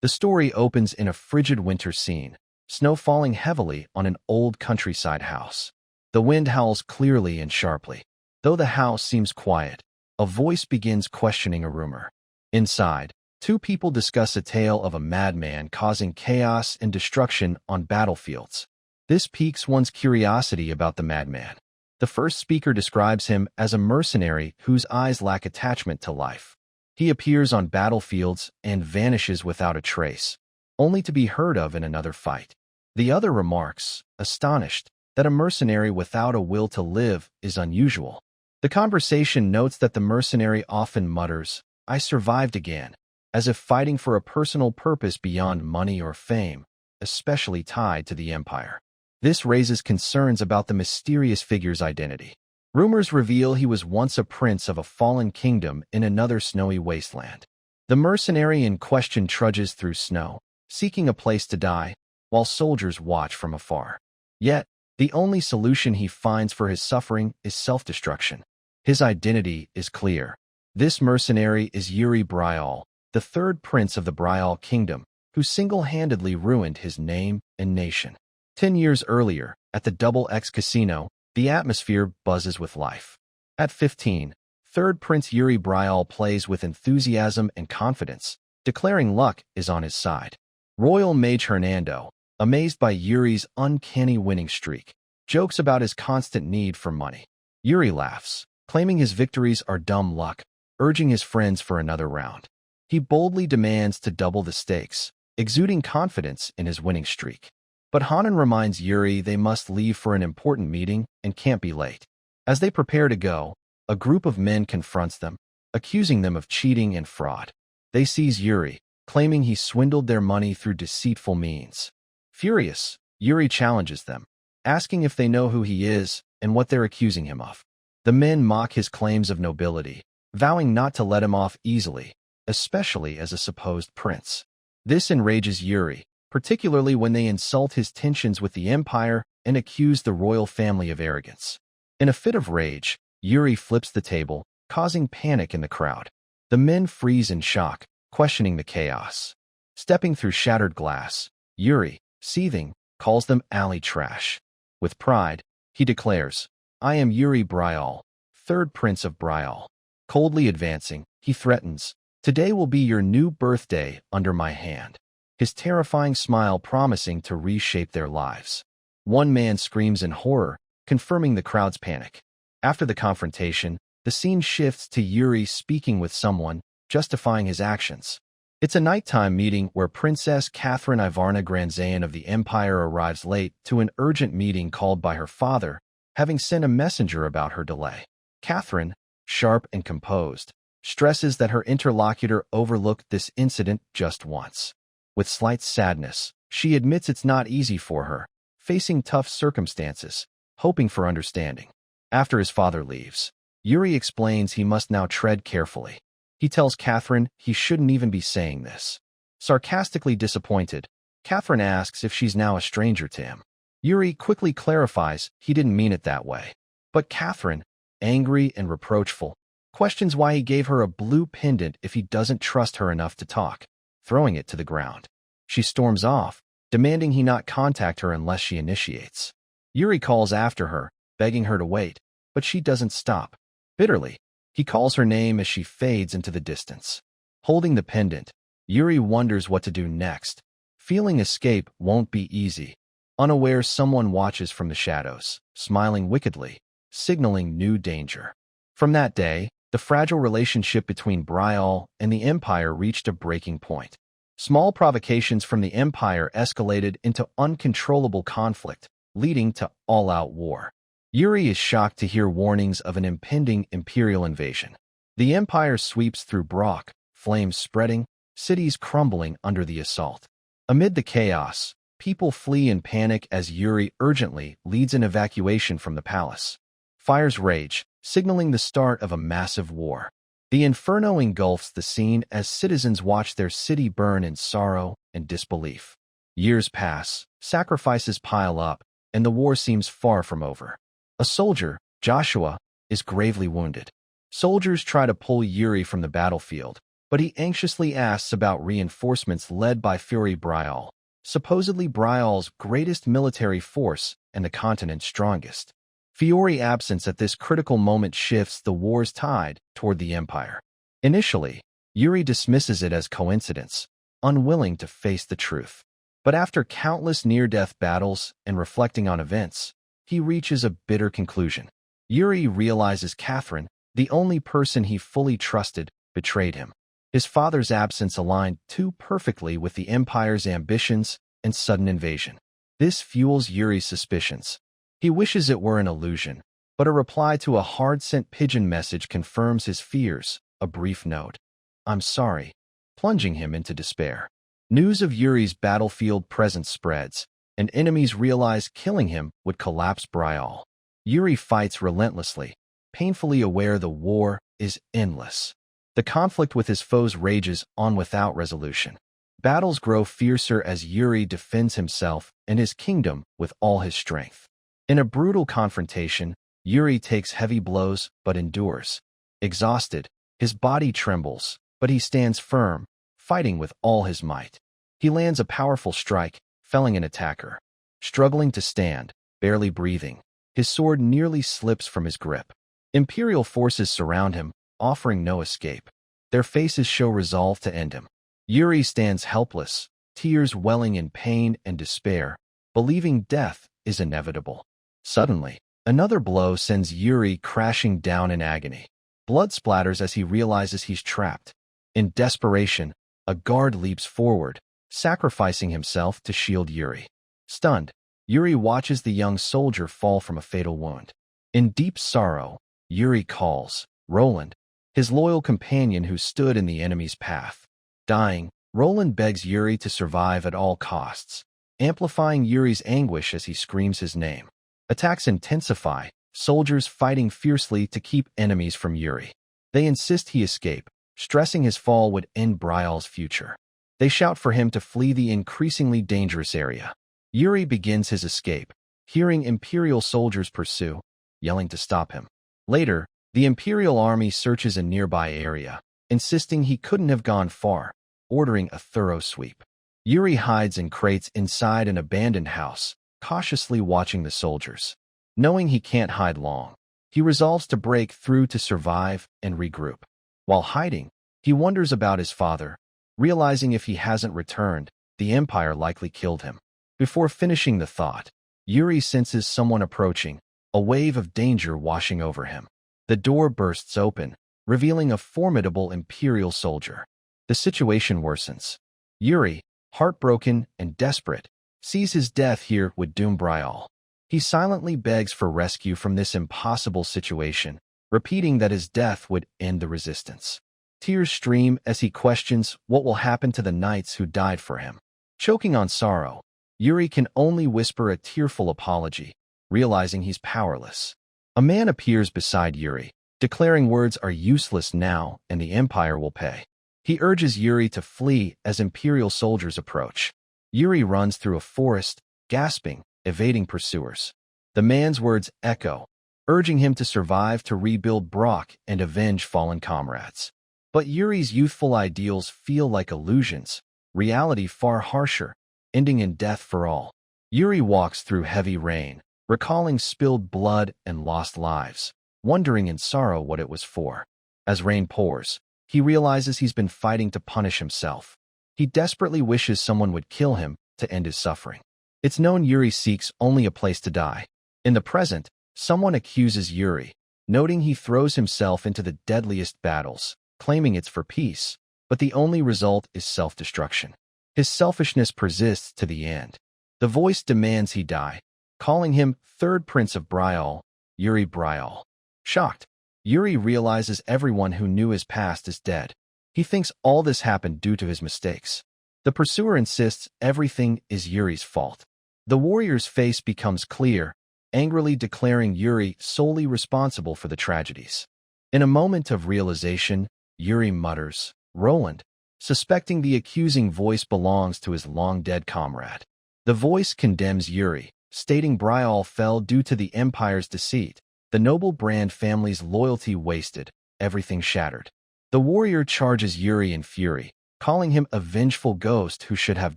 The story opens in a frigid winter scene, snow falling heavily on an old countryside house. The wind howls clearly and sharply. Though the house seems quiet, a voice begins questioning a rumor. Inside, two people discuss a tale of a madman causing chaos and destruction on battlefields. This piques one's curiosity about the madman. The first speaker describes him as a mercenary whose eyes lack attachment to life. He appears on battlefields and vanishes without a trace, only to be heard of in another fight. The other remarks, astonished, that a mercenary without a will to live is unusual. The conversation notes that the mercenary often mutters, "I survived again," as if fighting for a personal purpose beyond money or fame, especially tied to the empire. This raises concerns about the mysterious figure's identity. Rumors reveal he was once a prince of a fallen kingdom in another snowy wasteland. The mercenary in question trudges through snow, seeking a place to die, while soldiers watch from afar. Yet, the only solution he finds for his suffering is self-destruction. His identity is clear. This mercenary is Yuri Bryall, the third prince of the Bryall kingdom, who single-handedly ruined his name and nation. 10 years earlier, at the Double X Casino, the atmosphere buzzes with life. At 15, third Prince Yuri Bryall plays with enthusiasm and confidence, declaring luck is on his side. Royal Mage Hernando, amazed by Yuri's uncanny winning streak, jokes about his constant need for money. Yuri laughs, claiming his victories are dumb luck, urging his friends for another round. He boldly demands to double the stakes, exuding confidence in his winning streak. But Hanan reminds Yuri they must leave for an important meeting and can't be late. As they prepare to go, a group of men confronts them, accusing them of cheating and fraud. They seize Yuri, claiming he swindled their money through deceitful means. Furious, Yuri challenges them, asking if they know who he is and what they're accusing him of. The men mock his claims of nobility, vowing not to let him off easily, especially as a supposed prince. This enrages Yuri, particularly when they insult his tensions with the empire and accuse the royal family of arrogance. In a fit of rage, Yuri flips the table, causing panic in the crowd. The men freeze in shock, questioning the chaos. Stepping through shattered glass, Yuri, seething, calls them alley trash. With pride, he declares, "I am Yuri Bryall, third prince of Bryall." Coldly advancing, he threatens, "Today will be your new birthday under my hand," his terrifying smile promising to reshape their lives. One man screams in horror, confirming the crowd's panic. After the confrontation, the scene shifts to Yuri speaking with someone, justifying his actions. It's a nighttime meeting where Princess Catherine Ivarna Granzayan of the Empire arrives late to an urgent meeting called by her father, having sent a messenger about her delay. Catherine, sharp and composed, stresses that her interlocutor overlooked this incident just once. With slight sadness, she admits it's not easy for her, facing tough circumstances, hoping for understanding. After his father leaves, Yuri explains he must now tread carefully. He tells Catherine he shouldn't even be saying this. Sarcastically disappointed, Catherine asks if she's now a stranger to him. Yuri quickly clarifies he didn't mean it that way. But Catherine, angry and reproachful, questions why he gave her a blue pendant if he doesn't trust her enough to talk, throwing it to the ground. She storms off, demanding he not contact her unless she initiates. Yuri calls after her, begging her to wait, but she doesn't stop. Bitterly, he calls her name as she fades into the distance. Holding the pendant, Yuri wonders what to do next. Feeling escape won't be easy. Unaware someone watches from the shadows, smiling wickedly, signaling new danger. From that day, the fragile relationship between Bryall and the Empire reached a breaking point. Small provocations from the Empire escalated into uncontrollable conflict, leading to all-out war. Yuri is shocked to hear warnings of an impending imperial invasion. The Empire sweeps through Brock, flames spreading, cities crumbling under the assault. Amid the chaos, people flee in panic as Yuri urgently leads an evacuation from the palace. Fires rage, signaling the start of a massive war. The inferno engulfs the scene as citizens watch their city burn in sorrow and disbelief. Years pass, sacrifices pile up, and the war seems far from over. A soldier, Joshua, is gravely wounded. Soldiers try to pull Yuri from the battlefield, but he anxiously asks about reinforcements led by Fury Bryall, supposedly Bryall's greatest military force and the continent's strongest. Fury's absence at this critical moment shifts the war's tide toward the Empire. Initially, Yuri dismisses it as coincidence, unwilling to face the truth. But after countless near-death battles and reflecting on events, he reaches a bitter conclusion. Yuri realizes Catherine, the only person he fully trusted, betrayed him. His father's absence aligned too perfectly with the Empire's ambitions and sudden invasion. This fuels Yuri's suspicions. He wishes it were an illusion, but a reply to a hard-sent pigeon message confirms his fears, a brief note. "I'm sorry," plunging him into despair. News of Yuri's battlefield presence spreads, and enemies realize killing him would collapse Bryall. Yuri fights relentlessly, painfully aware the war is endless. The conflict with his foes rages on without resolution. Battles grow fiercer as Yuri defends himself and his kingdom with all his strength. In a brutal confrontation, Yuri takes heavy blows but endures. Exhausted, his body trembles, but he stands firm, fighting with all his might. He lands a powerful strike, felling an attacker. Struggling to stand, barely breathing, his sword nearly slips from his grip. Imperial forces surround him, offering no escape. Their faces show resolve to end him. Yuri stands helpless, tears welling in pain and despair, believing death is inevitable. Suddenly, another blow sends Yuri crashing down in agony. Blood splatters as he realizes he's trapped. In desperation, a guard leaps forward, sacrificing himself to shield Yuri. Stunned, Yuri watches the young soldier fall from a fatal wound. In deep sorrow, Yuri calls Roland, his loyal companion who stood in the enemy's path. Dying, Roland begs Yuri to survive at all costs, amplifying Yuri's anguish as he screams his name. Attacks intensify, soldiers fighting fiercely to keep enemies from Yuri. They insist he escape, stressing his fall would end Bryall's future. They shout for him to flee the increasingly dangerous area. Yuri begins his escape, hearing Imperial soldiers pursue, yelling to stop him. Later, the Imperial army searches a nearby area, insisting he couldn't have gone far, ordering a thorough sweep. Yuri hides in crates inside an abandoned house, cautiously watching the soldiers. Knowing he can't hide long, he resolves to break through to survive and regroup. While hiding, he wonders about his father, realizing if he hasn't returned, the Empire likely killed him. Before finishing the thought, Yuri senses someone approaching, a wave of danger washing over him. The door bursts open, revealing a formidable Imperial soldier. The situation worsens. Yuri, heartbroken and desperate, sees his death here would doom Bryall. He silently begs for rescue from this impossible situation, repeating that his death would end the resistance. Tears stream as he questions what will happen to the knights who died for him. Choking on sorrow, Yuri can only whisper a tearful apology, realizing he's powerless. A man appears beside Yuri, declaring words are useless now and the Empire will pay. He urges Yuri to flee as Imperial soldiers approach. Yuri runs through a forest, gasping, evading pursuers. The man's words echo, urging him to survive to rebuild Brock and avenge fallen comrades. But Yuri's youthful ideals feel like illusions, reality far harsher, ending in death for all. Yuri walks through heavy rain, recalling spilled blood and lost lives, wondering in sorrow what it was for. As rain pours, he realizes he's been fighting to punish himself. He desperately wishes someone would kill him to end his suffering. It's known Yuri seeks only a place to die. In the present, someone accuses Yuri, noting he throws himself into the deadliest battles, claiming it's for peace, but the only result is self-destruction. His selfishness persists to the end. The voice demands he die, calling him Third Prince of Bryall, Yuri Bryall. Shocked, Yuri realizes everyone who knew his past is dead. He thinks all this happened due to his mistakes. The pursuer insists everything is Yuri's fault. The warrior's face becomes clear, angrily declaring Yuri solely responsible for the tragedies. In a moment of realization, Yuri mutters, "Roland," suspecting the accusing voice belongs to his long-dead comrade. The voice condemns Yuri, stating Bryall fell due to the Empire's deceit, the noble Brand family's loyalty wasted, everything shattered. The warrior charges Yuri in fury, calling him a vengeful ghost who should have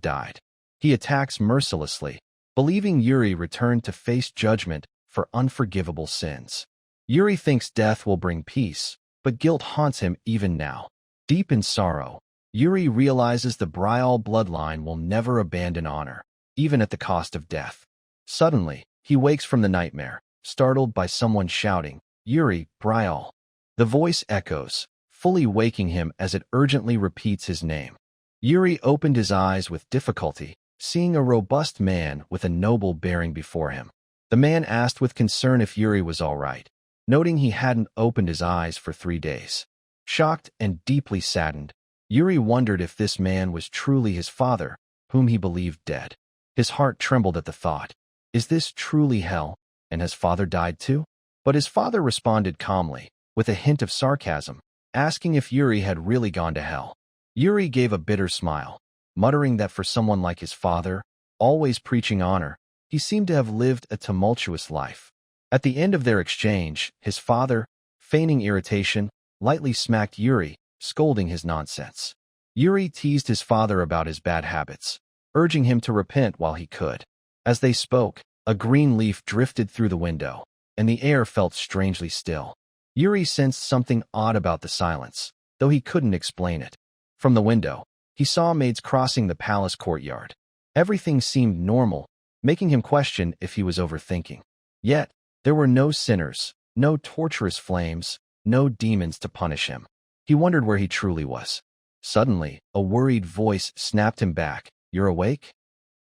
died. He attacks mercilessly, believing Yuri returned to face judgment for unforgivable sins. Yuri thinks death will bring peace, but guilt haunts him even now. Deep in sorrow, Yuri realizes the Bryall bloodline will never abandon honor, even at the cost of death. Suddenly, he wakes from the nightmare, startled by someone shouting, "Yuri, Bryall." The voice echoes, fully waking him as it urgently repeats his name. Yuri opened his eyes with difficulty, seeing a robust man with a noble bearing before him. The man asked with concern if Yuri was all right, noting he hadn't opened his eyes for 3 days. Shocked and deeply saddened, Yuri wondered if this man was truly his father, whom he believed dead. His heart trembled at the thought. Is this truly hell, and has father died too? But his father responded calmly, with a hint of sarcasm, asking if Yuri had really gone to hell. Yuri gave a bitter smile, muttering that for someone like his father, always preaching honor, he seemed to have lived a tumultuous life. At the end of their exchange, his father, feigning irritation, lightly smacked Yuri, scolding his nonsense. Yuri teased his father about his bad habits, urging him to repent while he could. As they spoke, a green leaf drifted through the window, and the air felt strangely still. Yuri sensed something odd about the silence, though he couldn't explain it. From the window, he saw maids crossing the palace courtyard. Everything seemed normal, making him question if he was overthinking. Yet, there were no sinners, no torturous flames, no demons to punish him. He wondered where he truly was. Suddenly, a worried voice snapped him back. "You're awake?"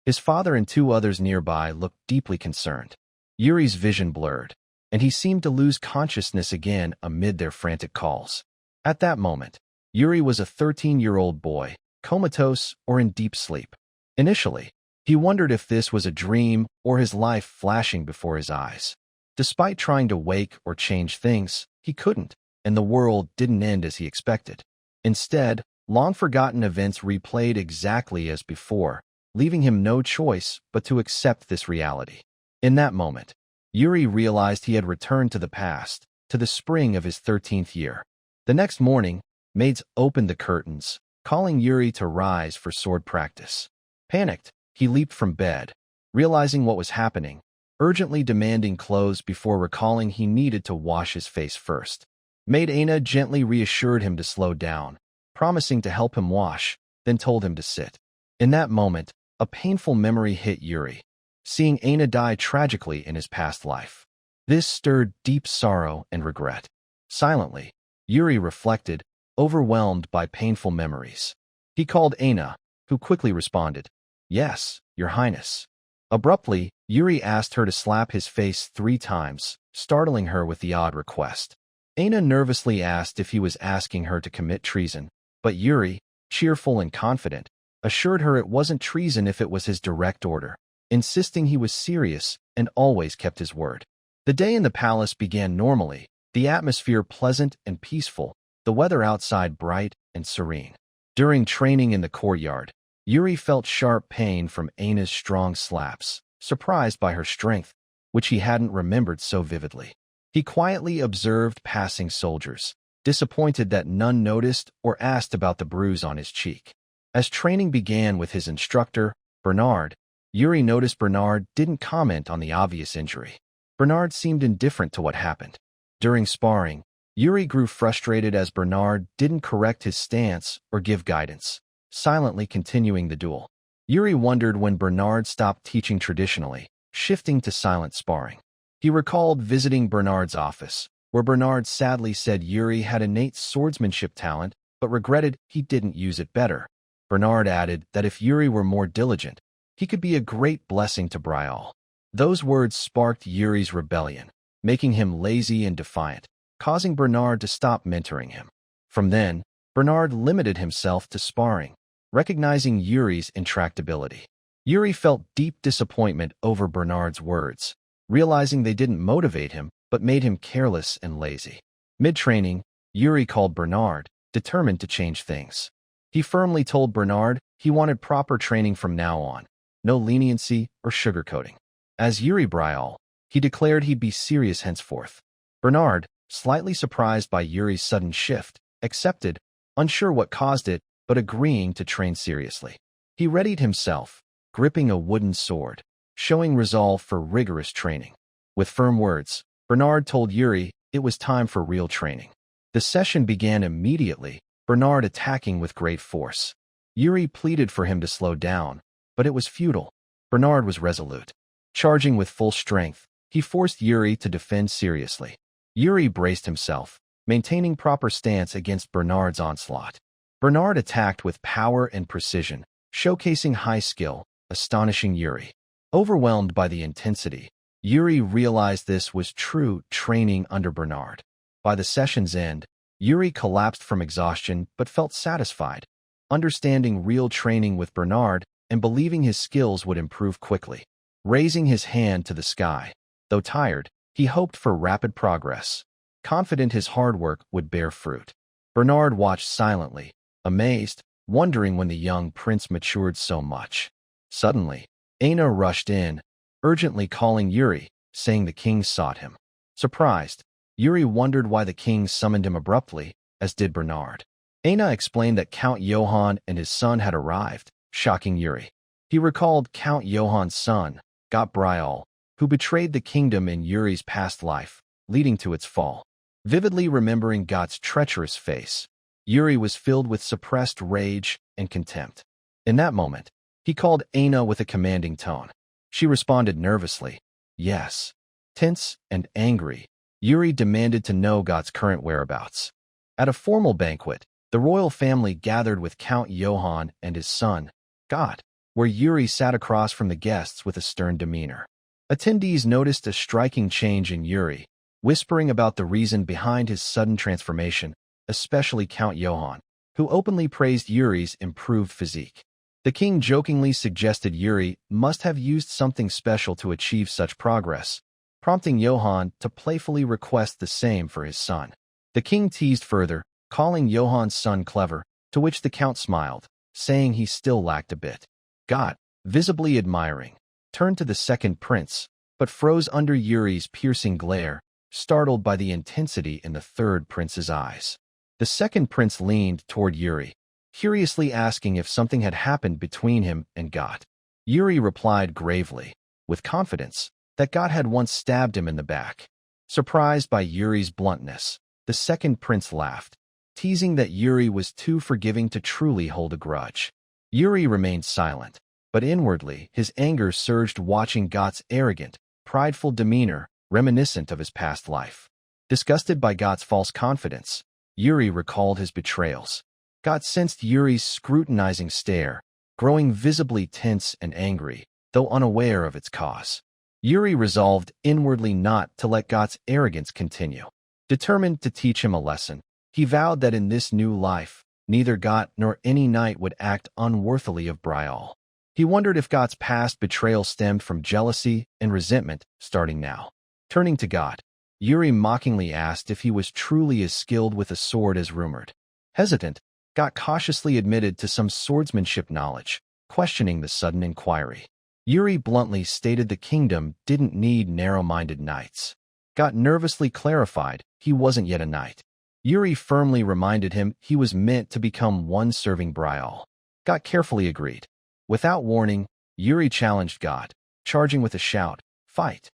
His father and 2 others nearby looked deeply concerned. Yuri's vision blurred, and he seemed to lose consciousness again amid their frantic calls. At that moment, Yuri was a 13-year-old boy, comatose or in deep sleep. Initially, he wondered if this was a dream or his life flashing before his eyes. Despite trying to wake or change things, he couldn't, and the world didn't end as he expected. Instead, long-forgotten events replayed exactly as before, leaving him no choice but to accept this reality. In that moment, Yuri realized he had returned to the past, to the spring of his 13th year. The next morning, maids opened the curtains, calling Yuri to rise for sword practice. Panicked, he leaped from bed, realizing what was happening, urgently demanding clothes before recalling he needed to wash his face first. Maid Aina gently reassured him to slow down, promising to help him wash, then told him to sit. In that moment, a painful memory hit Yuri, seeing Aina die tragically in his past life. This stirred deep sorrow and regret. Silently, Yuri reflected, overwhelmed by painful memories. He called Aina, who quickly responded, "Yes, Your Highness." Abruptly, Yuri asked her to slap his face 3 times, startling her with the odd request. Aina nervously asked if he was asking her to commit treason, but Yuri, cheerful and confident, assured her it wasn't treason if it was his direct order, insisting he was serious and always kept his word. The day in the palace began normally, the atmosphere pleasant and peaceful, the weather outside bright and serene. During training in the courtyard, Yuri felt sharp pain from Aina's strong slaps, surprised by her strength, which he hadn't remembered so vividly. He quietly observed passing soldiers, disappointed that none noticed or asked about the bruise on his cheek. As training began with his instructor, Bernard, Yuri noticed Bernard didn't comment on the obvious injury. Bernard seemed indifferent to what happened. During sparring, Yuri grew frustrated as Bernard didn't correct his stance or give guidance, silently continuing the duel. Yuri wondered when Bernard stopped teaching traditionally, shifting to silent sparring. He recalled visiting Bernard's office, where Bernard sadly said Yuri had innate swordsmanship talent, but regretted he didn't use it better. Bernard added that if Yuri were more diligent, he could be a great blessing to Bryall. Those words sparked Yuri's rebellion, making him lazy and defiant, causing Bernard to stop mentoring him. From then, Bernard limited himself to sparring, recognizing Yuri's intractability. Yuri felt deep disappointment over Bernard's words, realizing they didn't motivate him but made him careless and lazy. Mid-training, Yuri called Bernard, determined to change things. He firmly told Bernard he wanted proper training from now on, no leniency or sugarcoating. As Yuri Bryall, he declared he'd be serious henceforth. Bernard, slightly surprised by Yuri's sudden shift, accepted, unsure what caused it, but agreeing to train seriously. He readied himself, gripping a wooden sword, showing resolve for rigorous training. With firm words, Bernard told Yuri it was time for real training. The session began immediately, Bernard attacking with great force. Yuri pleaded for him to slow down, but it was futile. Bernard was resolute. Charging with full strength, he forced Yuri to defend seriously. Yuri braced himself, maintaining proper stance against Bernard's onslaught. Bernard attacked with power and precision, showcasing high skill, astonishing Yuri. Overwhelmed by the intensity, Yuri realized this was true training under Bernard. By the session's end, Yuri collapsed from exhaustion but felt satisfied, understanding real training with Bernard and believing his skills would improve quickly. Raising his hand to the sky, though tired, he hoped for rapid progress, confident his hard work would bear fruit. Bernard watched silently, amazed, wondering when the young prince matured so much. Suddenly, enro rushed in, urgently calling Yuri, saying the king sought him. Surprised, Yuri wondered why the king summoned him abruptly, as did Bernard. enro explained that Count Johann and his son had arrived, shocking Yuri. He recalled Count Johann's son, Bryall, who betrayed the kingdom in Yuri's past life, leading to its fall. Vividly remembering Gott's treacherous face, Yuri was filled with suppressed rage and contempt. In that moment, he called enro with a commanding tone. She responded nervously, yes. Tense and angry, Yuri demanded to know Gott's current whereabouts. At a formal banquet, the royal family gathered with Count Johann and his son, Gott, where Yuri sat across from the guests with a stern demeanor. Attendees noticed a striking change in Yuri, whispering about the reason behind his sudden transformation, especially Count Johann, who openly praised Yuri's improved physique. The king jokingly suggested Yuri must have used something special to achieve such progress, prompting Johann to playfully request the same for his son. The king teased further, calling Johann's son clever, to which the count smiled, saying he still lacked a bit. Gott, visibly admiring, turned to the second prince, but froze under Yuri's piercing glare, startled by the intensity in the third prince's eyes. The second prince leaned toward Yuri, curiously asking if something had happened between him and Gott. Yuri replied gravely, with confidence, that Gott had once stabbed him in the back. Surprised by Yuri's bluntness, the second prince laughed, teasing that Yuri was too forgiving to truly hold a grudge. Yuri remained silent, but inwardly his anger surged watching Gott's arrogant, prideful demeanor reminiscent of his past life. Disgusted by Gott's false confidence, Yuri recalled his betrayals. Gott sensed Yuri's scrutinizing stare, growing visibly tense and angry, though unaware of its cause. Yuri resolved inwardly not to let Gott's arrogance continue. Determined to teach him a lesson, he vowed that in this new life, neither Gott nor any knight would act unworthily of Bryall. He wondered if Gott's past betrayal stemmed from jealousy and resentment starting now. Turning to Gott, Yuri mockingly asked if he was truly as skilled with a sword as rumored. Hesitant, Gott cautiously admitted to some swordsmanship knowledge, questioning the sudden inquiry. Yuri bluntly stated the kingdom didn't need narrow-minded knights. Gott nervously clarified he wasn't yet a knight. Yuri firmly reminded him he was meant to become one serving Bryall. Gott carefully agreed. Without warning, Yuri challenged Gott, charging with a shout, "Fight!"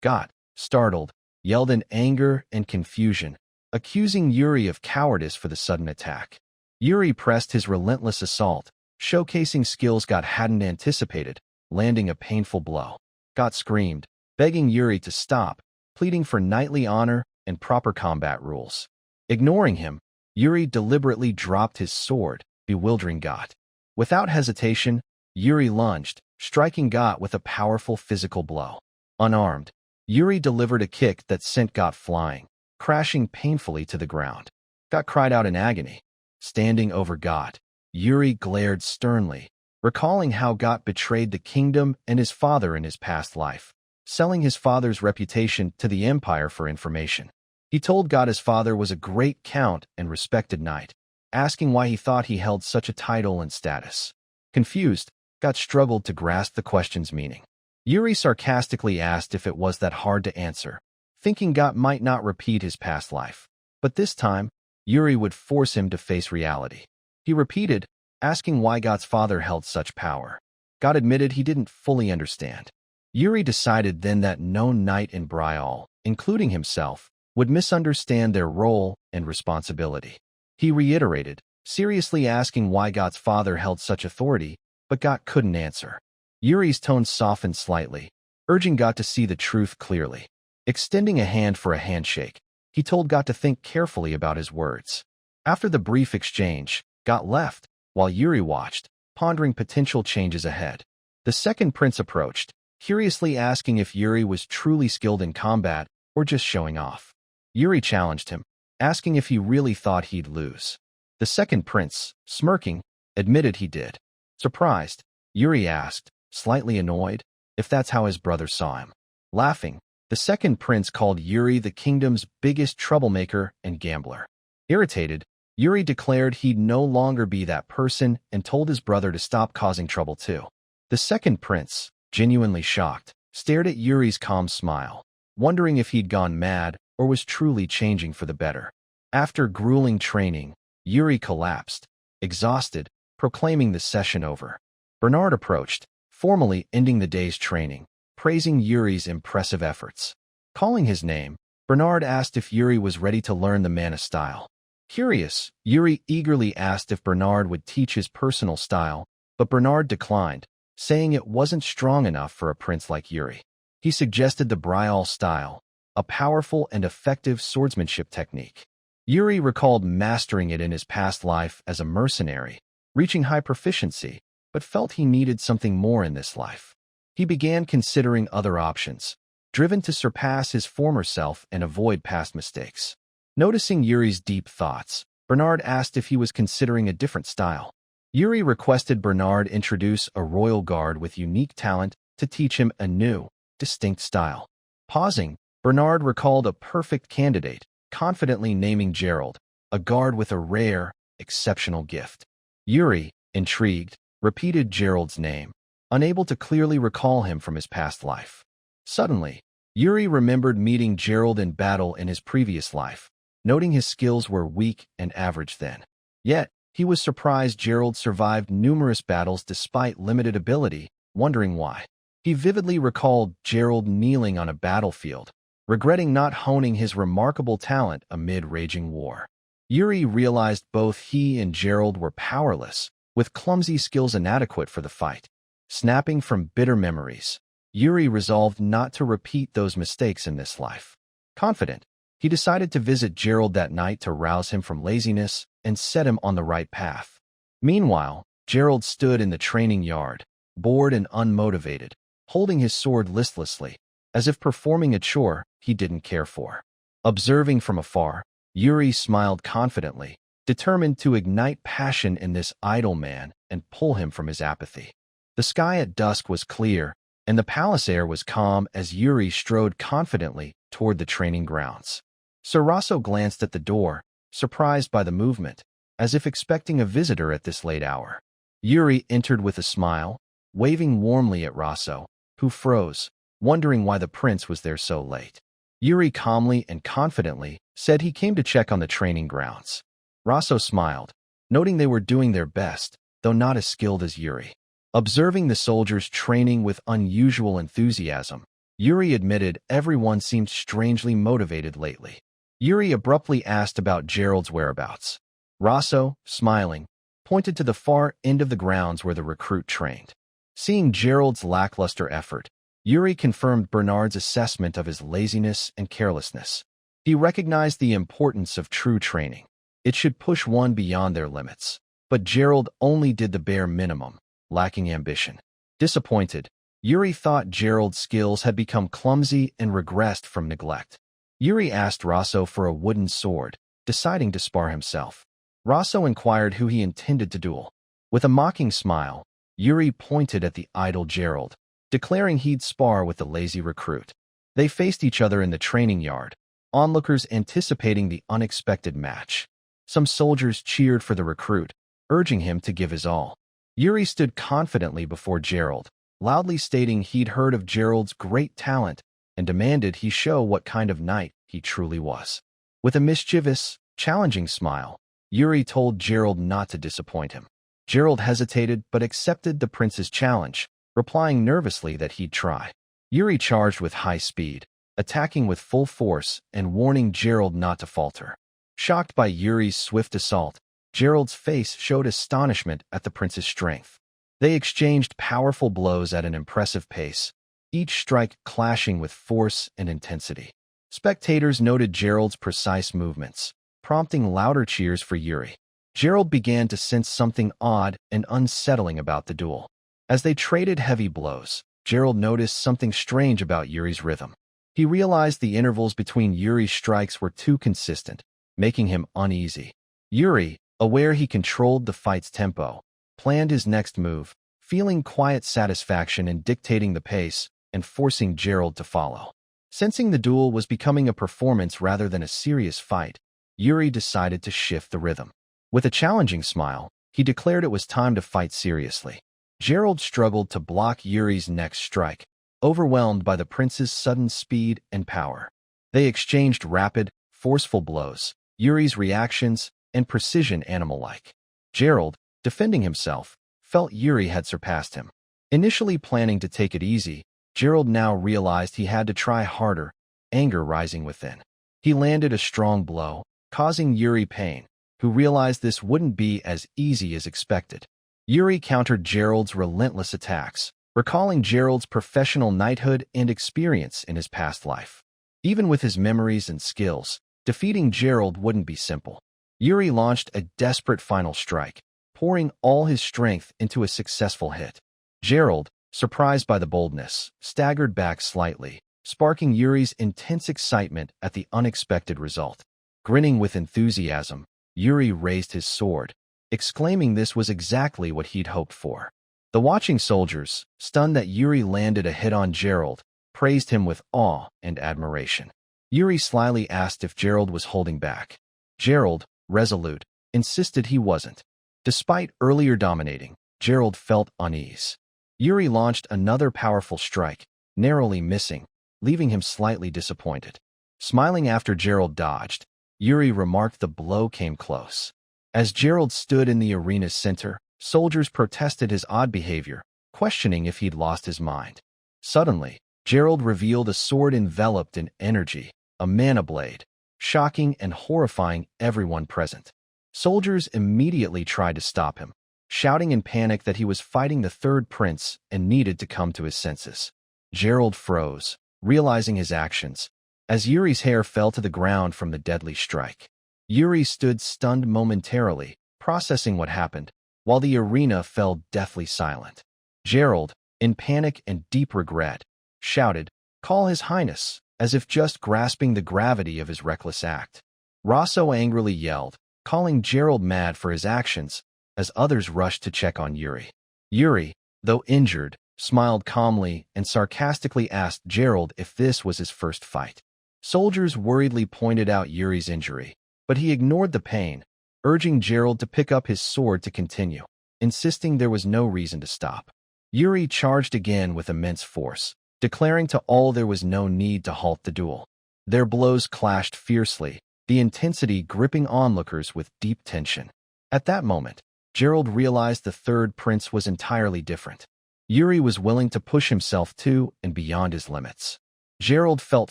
Gott, startled, yelled in anger and confusion, accusing Yuri of cowardice for the sudden attack. Yuri pressed his relentless assault, showcasing skills Gott hadn't anticipated, landing a painful blow. Gott screamed, begging Yuri to stop, pleading for knightly honor and proper combat rules. Ignoring him, Yuri deliberately dropped his sword, bewildering Gott. Without hesitation, Yuri lunged, striking Gott with a powerful physical blow. Unarmed, Yuri delivered a kick that sent Gott flying, crashing painfully to the ground. Gott cried out in agony. Standing over Gott, Yuri glared sternly, recalling how Gott betrayed the kingdom and his father in his past life, selling his father's reputation to the empire for information. He told Gott his father was a great count and respected knight, asking why he thought he held such a title and status. Confused, Gott struggled to grasp the question's meaning. Yuri sarcastically asked if it was that hard to answer, thinking Gott might not repeat his past life. But this time, Yuri would force him to face reality. He repeated, asking why God's father held such power. God admitted he didn't fully understand. Yuri decided then that no knight in Bryall, including himself, would misunderstand their role and responsibility. He reiterated, seriously asking why God's father held such authority, but God couldn't answer. Yuri's tone softened slightly, urging God to see the truth clearly. Extending a hand for a handshake, he told God to think carefully about his words. After the brief exchange, God left, while Yuri watched, pondering potential changes ahead. The second prince approached, curiously asking if Yuri was truly skilled in combat or just showing off. Yuri challenged him, asking if he really thought he'd lose. The second prince, smirking, admitted he did. Surprised, Yuri asked, slightly annoyed, if that's how his brother saw him. Laughing, the second prince called Yuri the kingdom's biggest troublemaker and gambler. Irritated, Yuri declared he'd no longer be that person and told his brother to stop causing trouble too. The second prince, genuinely shocked, stared at Yuri's calm smile, wondering if he'd gone mad or was truly changing for the better. After grueling training, Yuri collapsed, exhausted, proclaiming the session over. Bernard approached, formally ending the day's training, praising Yuri's impressive efforts. Calling his name, Bernard asked if Yuri was ready to learn the mana style. Curious, Yuri eagerly asked if Bernard would teach his personal style, but Bernard declined, saying it wasn't strong enough for a prince like Yuri. He suggested the Bryall style, a powerful and effective swordsmanship technique. Yuri recalled mastering it in his past life as a mercenary, reaching high proficiency, but felt he needed something more in this life. He began considering other options, driven to surpass his former self and avoid past mistakes. Noticing Yuri's deep thoughts, Bernard asked if he was considering a different style. Yuri requested Bernard introduce a royal guard with unique talent to teach him a new, distinct style. Pausing, Bernard recalled a perfect candidate, confidently naming Gerald, a guard with a rare, exceptional gift. Yuri, intrigued, repeated Gerald's name, unable to clearly recall him from his past life. Suddenly, Yuri remembered meeting Gerald in battle in his previous life, noting his skills were weak and average then. Yet, he was surprised Gerald survived numerous battles despite limited ability, wondering why. He vividly recalled Gerald kneeling on a battlefield, regretting not honing his remarkable talent amid raging war. Yuri realized both he and Gerald were powerless, with clumsy skills inadequate for the fight. Snapping from bitter memories, Yuri resolved not to repeat those mistakes in this life. Confident, he decided to visit Gerald that night to rouse him from laziness and set him on the right path. Meanwhile, Gerald stood in the training yard, bored and unmotivated, holding his sword listlessly, as if performing a chore he didn't care for. Observing from afar, Yuri smiled confidently, determined to ignite passion in this idle man and pull him from his apathy. The sky at dusk was clear, and the palace air was calm as Yuri strode confidently toward the training grounds. Sir Rosso glanced at the door, surprised by the movement, as if expecting a visitor at this late hour. Yuri entered with a smile, waving warmly at Rosso, who froze, wondering why the prince was there so late. Yuri calmly and confidently said he came to check on the training grounds. Rosso smiled, noting they were doing their best, though not as skilled as Yuri. Observing the soldiers training with unusual enthusiasm, Yuri admitted everyone seemed strangely motivated lately. Yuri abruptly asked about Gerald's whereabouts. Rosso, smiling, pointed to the far end of the grounds where the recruit trained. Seeing Gerald's lackluster effort, Yuri confirmed Bernard's assessment of his laziness and carelessness. He recognized the importance of true training. It should push one beyond their limits. But Gerald only did the bare minimum, lacking ambition. Disappointed, Yuri thought Gerald's skills had become clumsy and regressed from neglect. Yuri asked Rosso for a wooden sword, deciding to spar himself. Rosso inquired who he intended to duel. With a mocking smile, Yuri pointed at the idle Gerald, declaring he'd spar with the lazy recruit. They faced each other in the training yard, onlookers anticipating the unexpected match. Some soldiers cheered for the recruit, urging him to give his all. Yuri stood confidently before Gerald, loudly stating he'd heard of Gerald's great talent and demanded he show what kind of knight he truly was. With a mischievous, Challenging smile. Yuri told Gerald not to disappoint him. Gerald hesitated but accepted the prince's challenge, replying nervously that he'd try. Yuri charged with high speed, attacking with full force and warning Gerald not to falter. Shocked by Yuri's swift assault, Gerald's face showed astonishment at the prince's strength. They exchanged powerful blows at an impressive pace, each strike clashing with force and intensity. Spectators noted Gerald's precise movements, prompting louder cheers for Yuri. Gerald began to sense something odd and unsettling about the duel. As they traded heavy blows, Gerald noticed something strange about Yuri's rhythm. He realized the intervals between Yuri's strikes were too consistent, making him uneasy. Yuri, aware he controlled the fight's tempo, planned his next move, feeling quiet satisfaction in dictating the pace and forcing Gerald to follow. Sensing the duel was becoming a performance rather than a serious fight, Yuri decided to shift the rhythm. With a challenging smile, he declared it was time to fight seriously. Gerald struggled to block Yuri's next strike, overwhelmed by the prince's sudden speed and power. They exchanged rapid, forceful blows, Yuri's reactions and precision animal-like. Gerald, defending himself, felt Yuri had surpassed him. Initially planning to take it easy, Gerald now realized he had to try harder, anger rising within. He landed a strong blow, causing Yuri pain, who realized this wouldn't be as easy as expected. Yuri countered Gerald's relentless attacks, recalling Gerald's professional knighthood and experience in his past life. Even with his memories and skills, defeating Gerald wouldn't be simple. Yuri launched a desperate final strike, pouring all his strength into a successful hit. Gerald, surprised by the boldness, staggered back slightly, sparking Yuri's intense excitement at the unexpected result. Grinning with enthusiasm, Yuri raised his sword, exclaiming this was exactly what he'd hoped for. The watching soldiers, stunned that Yuri landed a hit on Gerald, praised him with awe and admiration. Yuri slyly asked if Gerald was holding back. Gerald, resolute, insisted he wasn't. Despite earlier dominating, Gerald felt unease. Yuri launched another powerful strike, narrowly missing, leaving him slightly disappointed. Smiling after Gerald dodged, Yuri remarked the blow came close. As Gerald stood in the arena's center, soldiers protested his odd behavior, questioning if he'd lost his mind. Suddenly, Gerald revealed a sword enveloped in energy, a mana blade, shocking and horrifying everyone present. Soldiers immediately tried to stop him, shouting in panic that he was fighting the third prince and needed to come to his senses. Gerald froze, realizing his actions, as Yuri's hair fell to the ground from the deadly strike. Yuri stood stunned momentarily, processing what happened, while the arena fell deathly silent. Gerald, in panic and deep regret, shouted, "Call His Highness," as if just grasping the gravity of his reckless act. Rosso angrily yelled, calling Gerald mad for his actions, as others rushed to check on Yuri. Yuri, though injured, smiled calmly and sarcastically asked Gerald if this was his first fight. Soldiers worriedly pointed out Yuri's injury, but he ignored the pain, urging Gerald to pick up his sword to continue, insisting there was no reason to stop. Yuri charged again with immense force, declaring to all there was no need to halt the duel. Their blows clashed fiercely, the intensity gripping onlookers with deep tension. At that moment, Gerald realized the third prince was entirely different. Yuri was willing to push himself to and beyond his limits. Gerald felt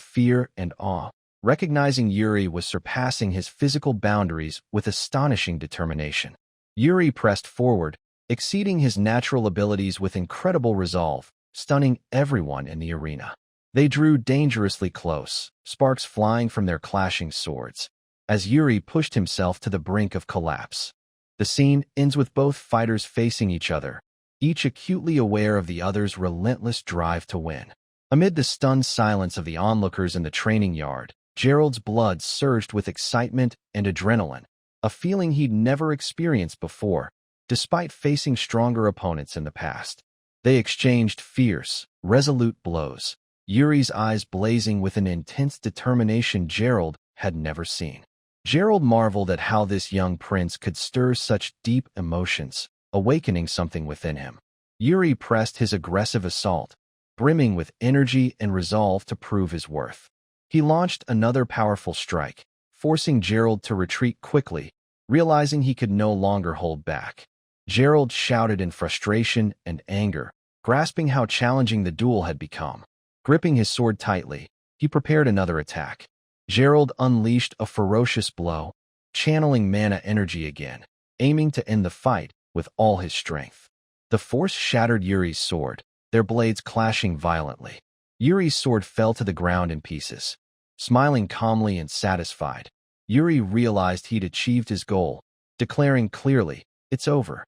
fear and awe, recognizing Yuri was surpassing his physical boundaries with astonishing determination. Yuri pressed forward, exceeding his natural abilities with incredible resolve, stunning everyone in the arena. They drew dangerously close, sparks flying from their clashing swords, as Yuri pushed himself to the brink of collapse. The scene ends with both fighters facing each other, each acutely aware of the other's relentless drive to win. Amid the stunned silence of the onlookers in the training yard, Gerald's blood surged with excitement and adrenaline, a feeling he'd never experienced before, despite facing stronger opponents in the past. They exchanged fierce, resolute blows, Yuri's eyes blazing with an intense determination Gerald had never seen. Gerald marveled at how this young prince could stir such deep emotions, awakening something within him. Yuri pressed his aggressive assault, brimming with energy and resolve to prove his worth. He launched another powerful strike, forcing Gerald to retreat quickly, realizing he could no longer hold back. Gerald shouted in frustration and anger, grasping how challenging the duel had become. Gripping his sword tightly, he prepared another attack. Gerald unleashed a ferocious blow, channeling mana energy again, aiming to end the fight with all his strength. The force shattered Yuri's sword, their blades clashing violently. Yuri's sword fell to the ground in pieces. Smiling calmly and satisfied, Yuri realized he'd achieved his goal, declaring clearly, "It's over."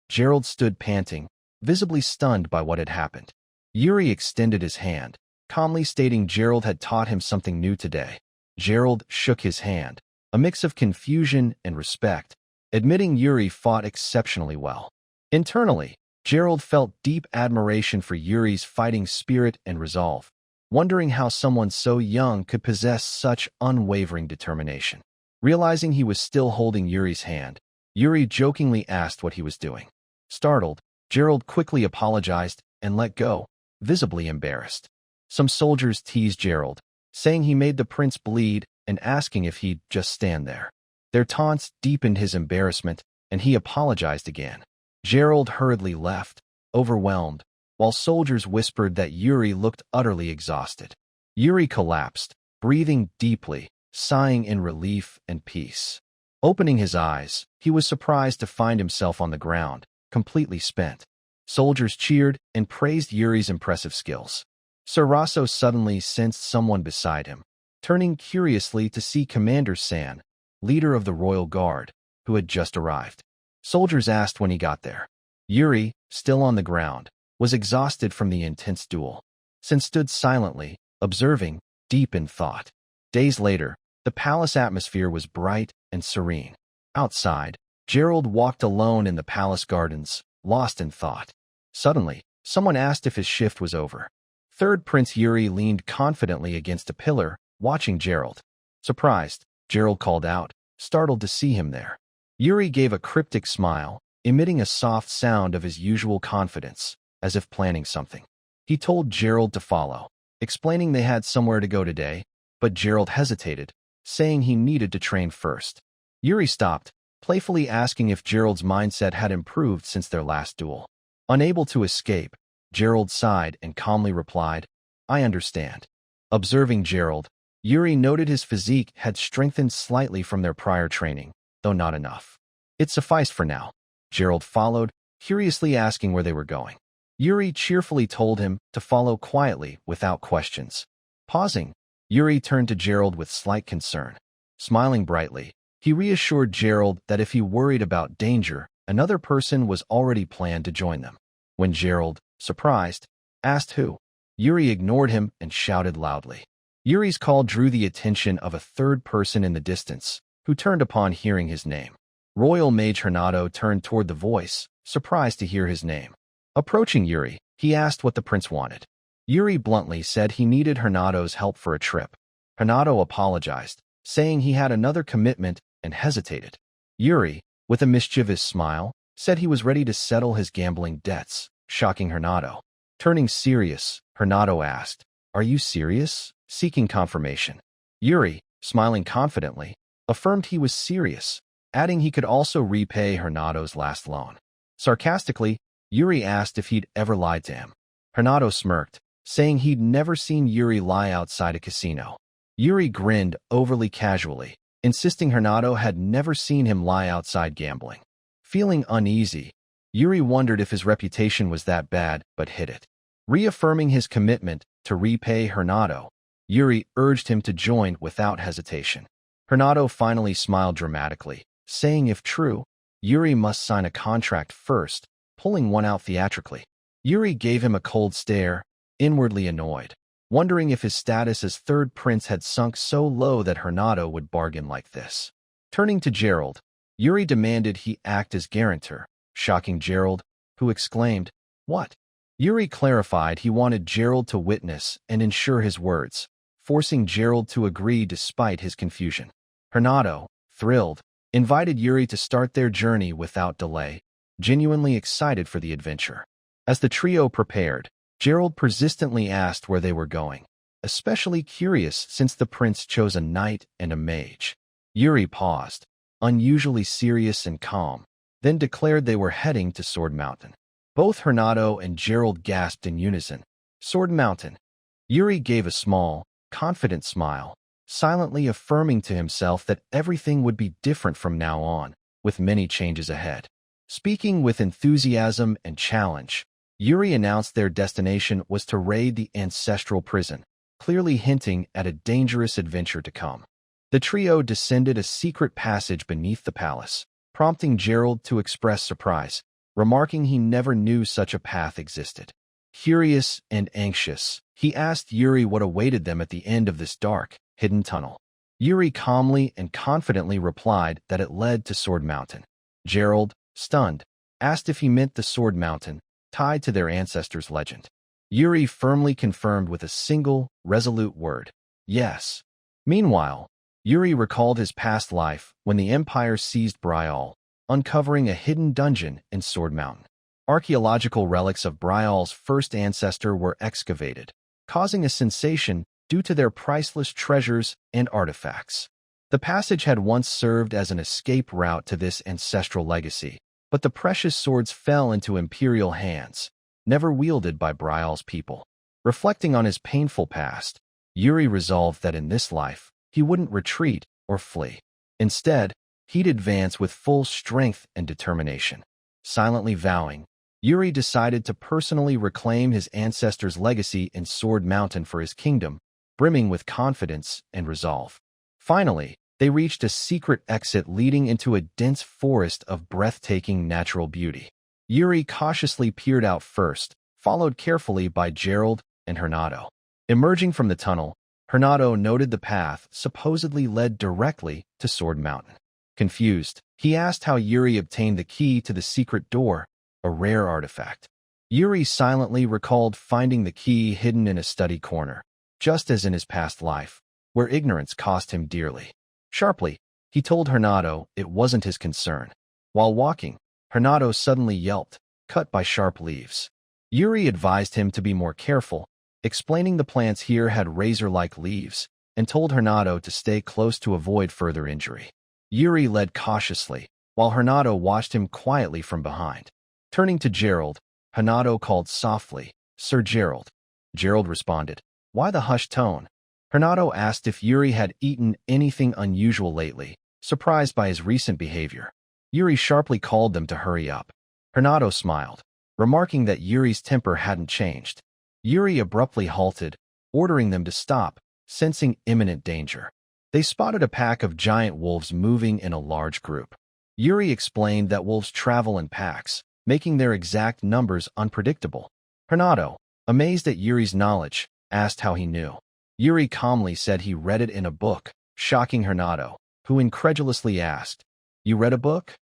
Gerald stood panting, visibly stunned by what had happened. Yuri extended his hand, calmly stating Gerald had taught him something new today. Gerald shook his hand, a mix of confusion and respect, admitting Yuri fought exceptionally well. Internally, Gerald felt deep admiration for Yuri's fighting spirit and resolve, wondering how someone so young could possess such unwavering determination. Realizing he was still holding Yuri's hand, Yuri jokingly asked what he was doing. Startled, Gerald quickly apologized and let go, visibly embarrassed. Some soldiers teased Gerald, saying he made the prince bleed and asking if he'd just stand there. Their taunts deepened his embarrassment, and he apologized again. Gerald hurriedly left, overwhelmed, while soldiers whispered that Yuri looked utterly exhausted. Yuri collapsed, breathing deeply, sighing in relief and peace. Opening his eyes, he was surprised to find himself on the ground, completely spent. Soldiers cheered and praised Yuri's impressive skills. Sir Rasso suddenly sensed someone beside him, turning curiously to see Commander San, leader of the Royal Guard, who had just arrived. Soldiers asked when he got there. Yuri, still on the ground, was exhausted from the intense duel. San stood silently, observing, deep in thought. Days later, the palace atmosphere was bright and serene. Outside, Gerald walked alone in the palace gardens, lost in thought. Suddenly, someone asked if his shift was over. Third Prince Yuri leaned confidently against a pillar, watching Gerald. Surprised, Gerald called out, startled to see him there. Yuri gave a cryptic smile, emitting a soft sound of his usual confidence, as if planning something. He told Gerald to follow, explaining they had somewhere to go today, but Gerald hesitated, saying he needed to train first. Yuri stopped, playfully asking if Gerald's mindset had improved since their last duel. Unable to escape, Gerald sighed and calmly replied, "I understand." Observing Gerald, Yuri noted his physique had strengthened slightly from their prior training, though not enough. It sufficed for now. Gerald followed, curiously asking where they were going. Yuri cheerfully told him to follow quietly without questions. Pausing, Yuri turned to Gerald with slight concern. Smiling brightly, he reassured Gerald that if he worried about danger, another person was already planned to join them. When Gerald, surprised, asked who, Yuri ignored him and shouted loudly. Yuri's call drew the attention of a third person in the distance, who turned upon hearing his name. Royal Mage Hernado turned toward the voice, surprised to hear his name. Approaching Yuri, he asked what the prince wanted. Yuri bluntly said he needed Hernado's help for a trip. Hernado apologized, saying he had another commitment and hesitated. Yuri, with a mischievous smile, said he was ready to settle his gambling debts, shocking Hernado. Turning serious, Hernado asked, "Are you serious?" seeking confirmation. Yuri, smiling confidently, affirmed he was serious, adding he could also repay Hernado's last loan. Sarcastically, Yuri asked if he'd ever lied to him. Hernado smirked, saying he'd never seen Yuri lie outside a casino. Yuri grinned overly casually, insisting Hernado had never seen him lie outside gambling. Feeling uneasy, Yuri wondered if his reputation was that bad, but hid it. Reaffirming his commitment to repay Hernado, Yuri urged him to join without hesitation. Hernado finally smiled dramatically, saying if true, Yuri must sign a contract first, pulling one out theatrically. Yuri gave him a cold stare, inwardly annoyed, wondering if his status as third prince had sunk so low that Hernado would bargain like this. Turning to Gerald, Yuri demanded he act as guarantor, shocking Gerald, who exclaimed, "What?" Yuri clarified he wanted Gerald to witness and ensure his words, forcing Gerald to agree despite his confusion. Hernado, thrilled, invited Yuri to start their journey without delay, genuinely excited for the adventure. As the trio prepared, Gerald persistently asked where they were going, especially curious since the prince chose a knight and a mage. Yuri paused, unusually serious and calm, then declared they were heading to Sword Mountain. Both Hernado and Gerald gasped in unison. Sword Mountain. Yuri gave a small, confident smile, silently affirming to himself that everything would be different from now on, with many changes ahead. Speaking with enthusiasm and challenge, Yuri announced their destination was to raid the ancestral prison, clearly hinting at a dangerous adventure to come. The trio descended a secret passage beneath the palace, prompting Gerald to express surprise, remarking he never knew such a path existed. Curious and anxious, he asked Yuri what awaited them at the end of this dark, hidden tunnel. Yuri calmly and confidently replied that it led to Sword Mountain. Gerald, stunned, asked if he meant the Sword Mountain, tied to their ancestors' legend. Yuri firmly confirmed with a single, resolute word, yes. Meanwhile, Yuri recalled his past life when the Empire seized Bryall, uncovering a hidden dungeon in Sword Mountain. Archaeological relics of Bryall's first ancestor were excavated, causing a sensation due to their priceless treasures and artifacts. The passage had once served as an escape route to this ancestral legacy, but the precious swords fell into imperial hands, never wielded by Bryall's people. Reflecting on his painful past, Yuri resolved that in this life, he wouldn't retreat or flee. Instead, he'd advance with full strength and determination. Silently vowing, Yuri decided to personally reclaim his ancestors' legacy in Sword Mountain for his kingdom, brimming with confidence and resolve. Finally, they reached a secret exit leading into a dense forest of breathtaking natural beauty. Yuri cautiously peered out first, followed carefully by Gerald and Hernado. Emerging from the tunnel, Hernado noted the path supposedly led directly to Sword Mountain. Confused, he asked how Yuri obtained the key to the secret door, a rare artifact. Yuri silently recalled finding the key hidden in a study corner, just as in his past life, where ignorance cost him dearly. Sharply, he told Hernado it wasn't his concern. While walking, Hernado suddenly yelped, cut by sharp leaves. Yuri advised him to be more careful, explaining the plants here had razor-like leaves, and told Hernado to stay close to avoid further injury. Yuri led cautiously, while Hernado watched him quietly from behind. Turning to Gerald, Hernado called softly, Sir Gerald. Gerald responded, why the hushed tone? Hernado asked if Yuri had eaten anything unusual lately, surprised by his recent behavior. Yuri sharply called them to hurry up. Hernado smiled, remarking that Yuri's temper hadn't changed. Yuri abruptly halted, ordering them to stop, sensing imminent danger. They spotted a pack of giant wolves moving in a large group. Yuri explained that wolves travel in packs, making their exact numbers unpredictable. Hernado, amazed at Yuri's knowledge, asked how he knew. Yuri calmly said he read it in a book, shocking Hernado, who incredulously asked, you read a book?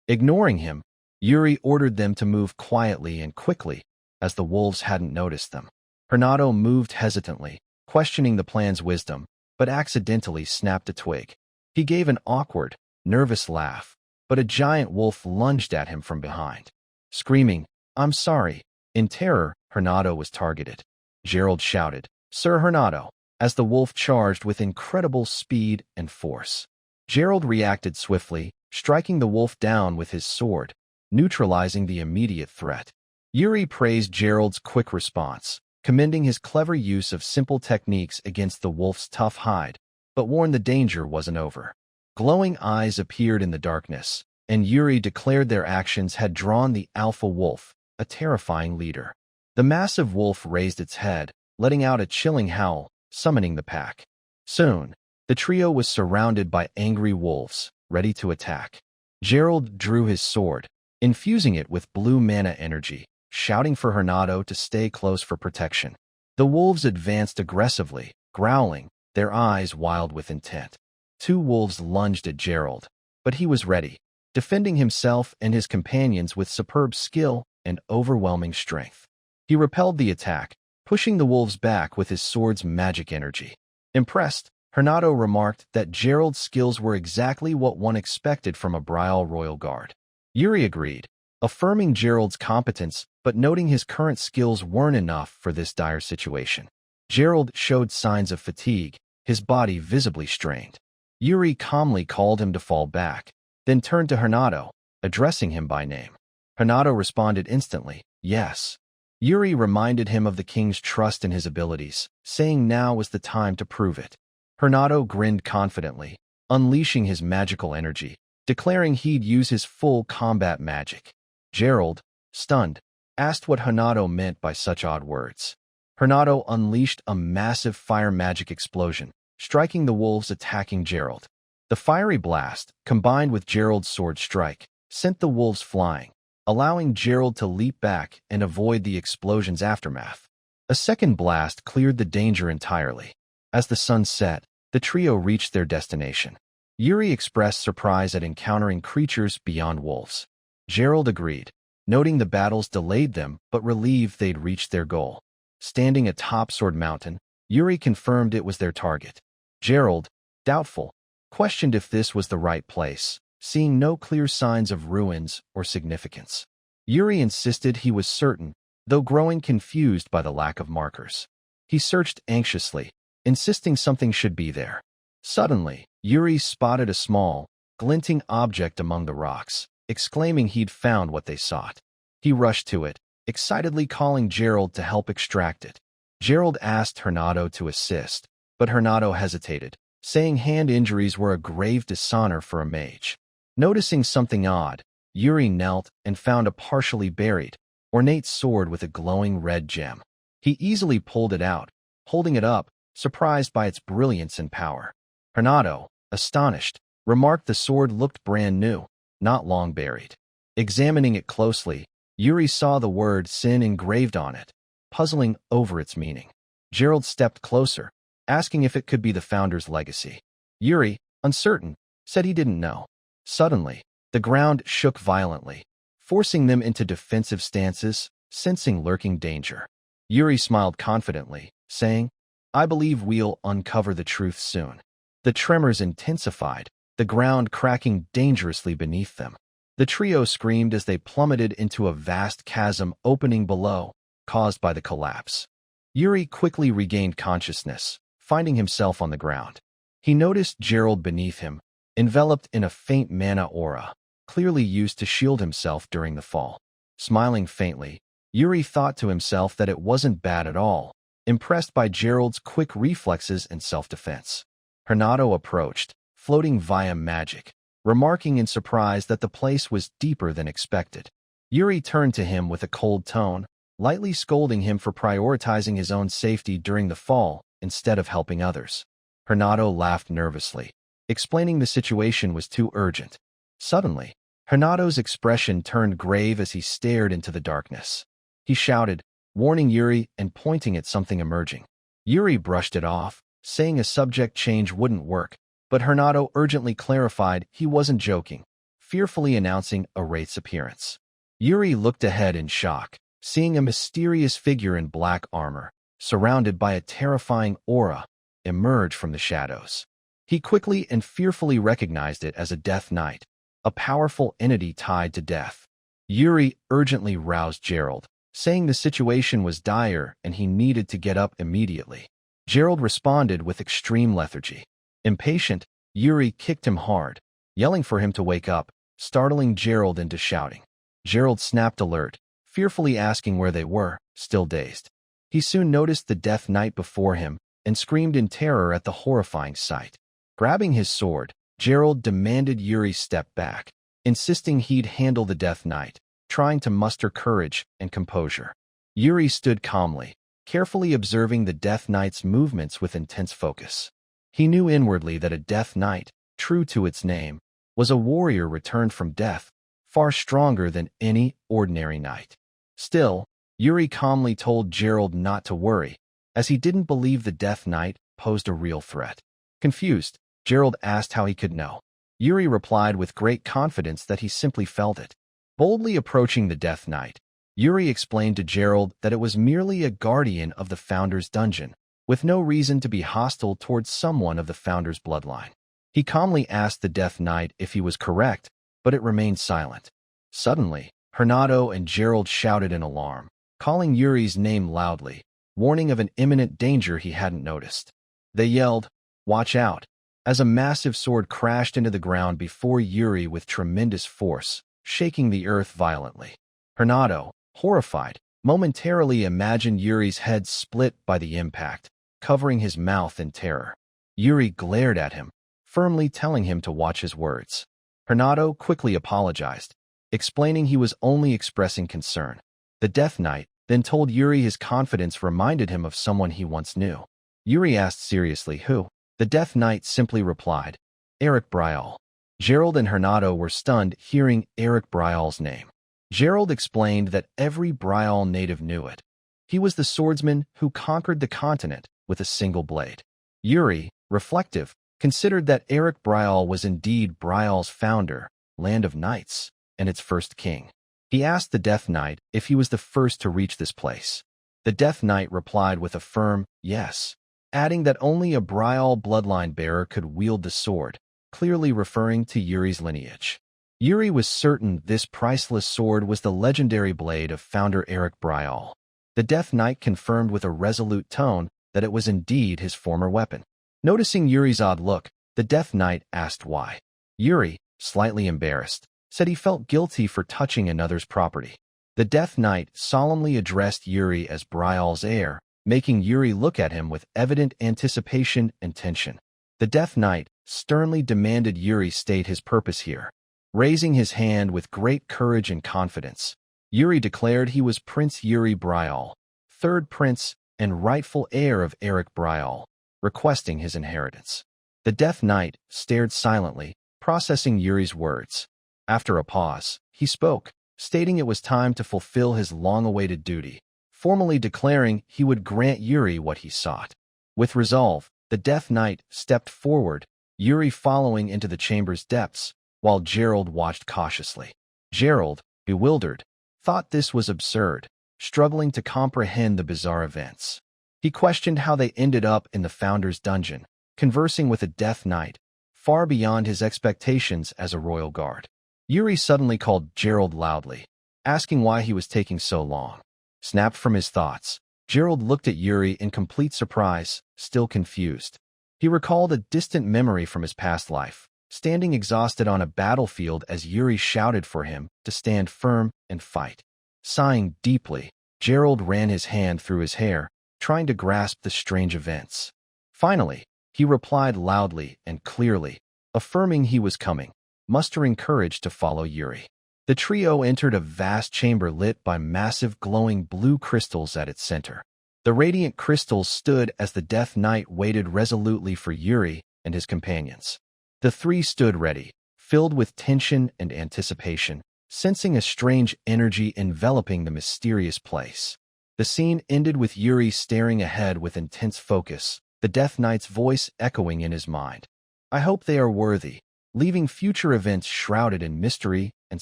Ignoring him, Yuri ordered them to move quietly and quickly, as the wolves hadn't noticed them. Hernado moved hesitantly, questioning the plan's wisdom, but accidentally snapped a twig. He gave an awkward, nervous laugh, but a giant wolf lunged at him from behind. Screaming, I'm sorry. In terror, Hernado was targeted. Gerald shouted, Sir Hernado, as the wolf charged with incredible speed and force. Gerald reacted swiftly, striking the wolf down with his sword, neutralizing the immediate threat. Yuri praised Gerald's quick response, commending his clever use of simple techniques against the wolf's tough hide, but warned the danger wasn't over. Glowing eyes appeared in the darkness, and Yuri declared their actions had drawn the alpha wolf, a terrifying leader. The massive wolf raised its head, letting out a chilling howl, summoning the pack. Soon, the trio was surrounded by angry wolves, ready to attack. Gerald drew his sword, infusing it with blue mana energy, shouting for Hernado to stay close for protection. The wolves advanced aggressively, growling, their eyes wild with intent. Two wolves lunged at Gerald, but he was ready, defending himself and his companions with superb skill and overwhelming strength. He repelled the attack, pushing the wolves back with his sword's magic energy. Impressed, Hernado remarked that Gerald's skills were exactly what one expected from a Bryall royal guard. Yuri agreed, affirming Gerald's competence but noting his current skills weren't enough for this dire situation. Gerald showed signs of fatigue, his body visibly strained. Yuri calmly called him to fall back, then turned to Hernado, addressing him by name. Hernado responded instantly, yes. Yuri reminded him of the king's trust in his abilities, saying now was the time to prove it. Hernado grinned confidently, unleashing his magical energy, declaring he'd use his full combat magic. Gerald, stunned, asked what Hernado meant by such odd words. Hernado unleashed a massive fire magic explosion, striking the wolves attacking Gerald. The fiery blast, combined with Gerald's sword strike, sent the wolves flying, allowing Gerald to leap back and avoid the explosion's aftermath. A second blast cleared the danger entirely. As the sun set, the trio reached their destination. Yuri expressed surprise at encountering creatures beyond wolves. Gerald agreed, noting the battles delayed them but relieved they'd reached their goal. Standing atop Sword Mountain, Yuri confirmed it was their target. Gerald, doubtful, questioned if this was the right place, seeing no clear signs of ruins or significance. Yuri insisted he was certain, though growing confused by the lack of markers. He searched anxiously, insisting something should be there. Suddenly, Yuri spotted a small, glinting object among the rocks, exclaiming he'd found what they sought. He rushed to it, excitedly calling Gerald to help extract it. Gerald asked Hernado to assist, but Hernado hesitated, saying hand injuries were a grave dishonor for a mage. Noticing something odd, Yuri knelt and found a partially buried, ornate sword with a glowing red gem. He easily pulled it out, holding it up, surprised by its brilliance and power. Hernado, astonished, remarked the sword looked brand new, not long buried. Examining it closely, Yuri saw the word sin engraved on it, puzzling over its meaning. Gerald stepped closer, asking if it could be the founder's legacy. Yuri, uncertain, said he didn't know. Suddenly, the ground shook violently, forcing them into defensive stances, sensing lurking danger. Yuri smiled confidently, saying, I believe we'll uncover the truth soon. The tremors intensified, the ground cracking dangerously beneath them. The trio screamed as they plummeted into a vast chasm opening below, caused by the collapse. Yuri quickly regained consciousness, finding himself on the ground. He noticed Gerald beneath him, enveloped in a faint mana aura, clearly used to shield himself during the fall. Smiling faintly, Yuri thought to himself that it wasn't bad at all, impressed by Gerald's quick reflexes and self-defense. Hernado approached, floating via magic, remarking in surprise that the place was deeper than expected. Yuri turned to him with a cold tone, lightly scolding him for prioritizing his own safety during the fall instead of helping others. Hernado laughed nervously, explaining the situation was too urgent. Suddenly, Hernado's expression turned grave as he stared into the darkness. He shouted, warning Yuri and pointing at something emerging. Yuri brushed it off, saying a subject change wouldn't work, but Hernado urgently clarified he wasn't joking, fearfully announcing a wraith's appearance. Yuri looked ahead in shock, seeing a mysterious figure in black armor, surrounded by a terrifying aura, emerge from the shadows. He quickly and fearfully recognized it as a Death Knight, a powerful entity tied to death. Yuri urgently roused Gerald, saying the situation was dire and he needed to get up immediately. Gerald responded with extreme lethargy. Impatient, Yuri kicked him hard, yelling for him to wake up, startling Gerald into shouting. Gerald snapped alert, fearfully asking where they were, still dazed. He soon noticed the Death Knight before him and screamed in terror at the horrifying sight. Grabbing his sword, Gerald demanded Yuri step back, insisting he'd handle the Death Knight, trying to muster courage and composure. Yuri stood calmly, carefully observing the Death Knight's movements with intense focus. He knew inwardly that a Death Knight, true to its name, was a warrior returned from death, far stronger than any ordinary knight. Still, Yuri calmly told Gerald not to worry, as he didn't believe the Death Knight posed a real threat. Confused, Gerald asked how he could know. Yuri replied with great confidence that he simply felt it. Boldly approaching the Death Knight, Yuri explained to Gerald that it was merely a guardian of the Founder's dungeon, with no reason to be hostile towards someone of the Founder's bloodline. He calmly asked the Death Knight if he was correct, but it remained silent. Suddenly, Hernado and Gerald shouted in alarm, calling Yuri's name loudly, warning of an imminent danger he hadn't noticed. They yelled, "Watch out! as a massive sword crashed into the ground before Yuri with tremendous force, shaking the earth violently. Hernado, horrified, momentarily imagined Yuri's head split by the impact, covering his mouth in terror. Yuri glared at him, firmly telling him to watch his words. Hernado quickly apologized, explaining he was only expressing concern. The Death Knight then told Yuri his confidence reminded him of someone he once knew. Yuri asked seriously who. The Death Knight simply replied, Eric Bryall. Gerald and Hernado were stunned hearing Eric Bryall's name. Gerald explained that every Bryall native knew it. He was the swordsman who conquered the continent with a single blade. Yuri, reflective, considered that Eric Bryall was indeed Bryall's founder, Land of Knights, and its first king. He asked the Death Knight if he was the first to reach this place. The Death Knight replied with a firm yes, adding that only a Bryall bloodline bearer could wield the sword, clearly referring to Yuri's lineage. Yuri was certain this priceless sword was the legendary blade of founder Eric Bryall. The Death Knight confirmed with a resolute tone that it was indeed his former weapon. Noticing Yuri's odd look, the Death Knight asked why. Yuri, slightly embarrassed, said he felt guilty for touching another's property. The Death Knight solemnly addressed Yuri as Bryall's heir, making Yuri look at him with evident anticipation and tension. The Death Knight sternly demanded Yuri state his purpose here. Raising his hand with great courage and confidence, Yuri declared he was Prince Yuri Bryall, third prince and rightful heir of Eric Bryall, requesting his inheritance. The Death Knight stared silently, processing Yuri's words. After a pause, he spoke, stating it was time to fulfill his long-awaited duty, formally declaring he would grant Yuri what he sought. With resolve, the Death Knight stepped forward, Yuri following into the chamber's depths, while Gerald watched cautiously. Gerald, bewildered, thought this was absurd, struggling to comprehend the bizarre events. He questioned how they ended up in the Founder's dungeon, conversing with a Death Knight, far beyond his expectations as a royal guard. Yuri suddenly called Gerald loudly, asking why he was taking so long. Snapped from his thoughts, Gerald looked at Yuri in complete surprise, still confused. He recalled a distant memory from his past life, standing exhausted on a battlefield as Yuri shouted for him to stand firm and fight. Sighing deeply, Gerald ran his hand through his hair, trying to grasp the strange events. Finally, he replied loudly and clearly, affirming he was coming, mustering courage to follow Yuri. The trio entered a vast chamber lit by massive glowing blue crystals at its center. The radiant crystals stood as the Death Knight waited resolutely for Yuri and his companions. The three stood ready, filled with tension and anticipation, sensing a strange energy enveloping the mysterious place. The scene ended with Yuri staring ahead with intense focus, the Death Knight's voice echoing in his mind. I hope they are worthy, leaving future events shrouded in mystery and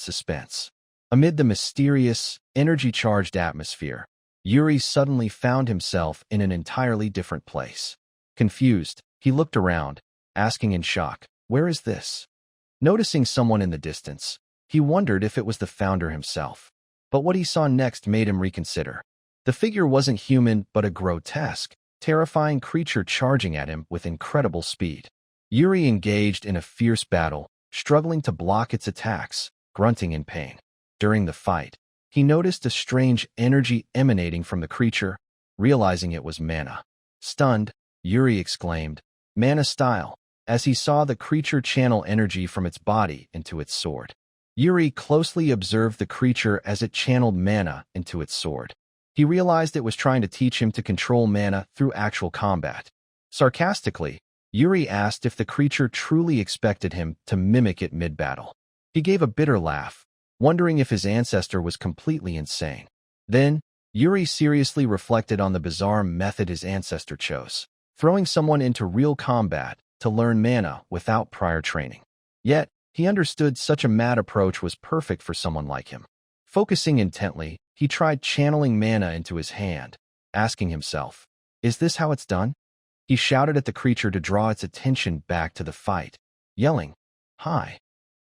suspense. Amid the mysterious, energy-charged atmosphere, Yuri suddenly found himself in an entirely different place. Confused, he looked around, asking in shock, "Where is this?" Noticing someone in the distance, he wondered if it was the Founder himself. But what he saw next made him reconsider. The figure wasn't human but a grotesque, terrifying creature charging at him with incredible speed. Yuri engaged in a fierce battle, struggling to block its attacks, grunting in pain. During the fight, he noticed a strange energy emanating from the creature, realizing it was mana. Stunned, Yuri exclaimed, "Mana style," as he saw the creature channel energy from its body into its sword. Yuri closely observed the creature as it channeled mana into its sword. He realized it was trying to teach him to control mana through actual combat. Sarcastically, Yuri asked if the creature truly expected him to mimic it mid-battle. He gave a bitter laugh, wondering if his ancestor was completely insane. Then, Yuri seriously reflected on the bizarre method his ancestor chose, throwing someone into real combat to learn mana without prior training. Yet, he understood such a mad approach was perfect for someone like him. Focusing intently, he tried channeling mana into his hand, asking himself, "Is this how it's done?" He shouted at the creature to draw its attention back to the fight, yelling, "Hi."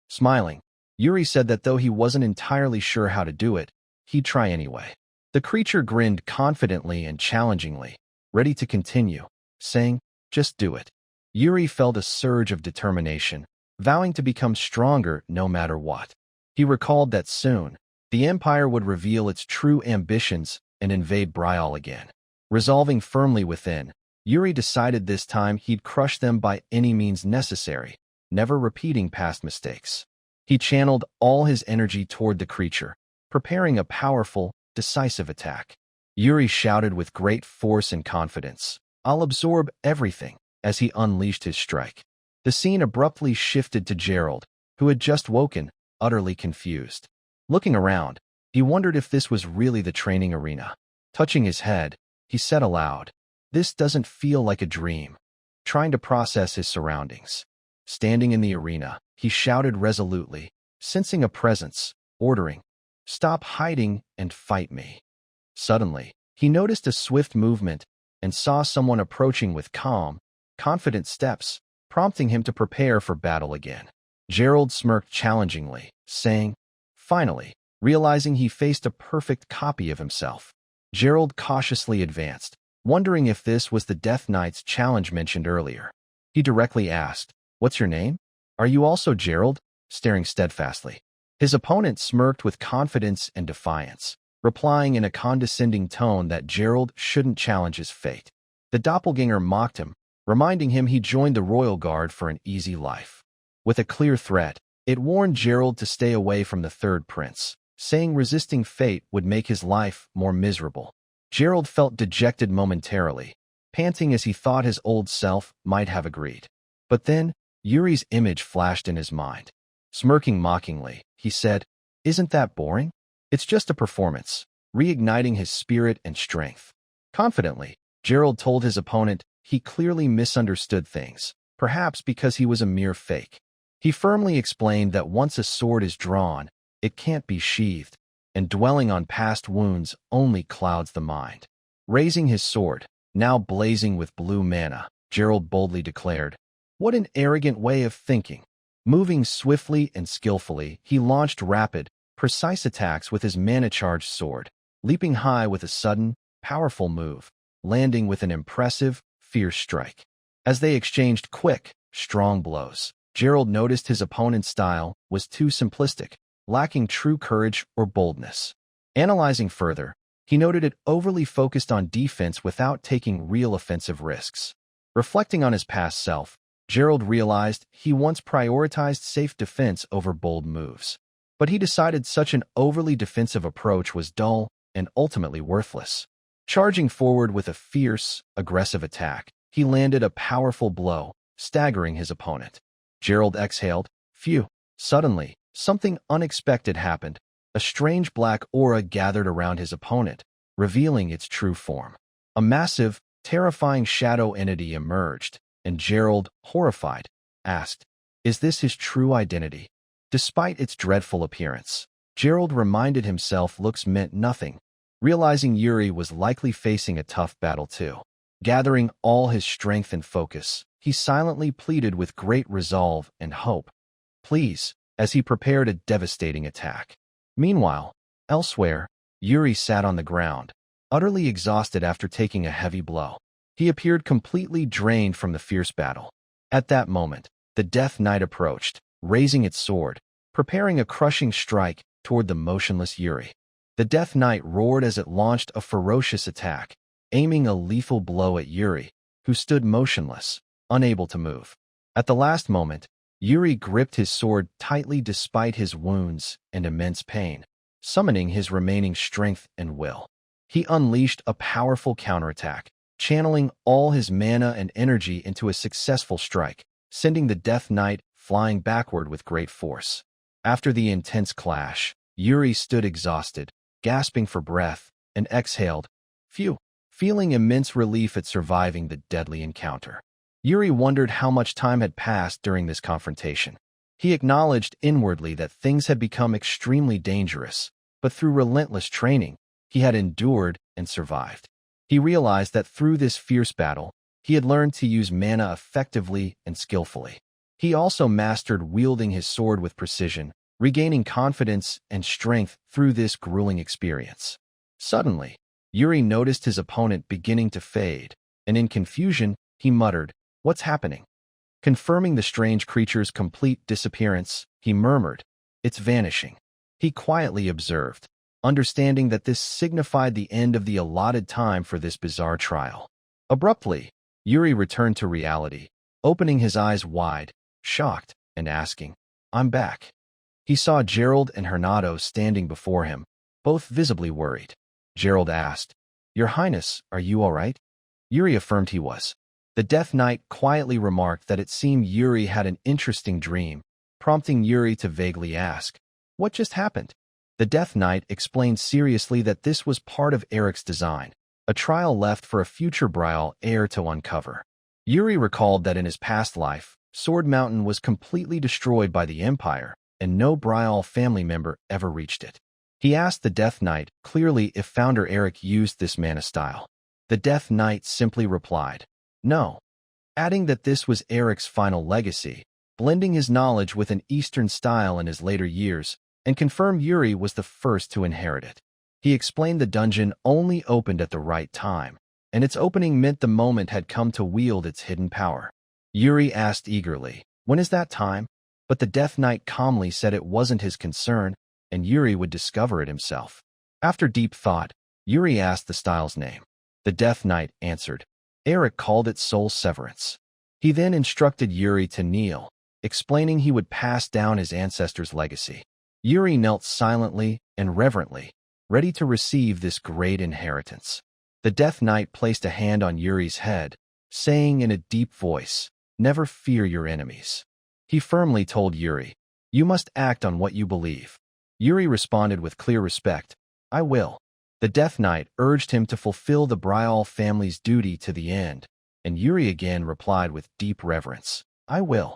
Smiling, Yuri said that though he wasn't entirely sure how to do it, he'd try anyway. The creature grinned confidently and challengingly, ready to continue, saying, "Just do it." Yuri felt a surge of determination, vowing to become stronger no matter what. He recalled that soon, the Empire would reveal its true ambitions and invade Bryall again. Resolving firmly within, Yuri decided this time he'd crush them by any means necessary, never repeating past mistakes. He channeled all his energy toward the creature, preparing a powerful, decisive attack. Yuri shouted with great force and confidence, "I'll absorb everything," as he unleashed his strike. The scene abruptly shifted to Gerald, who had just woken, utterly confused. Looking around, he wondered if this was really the training arena. Touching his head, he said aloud, "This doesn't feel like a dream." Trying to process his surroundings. Standing in the arena, he shouted resolutely, sensing a presence, ordering, "Stop hiding and fight me." Suddenly, he noticed a swift movement and saw someone approaching with calm, confident steps, prompting him to prepare for battle again. Gerald smirked challengingly, saying, "Finally," realizing he faced a perfect copy of himself. Gerald cautiously advanced, wondering if this was the Death Knight's challenge mentioned earlier. He directly asked, "What's your name? Are you also Gerald?" staring steadfastly. His opponent smirked with confidence and defiance, replying in a condescending tone that Gerald shouldn't challenge his fate. The doppelganger mocked him, reminding him he joined the royal guard for an easy life. With a clear threat, it warned Gerald to stay away from the third prince, saying resisting fate would make his life more miserable. Gerald felt dejected momentarily, panting as he thought his old self might have agreed. But then, Yuri's image flashed in his mind. Smirking mockingly, he said, "Isn't that boring? It's just a performance," reigniting his spirit and strength. Confidently, Gerald told his opponent he clearly misunderstood things, perhaps because he was a mere fake. He firmly explained that once a sword is drawn, it can't be sheathed, and dwelling on past wounds only clouds the mind. Raising his sword, now blazing with blue mana, Gerald boldly declared, "What an arrogant way of thinking." Moving swiftly and skillfully, he launched rapid, precise attacks with his mana-charged sword, leaping high with a sudden, powerful move, landing with an impressive, fierce strike. As they exchanged quick, strong blows, Gerald noticed his opponent's style was too simplistic, lacking true courage or boldness. Analyzing further, he noted it overly focused on defense without taking real offensive risks. Reflecting on his past self, Gerald realized he once prioritized safe defense over bold moves. But he decided such an overly defensive approach was dull and ultimately worthless. Charging forward with a fierce, aggressive attack, he landed a powerful blow, staggering his opponent. Gerald exhaled, "Phew." Suddenly, something unexpected happened. A strange black aura gathered around his opponent, revealing its true form. A massive, terrifying shadow entity emerged, and Gerald, horrified, asked, "Is this his true identity?" Despite its dreadful appearance, Gerald reminded himself looks meant nothing, realizing Yuri was likely facing a tough battle too. Gathering all his strength and focus, he silently pleaded with great resolve and hope, "Please," as he prepared a devastating attack. Meanwhile, elsewhere, Yuri sat on the ground, utterly exhausted after taking a heavy blow. He appeared completely drained from the fierce battle. At that moment, the Death Knight approached, raising its sword, preparing a crushing strike toward the motionless Yuri. The Death Knight roared as it launched a ferocious attack, aiming a lethal blow at Yuri, who stood motionless, unable to move. At the last moment, Yuri gripped his sword tightly despite his wounds and immense pain, summoning his remaining strength and will. He unleashed a powerful counterattack, channeling all his mana and energy into a successful strike, sending the Death Knight flying backward with great force. After the intense clash, Yuri stood exhausted, gasping for breath, and exhaled, "Phew," feeling immense relief at surviving the deadly encounter. Yuri wondered how much time had passed during this confrontation. He acknowledged inwardly that things had become extremely dangerous, but through relentless training, he had endured and survived. He realized that through this fierce battle, he had learned to use mana effectively and skillfully. He also mastered wielding his sword with precision, regaining confidence and strength through this grueling experience. Suddenly, Yuri noticed his opponent beginning to fade, and in confusion, he muttered, "What's happening?" Confirming the strange creature's complete disappearance, he murmured, "It's vanishing." He quietly observed, understanding that this signified the end of the allotted time for this bizarre trial. Abruptly, Yuri returned to reality, opening his eyes wide, shocked, and asking, "I'm back." He saw Gerald and Hernado standing before him, both visibly worried. Gerald asked, "Your Highness, are you all right?" Yuri affirmed he was. The Death Knight quietly remarked that it seemed Yuri had an interesting dream, prompting Yuri to vaguely ask, "What just happened?" The Death Knight explained seriously that this was part of Eric's design, a trial left for a future Bryall heir to uncover. Yuri recalled that in his past life, Sword Mountain was completely destroyed by the Empire, and no Bryall family member ever reached it. He asked the Death Knight clearly if founder Eric used this mana style. The Death Knight simply replied, "No," adding that this was Eric's final legacy, blending his knowledge with an Eastern style in his later years, and confirmed Yuri was the first to inherit it. He explained the dungeon only opened at the right time, and its opening meant the moment had come to wield its hidden power. Yuri asked eagerly, "When is that time?" But the Death Knight calmly said it wasn't his concern, and Yuri would discover it himself. After deep thought, Yuri asked the style's name. The Death Knight answered. Eric called it Soul Severance. He then instructed Yuri to kneel, explaining he would pass down his ancestors' legacy. Yuri knelt silently and reverently, ready to receive this great inheritance. The Death Knight placed a hand on Yuri's head, saying in a deep voice, "Never fear your enemies." He firmly told Yuri, "You must act on what you believe." Yuri responded with clear respect, "I will." The Death Knight urged him to fulfill the Bryall family's duty to the end, and Yuri again replied with deep reverence, "I will."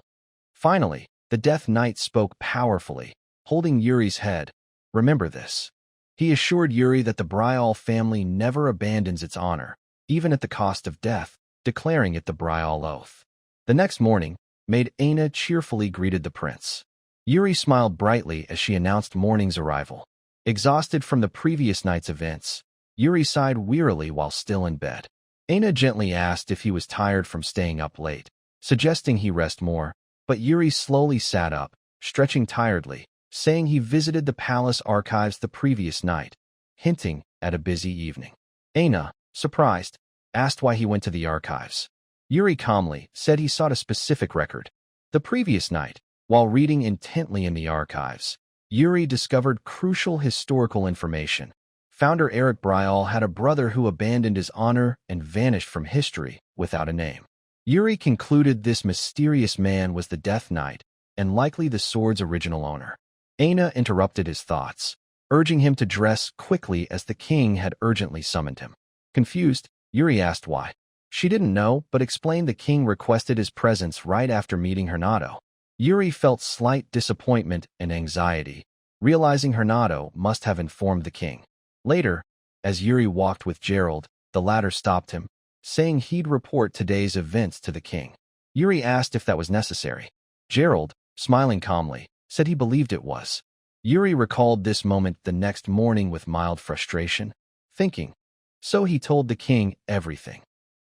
Finally, the Death Knight spoke powerfully, holding Yuri's head. "Remember this." He assured Yuri that the Bryall family never abandons its honor, even at the cost of death, declaring it the Bryall oath. The next morning, Maid Aina cheerfully greeted the prince. Yuri smiled brightly as she announced morning's arrival. Exhausted from the previous night's events, Yuri sighed wearily while still in bed. Aina gently asked if he was tired from staying up late, suggesting he rest more, but Yuri slowly sat up, stretching tiredly, saying he visited the palace archives the previous night, hinting at a busy evening. Aina, surprised, asked why he went to the archives. Yuri calmly said he sought a specific record. The previous night, while reading intently in the archives, Yuri discovered crucial historical information. Founder Eric Bryall had a brother who abandoned his honor and vanished from history without a name. Yuri concluded this mysterious man was the Death Knight, and likely the sword's original owner. Aina interrupted his thoughts, urging him to dress quickly as the king had urgently summoned him. Confused, Yuri asked why. She didn't know, but explained the king requested his presence right after meeting Hernado. Yuri felt slight disappointment and anxiety, realizing Hernado must have informed the king. Later, as Yuri walked with Gerald, the latter stopped him, saying he'd report today's events to the king. Yuri asked if that was necessary. Gerald, smiling calmly, said he believed it was. Yuri recalled this moment the next morning with mild frustration, thinking, so he told the king everything.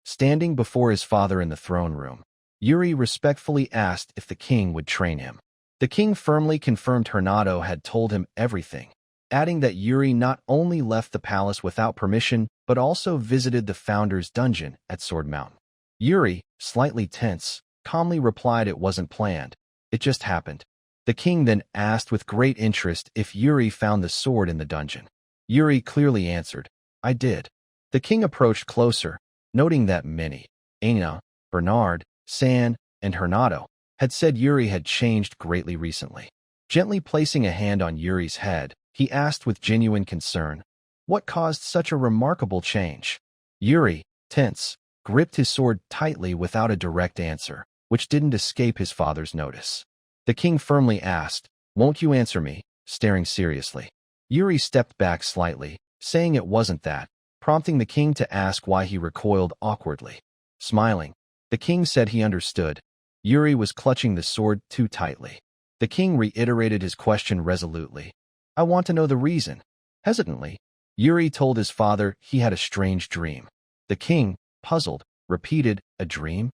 Standing before his father in the throne room, Yuri respectfully asked if the king would train him. The king firmly confirmed Hernado had told him everything, adding that Yuri not only left the palace without permission, but also visited the founder's dungeon at Sword Mountain. Yuri, slightly tense, calmly replied it wasn't planned, it just happened. The king then asked with great interest if Yuri found the sword in the dungeon. Yuri clearly answered, "I did." The king approached closer, noting that many, Aina, Bernard, San, and Hernado, had said Yuri had changed greatly recently. Gently placing a hand on Yuri's head, he asked with genuine concern, "What caused such a remarkable change?" Yuri, tense, gripped his sword tightly without a direct answer, which didn't escape his father's notice. The king firmly asked, "Won't you answer me?" staring seriously. Yuri stepped back slightly, saying it wasn't that, prompting the king to ask why he recoiled awkwardly. Smiling, the king said he understood. Yuri was clutching the sword too tightly. The king reiterated his question resolutely. "I want to know the reason." Hesitantly, Yuri told his father he had a strange dream. The king, puzzled, repeated, "A dream?"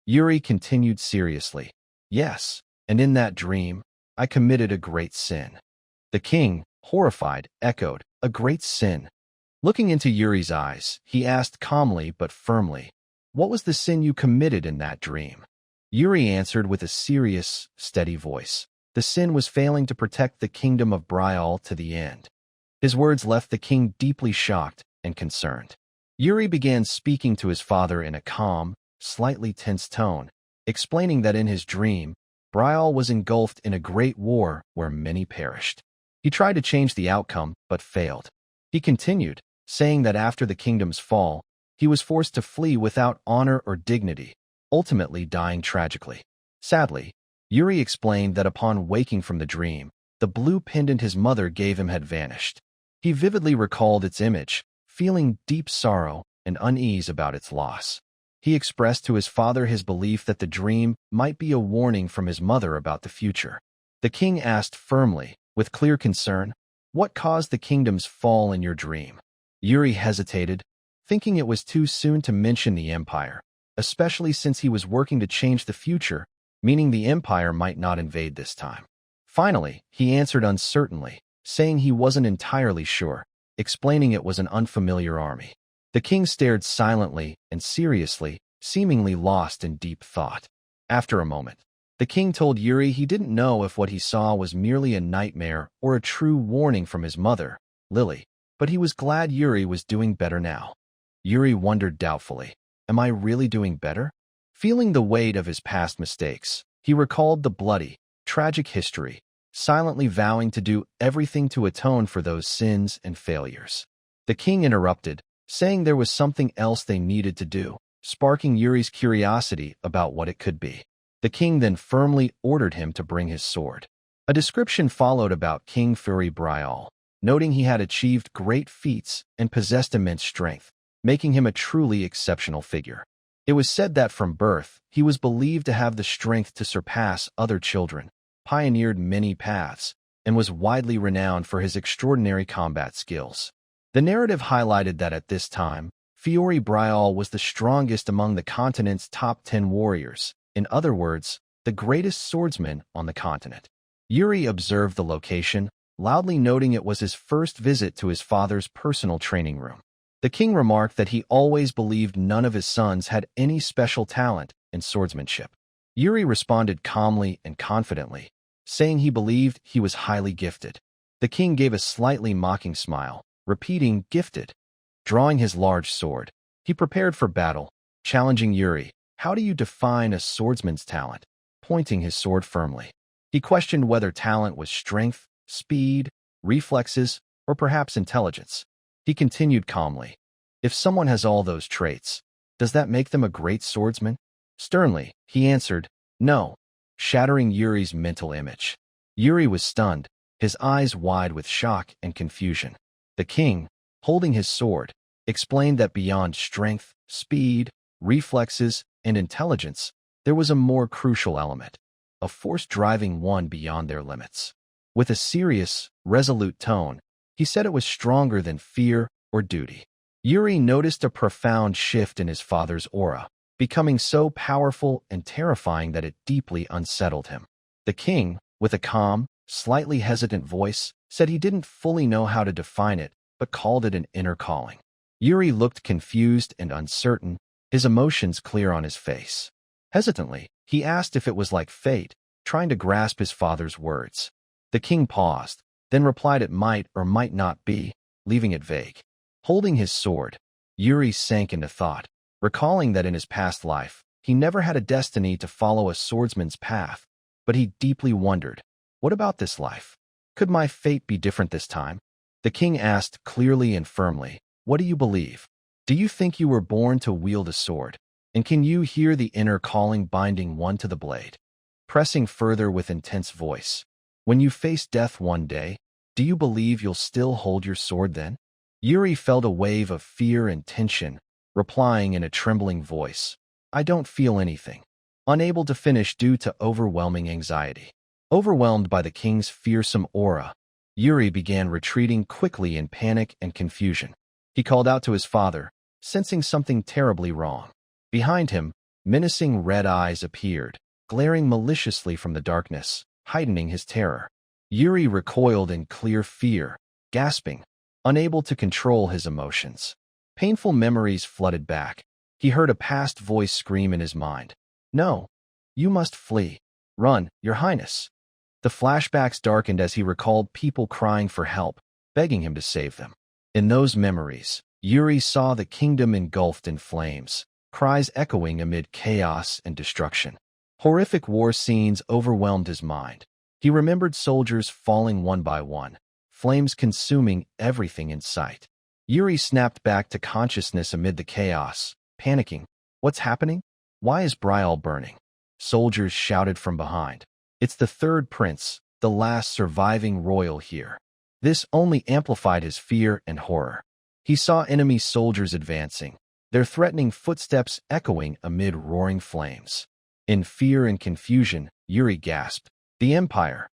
Yuri continued seriously. Yes, and in that dream, I committed a great sin. The king, horrified, echoed, a great sin. Looking into Yuri's eyes, he asked calmly but firmly, what was the sin you committed in that dream? Yuri answered with a serious, steady voice. The sin was failing to protect the kingdom of Bryall to the end. His words left the king deeply shocked and concerned. Yuri began speaking to his father in a calm, slightly tense tone, explaining that in his dream, Bryall was engulfed in a great war where many perished. He tried to change the outcome, but failed. He continued, saying that after the kingdom's fall, he was forced to flee without honor or dignity, ultimately dying tragically. Sadly, Yuri explained that upon waking from the dream, the blue pendant his mother gave him had vanished. He vividly recalled its image, feeling deep sorrow and unease about its loss. He expressed to his father his belief that the dream might be a warning from his mother about the future. The king asked firmly, with clear concern, what caused the kingdom's fall in your dream? Yuri hesitated, thinking it was too soon to mention the empire, especially since he was working to change the future, meaning the empire might not invade this time. Finally, he answered uncertainly, saying he wasn't entirely sure, explaining it was an unfamiliar army. The king stared silently and seriously, seemingly lost in deep thought. After a moment, the king told Yuri he didn't know if what he saw was merely a nightmare or a true warning from his mother, Lily, but he was glad Yuri was doing better now. Yuri wondered doubtfully, am I really doing better? Feeling the weight of his past mistakes, he recalled the bloody, tragic history, silently vowing to do everything to atone for those sins and failures. The king interrupted, saying there was something else they needed to do, sparking Yuri's curiosity about what it could be. The king then firmly ordered him to bring his sword. A description followed about King Fury Bryall, noting he had achieved great feats and possessed immense strength, making him a truly exceptional figure. It was said that from birth, he was believed to have the strength to surpass other children, pioneered many paths, and was widely renowned for his extraordinary combat skills. The narrative highlighted that at this time, Fury Bryall was the strongest among the continent's top 10 warriors, in other words, the greatest swordsman on the continent. Yuri observed the location, loudly noting it was his first visit to his father's personal training room. The king remarked that he always believed none of his sons had any special talent in swordsmanship. Yuri responded calmly and confidently, saying he believed he was highly gifted. The king gave a slightly mocking smile, repeating gifted. Drawing his large sword, he prepared for battle, challenging Yuri, how do you define a swordsman's talent? Pointing his sword firmly. He questioned whether talent was strength, speed, reflexes, or perhaps intelligence. He continued calmly, if someone has all those traits, does that make them a great swordsman? Sternly, he answered, no, shattering Yuri's mental image. Yuri was stunned, his eyes wide with shock and confusion. The king, holding his sword, explained that beyond strength, speed, reflexes, and intelligence, there was a more crucial element, a force driving one beyond their limits. With a serious, resolute tone, he said it was stronger than fear or duty. Yuri noticed a profound shift in his father's aura, becoming so powerful and terrifying that it deeply unsettled him. The king, with a calm, slightly hesitant voice, said he didn't fully know how to define it, but called it an inner calling. Yuri looked confused and uncertain, his emotions clear on his face. Hesitantly, he asked if it was like fate, trying to grasp his father's words. The king paused, then replied it might or might not be, leaving it vague. Holding his sword, Yuri sank into thought, recalling that in his past life, he never had a destiny to follow a swordsman's path, but he deeply wondered, what about this life? Could my fate be different this time? The king asked clearly and firmly, what do you believe? Do you think you were born to wield a sword? And can you hear the inner calling binding one to the blade? Pressing further with intense voice, when you face death one day, do you believe you'll still hold your sword then? Yuri felt a wave of fear and tension, replying in a trembling voice, I don't feel anything. Unable to finish due to overwhelming anxiety. Overwhelmed by the king's fearsome aura, Yuri began retreating quickly in panic and confusion. He called out to his father, sensing something terribly wrong. Behind him, Menacing red eyes appeared, glaring maliciously from the darkness, heightening his terror. Yuri recoiled in clear fear, gasping, unable to control his emotions. Painful memories flooded back. He heard a past voice scream in his mind. "No! You must flee. Run, Your Highness." The flashbacks darkened as he recalled people crying for help, begging him to save them. In those memories, Yuri saw the kingdom engulfed in flames, cries echoing amid chaos and destruction. Horrific war scenes overwhelmed his mind. He remembered soldiers falling one by one, flames consuming everything in sight. Yuri snapped back to consciousness amid the chaos, panicking. What's happening? Why is Bryall burning? Soldiers shouted from behind. It's the third prince, the last surviving royal here. This only amplified his fear and horror. He saw enemy soldiers advancing, their threatening footsteps echoing amid roaring flames. In fear and confusion, Yuri gasped, "The Empire!"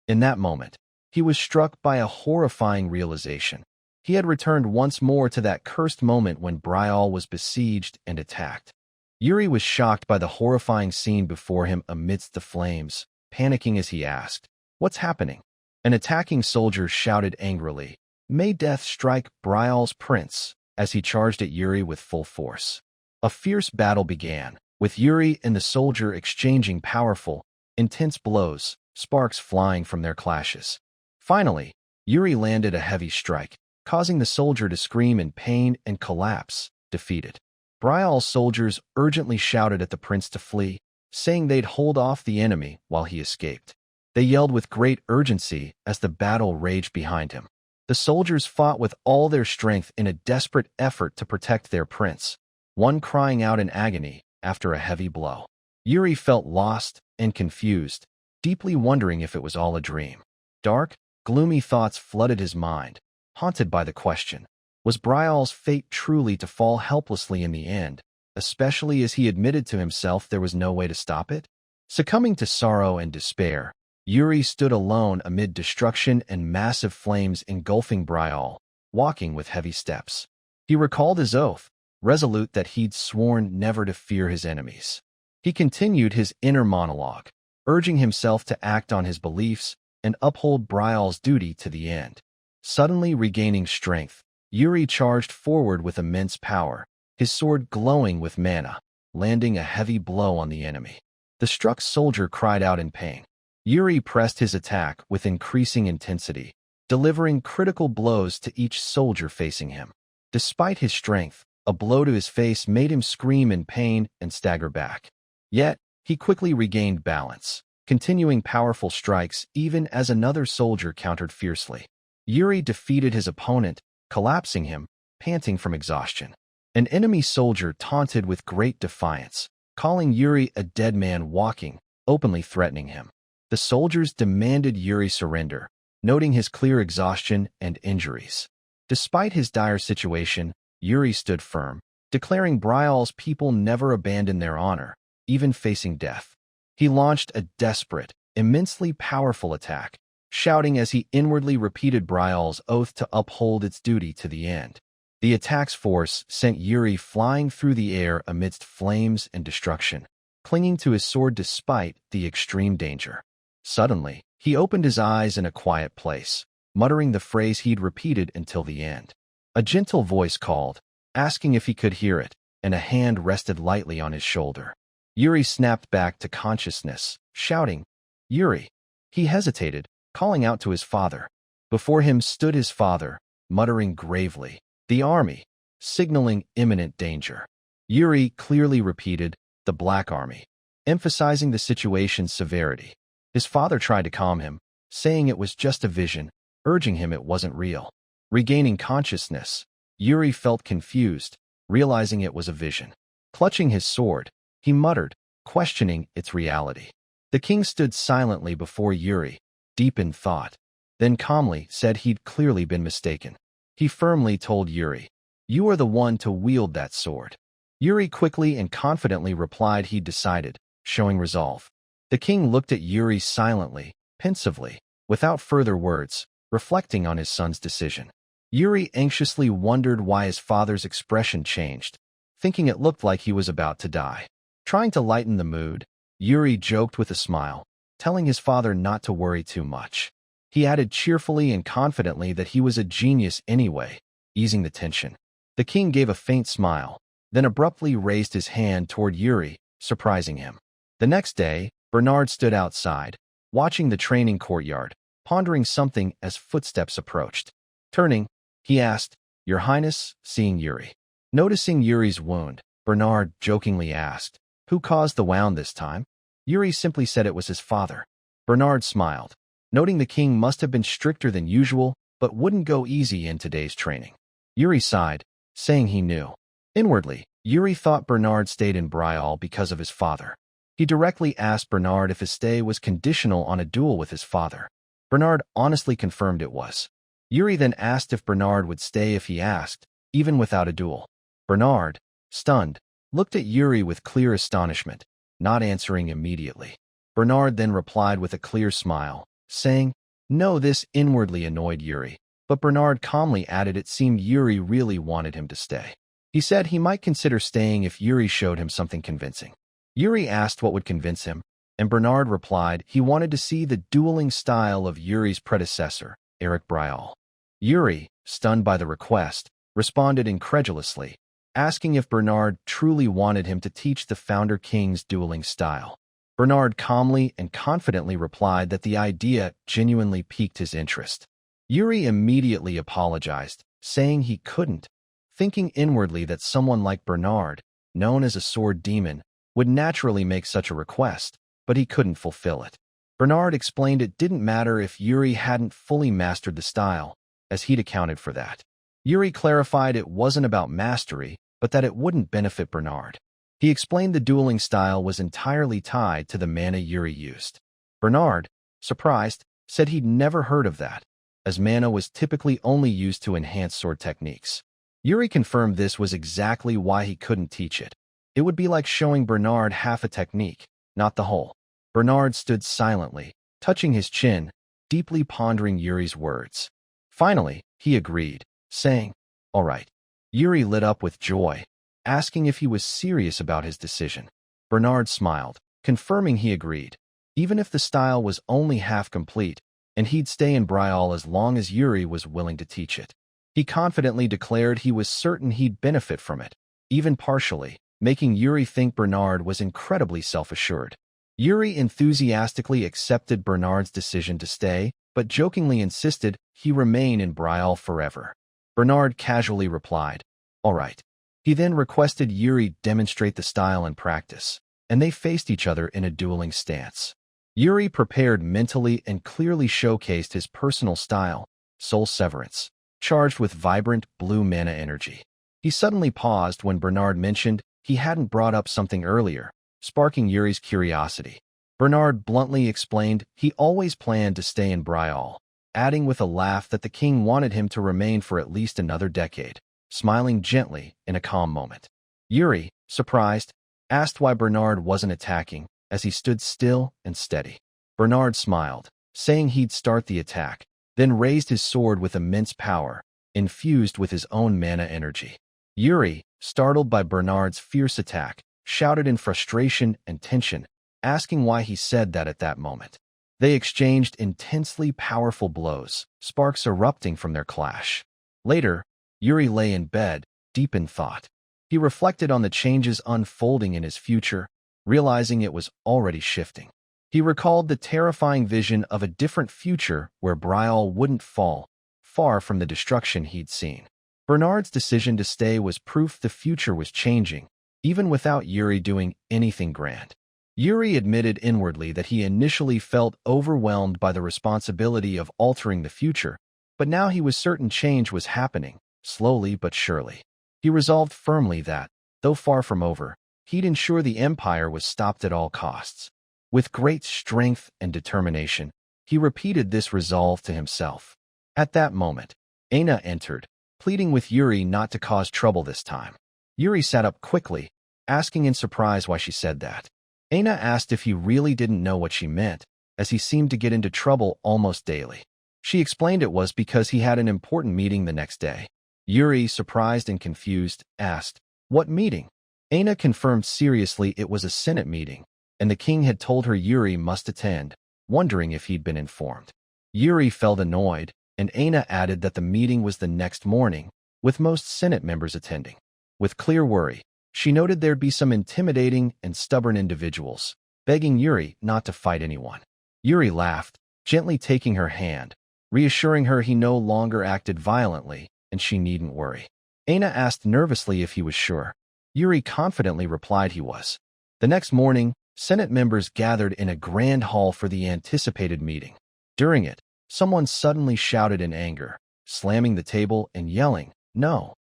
In that moment, he was struck by a horrifying realization. He had returned once more to that cursed moment when Bryall was besieged and attacked. Yuri was shocked by the horrifying scene before him amidst the flames, panicking as he asked, "What's happening?" An attacking soldier shouted angrily, "May death strike Bryall's prince," as he charged at Yuri with full force. A fierce battle began, with Yuri and the soldier exchanging powerful, intense blows, sparks flying from their clashes. Finally, Yuri landed a heavy strike, causing the soldier to scream in pain and collapse, defeated. Bryall's soldiers urgently shouted at the prince to flee, saying they'd hold off the enemy while he escaped. They yelled with great urgency as the battle raged behind him. The soldiers fought with all their strength in a desperate effort to protect their prince, one crying out in agony after a heavy blow. Yuri felt lost and confused, deeply wondering if it was all a dream. Dark, gloomy thoughts flooded his mind, haunted by the question, was Bryall's fate truly to fall helplessly in the end, especially as he admitted to himself there was no way to stop it? Succumbing to sorrow and despair, Yuri stood alone amid destruction and massive flames engulfing Bryall, walking with heavy steps. He recalled his oath, resolute that he'd sworn never to fear his enemies. He continued his inner monologue, urging himself to act on his beliefs and uphold Bryall's duty to the end. Suddenly regaining strength, Yuri charged forward with immense power, his sword glowing with mana, landing a heavy blow on the enemy. The struck soldier cried out in pain. Yuri pressed his attack with increasing intensity, delivering critical blows to each soldier facing him. Despite his strength, a blow to his face made him scream in pain and stagger back. Yet, he quickly regained balance, continuing powerful strikes even as another soldier countered fiercely. Yuri defeated his opponent, collapsing him, panting from exhaustion. An enemy soldier taunted with great defiance, calling Yuri a dead man walking, openly threatening him. The soldiers demanded Yuri surrender, noting his clear exhaustion and injuries. Despite his dire situation, Yuri stood firm, declaring Bryall's people never abandoned their honor, even facing death. He launched a desperate, immensely powerful attack, shouting as he inwardly repeated Bryall's oath to uphold its duty to the end. The attack's force sent Yuri flying through the air amidst flames and destruction, clinging to his sword despite the extreme danger. Suddenly, he opened his eyes in a quiet place, muttering the phrase he'd repeated until the end. A gentle voice called, asking if he could hear it, and a hand rested lightly on his shoulder. Yuri snapped back to consciousness, shouting, "Yuri!" He hesitated, calling out to his father. Before him stood his father, muttering gravely, "The army," signaling imminent danger. Yuri clearly repeated, "The Black Army," emphasizing the situation's severity. His father tried to calm him, saying it was just a vision, urging him it wasn't real. Regaining consciousness, Yuri felt confused, realizing it was a vision. Clutching his sword, he muttered, questioning its reality. The king stood silently before Yuri, deep in thought, then calmly said he'd clearly been mistaken. He firmly told Yuri, "You are the one to wield that sword." Yuri quickly and confidently replied he'd decided, showing resolve. The king looked at Yuri silently, pensively, without further words, reflecting on his son's decision. Yuri anxiously wondered why his father's expression changed, thinking it looked like he was about to die. Trying to lighten the mood, Yuri joked with a smile, telling his father not to worry too much. He added cheerfully and confidently that he was a genius anyway, easing the tension. The king gave a faint smile, then abruptly raised his hand toward Yuri, surprising him. The next day, Bernard stood outside, watching the training courtyard, pondering something as footsteps approached. Turning, he asked, "Your Highness," seeing Yuri. Noticing Yuri's wound, Bernard jokingly asked, "Who caused the wound this time?" Yuri simply said it was his father. Bernard smiled, noting the king must have been stricter than usual, but wouldn't go easy in today's training. Yuri sighed, saying he knew. Inwardly, Yuri thought Bernard stayed in Bryall because of his father. He directly asked Bernard if his stay was conditional on a duel with his father. Bernard honestly confirmed it was. Yuri then asked if Bernard would stay if he asked, even without a duel. Bernard, stunned, looked at Yuri with clear astonishment, not answering immediately. Bernard then replied with a clear smile, saying, "No." This inwardly annoyed Yuri, but Bernard calmly added it seemed Yuri really wanted him to stay. He said he might consider staying if Yuri showed him something convincing. Yuri asked what would convince him, and Bernard replied he wanted to see the dueling style of Yuri's predecessor, Bryall. Yuri, stunned by the request, responded incredulously, asking if Bernard truly wanted him to teach the Founder King's dueling style. Bernard calmly and confidently replied that the idea genuinely piqued his interest. Yuri immediately apologized, saying he couldn't, thinking inwardly that someone like Bernard, known as a sword demon, would naturally make such a request, but he couldn't fulfill it. Bernard explained it didn't matter if Yuri hadn't fully mastered the style, as he'd accounted for that. Yuri clarified it wasn't about mastery, but that it wouldn't benefit Bernard. He explained the dueling style was entirely tied to the mana Yuri used. Bernard, surprised, said he'd never heard of that, as mana was typically only used to enhance sword techniques. Yuri confirmed this was exactly why he couldn't teach it. It would be like showing Bernard half a technique, not the whole. Bernard stood silently, touching his chin, deeply pondering Yuri's words. Finally, he agreed, saying, "All right." Yuri lit up with joy, asking if he was serious about his decision. Bernard smiled, confirming he agreed, even if the style was only half complete, and he'd stay in Bryall as long as Yuri was willing to teach it. He confidently declared he was certain he'd benefit from it, even partially, making Yuri think Bernard was incredibly self-assured. Yuri enthusiastically accepted Bernard's decision to stay, but jokingly insisted he remain in Bryall forever. Bernard casually replied, "All right." He then requested Yuri demonstrate the style in practice, and they faced each other in a dueling stance. Yuri prepared mentally and clearly showcased his personal style, Soul Severance, charged with vibrant blue mana energy. He suddenly paused when Bernard mentioned he hadn't brought up something earlier, sparking Yuri's curiosity. Bernard bluntly explained he always planned to stay in Bryall, adding with a laugh that the king wanted him to remain for at least another decade, smiling gently in a calm moment. Yuri, surprised, asked why Bernard wasn't attacking, as he stood still and steady. Bernard smiled, saying he'd start the attack, then raised his sword with immense power, infused with his own mana energy. Yuri, startled by Bernard's fierce attack, shouted in frustration and tension, asking why he said that at that moment. They exchanged intensely powerful blows, sparks erupting from their clash. Later, Yuri lay in bed, deep in thought. He reflected on the changes unfolding in his future, realizing it was already shifting. He recalled the terrifying vision of a different future where Bryall wouldn't fall, far from the destruction he'd seen. Bernard's decision to stay was proof the future was changing, even without Yuri doing anything grand. Yuri admitted inwardly that he initially felt overwhelmed by the responsibility of altering the future, but now he was certain change was happening, slowly but surely. He resolved firmly that, though far from over, he'd ensure the empire was stopped at all costs. With great strength and determination, he repeated this resolve to himself. At that moment, Aina entered, pleading with Yuri not to cause trouble this time. Yuri sat up quickly, asking in surprise why she said that. Aina asked if he really didn't know what she meant, as he seemed to get into trouble almost daily. She explained it was because he had an important meeting the next day. Yuri, surprised and confused, asked, "What meeting?" Aina confirmed seriously it was a Senate meeting, and the king had told her Yuri must attend, wondering if he'd been informed. Yuri felt annoyed, and Aina added that the meeting was the next morning, with most Senate members attending. With clear worry, she noted there'd be some intimidating and stubborn individuals, begging Yuri not to fight anyone. Yuri laughed, gently taking her hand, reassuring her he no longer acted violently and she needn't worry. Aina asked nervously if he was sure. Yuri confidently replied he was. The next morning, Senate members gathered in a grand hall for the anticipated meeting. During it, someone suddenly shouted in anger, slamming the table and yelling, "No!"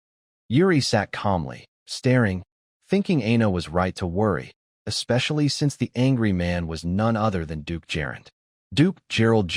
Yuri sat calmly, staring, thinking Aina was right to worry, especially since the angry man was none other than Duke Gerald. Duke Gerald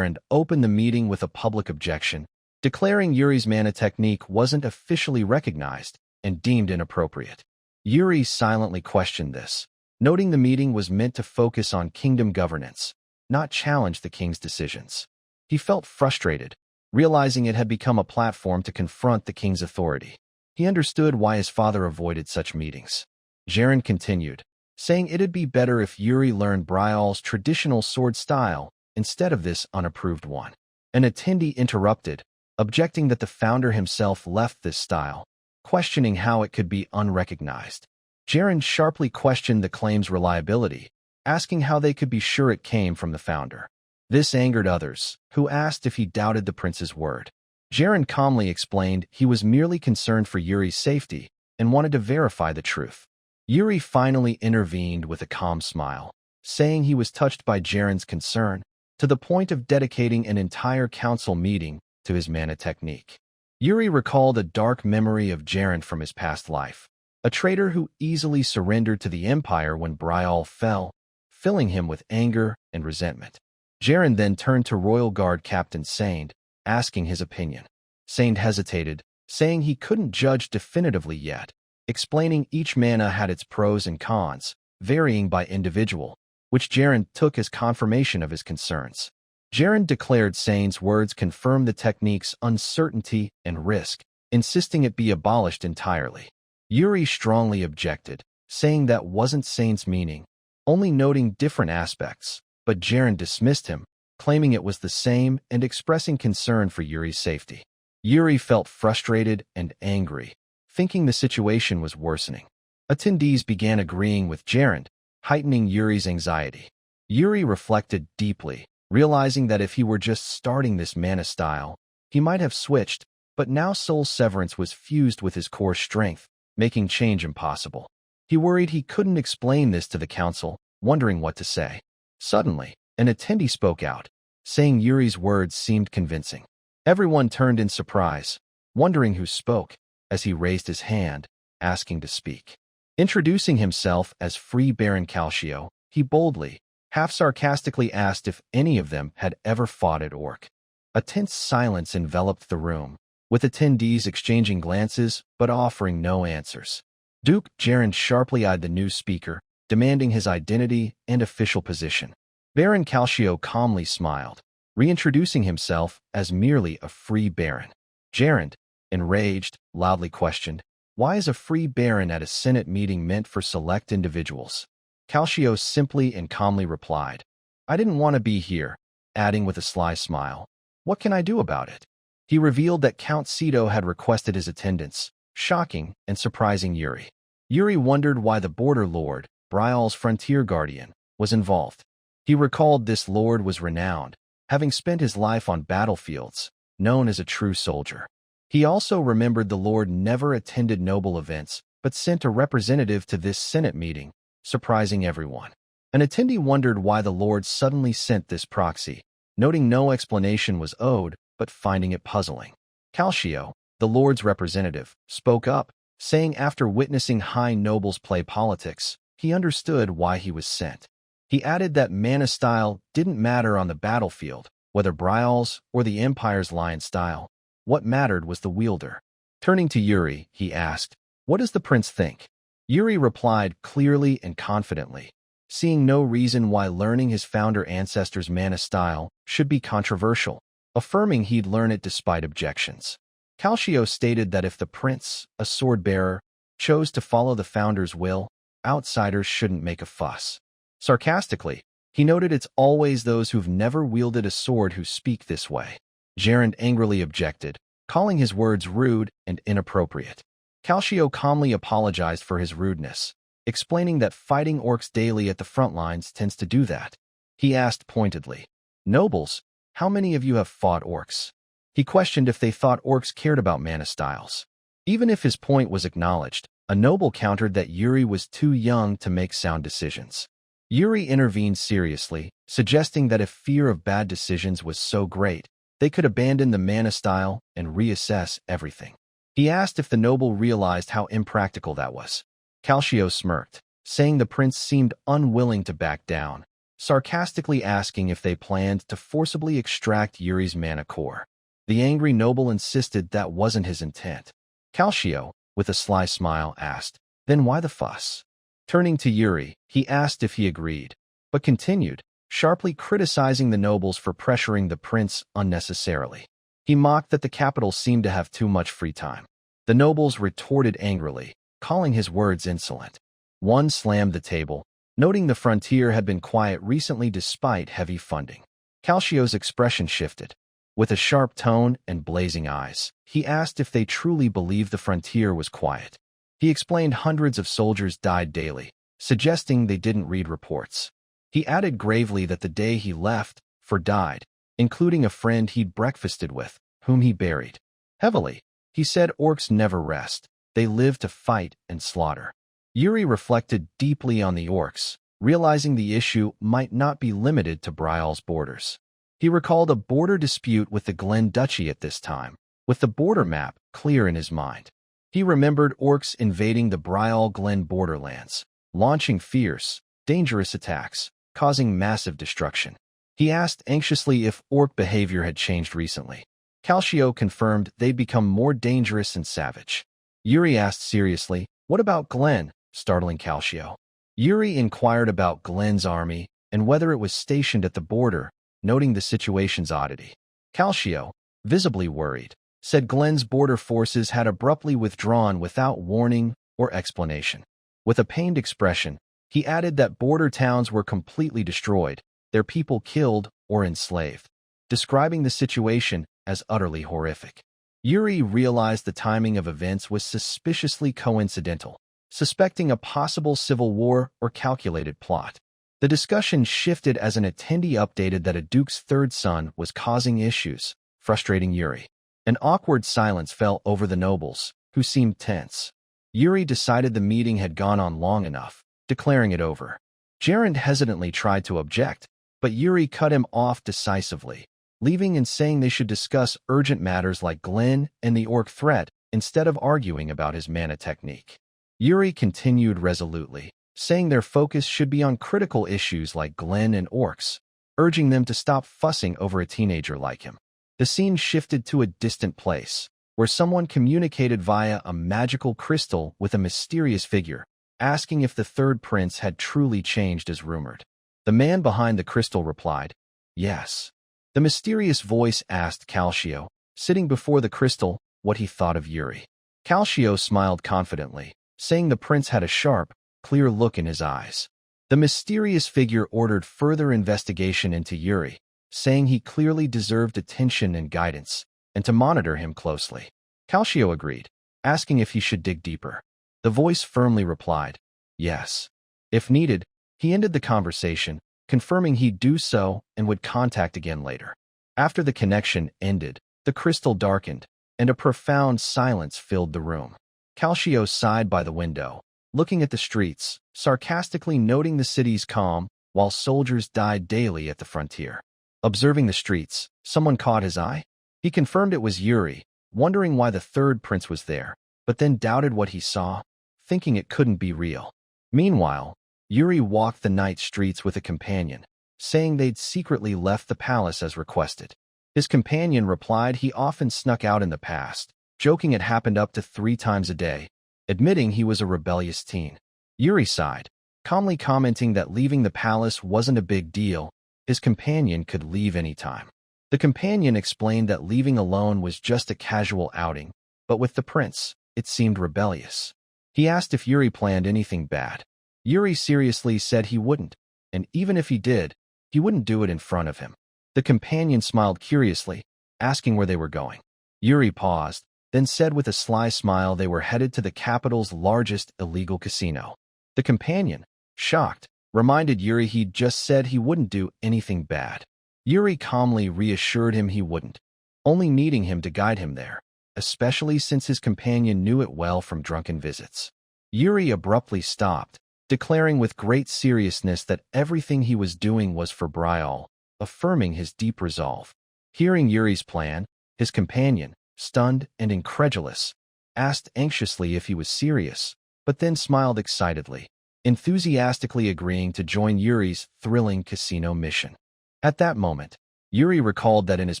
opened the meeting with a public objection, declaring Yuri's mana technique wasn't officially recognized and deemed inappropriate. Yuri silently questioned this, noting the meeting was meant to focus on kingdom governance, not challenge the king's decisions. He felt frustrated, realizing it had become a platform to confront the king's authority. He understood why his father avoided such meetings. Gerald continued, saying it'd be better if Yuri learned Bryall's traditional sword style instead of this unapproved one. An attendee interrupted, objecting that the founder himself left this style, questioning how it could be unrecognized. Gerald sharply questioned the claim's reliability, asking how they could be sure it came from the founder. This angered others, who asked if he doubted the prince's word. Gerald calmly explained he was merely concerned for Yuri's safety and wanted to verify the truth. Yuri finally intervened with a calm smile, saying he was touched by Gerald's concern, to the point of dedicating an entire council meeting to his mana technique. Yuri recalled a dark memory of Gerald from his past life, a traitor who easily surrendered to the Empire when Bryall fell, filling him with anger and resentment. Gerald then turned to Royal Guard Captain Sand, asking his opinion. Sand hesitated, saying he couldn't judge definitively yet, explaining each mana had its pros and cons, varying by individual, which Gerald took as confirmation of his concerns. Gerald declared Sand's words confirmed the technique's uncertainty and risk, insisting it be abolished entirely. Yuri strongly objected, saying that wasn't Sand's meaning, only noting different aspects, but Gerald dismissed him, claiming it was the same and expressing concern for Yuri's safety. Yuri felt frustrated and angry, thinking the situation was worsening. Attendees began agreeing with Gerald, heightening Yuri's anxiety. Yuri reflected deeply, realizing that if he were just starting this mana style, he might have switched, but now Soul Severance was fused with his core strength, making change impossible. He worried he couldn't explain this to the council, wondering what to say. Suddenly, an attendee spoke out, saying Yuri's words seemed convincing. Everyone turned in surprise, wondering who spoke, as he raised his hand, asking to speak. Introducing himself as Free Baron Calcio, he boldly, half-sarcastically asked if any of them had ever fought at Orc. A tense silence enveloped the room, with attendees exchanging glances but offering no answers. Duke Gerald sharply eyed the new speaker, demanding his identity and official position. Baron Calcio calmly smiled, reintroducing himself as merely a free baron. Gerald, enraged, loudly questioned, "Why is a free baron at a Senate meeting meant for select individuals?" Calcio simply and calmly replied, "I didn't want to be here," adding with a sly smile, "What can I do about it?" He revealed that Count Cito had requested his attendance, shocking and surprising Yuri. Yuri wondered why the border lord, Bryall's frontier guardian, was involved. He recalled this lord was renowned, having spent his life on battlefields, known as a true soldier. He also remembered the lord never attended noble events, but sent a representative to this Senate meeting, surprising everyone. An attendee wondered why the lord suddenly sent this proxy, noting no explanation was owed, but finding it puzzling. Calcio, the lord's representative, spoke up, saying after witnessing high nobles play politics, he understood why he was sent. He added that mana style didn't matter on the battlefield, whether Bryall's or the Empire's lion style. What mattered was the wielder. Turning to Yuri, he asked, "What does the prince think?" Yuri replied clearly and confidently, seeing no reason why learning his founder ancestor's mana style should be controversial, affirming he'd learn it despite objections. Calcio stated that if the prince, a sword-bearer, chose to follow the founder's will, outsiders shouldn't make a fuss. Sarcastically, he noted it's always those who've never wielded a sword who speak this way. Gerald angrily objected, calling his words rude and inappropriate. Calcio calmly apologized for his rudeness, explaining that fighting orcs daily at the front lines tends to do that. He asked pointedly, "Nobles, how many of you have fought orcs?" He questioned if they thought orcs cared about mana styles. Even if his point was acknowledged, a noble countered that Yuri was too young to make sound decisions. Yuri intervened seriously, suggesting that if fear of bad decisions was so great, they could abandon the mana style and reassess everything. He asked if the noble realized how impractical that was. Calcio smirked, saying the prince seemed unwilling to back down, sarcastically asking if they planned to forcibly extract Yuri's mana core. The angry noble insisted that wasn't his intent. Calcio, with a sly smile, asked, "Then why the fuss?" Turning to Yuri, he asked if he agreed, but continued, sharply criticizing the nobles for pressuring the prince unnecessarily. He mocked that the capital seemed to have too much free time. The nobles retorted angrily, calling his words insolent. One slammed the table, noting the frontier had been quiet recently despite heavy funding. Calcio's expression shifted. With a sharp tone and blazing eyes, he asked if they truly believed the frontier was quiet. He explained hundreds of soldiers died daily, suggesting they didn't read reports. He added gravely that the day he left, 4 died, including a friend he'd breakfasted with, whom he buried. Heavily, he said orcs never rest, they live to fight and slaughter. Yuri reflected deeply on the orcs, realizing the issue might not be limited to Bryall's borders. He recalled a border dispute with the Glen Duchy at this time, with the border map clear in his mind. He remembered orcs invading the Bryall Glen borderlands, launching fierce, dangerous attacks, causing massive destruction. He asked anxiously if orc behavior had changed recently. Calcio confirmed they'd become more dangerous and savage. Yuri asked seriously, "What about Glen?" startling Calcio. Yuri inquired about Glen's army and whether it was stationed at the border, noting the situation's oddity. Calcio, visibly worried, said Glen's border forces had abruptly withdrawn without warning or explanation. With a pained expression, he added that border towns were completely destroyed, their people killed or enslaved, describing the situation as utterly horrific. Yuri realized the timing of events was suspiciously coincidental, suspecting a possible civil war or calculated plot. The discussion shifted as an attendee updated that a duke's 3rd son was causing issues, frustrating Yuri. An awkward silence fell over the nobles, who seemed tense. Yuri decided the meeting had gone on long enough, declaring it over. Gerald hesitantly tried to object, but Yuri cut him off decisively, leaving and saying they should discuss urgent matters like Glen and the orc threat instead of arguing about his mana technique. Yuri continued resolutely, saying their focus should be on critical issues like Glen and orcs, urging them to stop fussing over a teenager like him. The scene shifted to a distant place, where someone communicated via a magical crystal with a mysterious figure, asking if the 3rd prince had truly changed as rumored. The man behind the crystal replied, "Yes." The mysterious voice asked Calcio, sitting before the crystal, what he thought of Yuri. Calcio smiled confidently, saying the prince had a sharp, clear look in his eyes. The mysterious figure ordered further investigation into Yuri, saying he clearly deserved attention and guidance, and to monitor him closely. Calcio agreed, asking if he should dig deeper. The voice firmly replied, "Yes." If needed, he ended the conversation, confirming he'd do so and would contact again later. After the connection ended, the crystal darkened, and a profound silence filled the room. Calcio sighed by the window, looking at the streets, sarcastically noting the city's calm while soldiers died daily at the frontier. Observing the streets, someone caught his eye. He confirmed it was Yuri, wondering why the 3rd prince was there, but then doubted what he saw, thinking it couldn't be real. Meanwhile, Yuri walked the night streets with a companion, saying they'd secretly left the palace as requested. His companion replied he often snuck out in the past, joking it happened up to 3 times a day, admitting he was a rebellious teen. Yuri sighed, calmly commenting that leaving the palace wasn't a big deal, his companion could leave any time. The companion explained that leaving alone was just a casual outing, but with the prince, it seemed rebellious. He asked if Yuri planned anything bad. Yuri seriously said he wouldn't, and even if he did, he wouldn't do it in front of him. The companion smiled curiously, asking where they were going. Yuri paused, then said with a sly smile they were headed to the capital's largest illegal casino. The companion, shocked, reminded Yuri he'd just said he wouldn't do anything bad. Yuri calmly reassured him he wouldn't, only needing him to guide him there, especially since his companion knew it well from drunken visits. Yuri abruptly stopped, declaring with great seriousness that everything he was doing was for Bryall, affirming his deep resolve. Hearing Yuri's plan, his companion, stunned and incredulous, asked anxiously if he was serious, but then smiled excitedly, enthusiastically agreeing to join Yuri's thrilling casino mission. At that moment, Yuri recalled that in his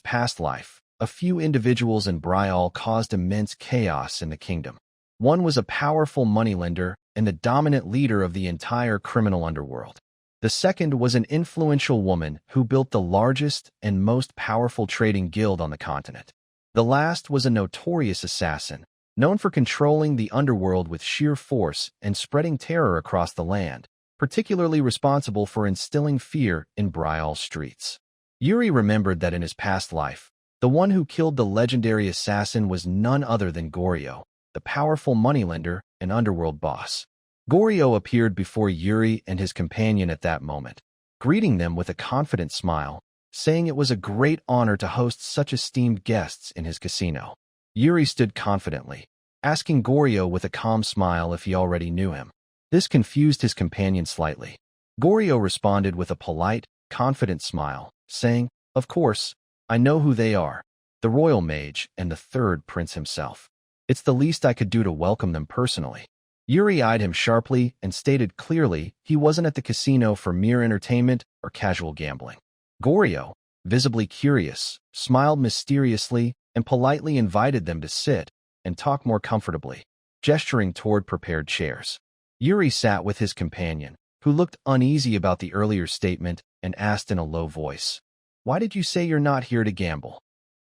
past life, a few individuals in Bryall caused immense chaos in the kingdom. One was a powerful moneylender and the dominant leader of the entire criminal underworld. The second was an influential woman who built the largest and most powerful trading guild on the continent. The last was a notorious assassin, known for controlling the underworld with sheer force and spreading terror across the land, particularly responsible for instilling fear in Bryall streets. Yuri remembered that in his past life, the one who killed the legendary assassin was none other than Goryo, the powerful moneylender and underworld boss. Goryo appeared before Yuri and his companion at that moment, greeting them with a confident smile, saying it was a great honor to host such esteemed guests in his casino. Yuri stood confidently, asking Goryo with a calm smile if he already knew him. This confused his companion slightly. Goryo responded with a polite, confident smile, saying, "Of course, I know who they are, the royal mage and the third prince himself. It's the least I could do to welcome them personally." Yuri eyed him sharply and stated clearly he wasn't at the casino for mere entertainment or casual gambling. Goryo, visibly curious, smiled mysteriously and politely invited them to sit and talk more comfortably, gesturing toward prepared chairs. Yuri sat with his companion, who looked uneasy about the earlier statement, and asked in a low voice, "Why did you say you're not here to gamble?"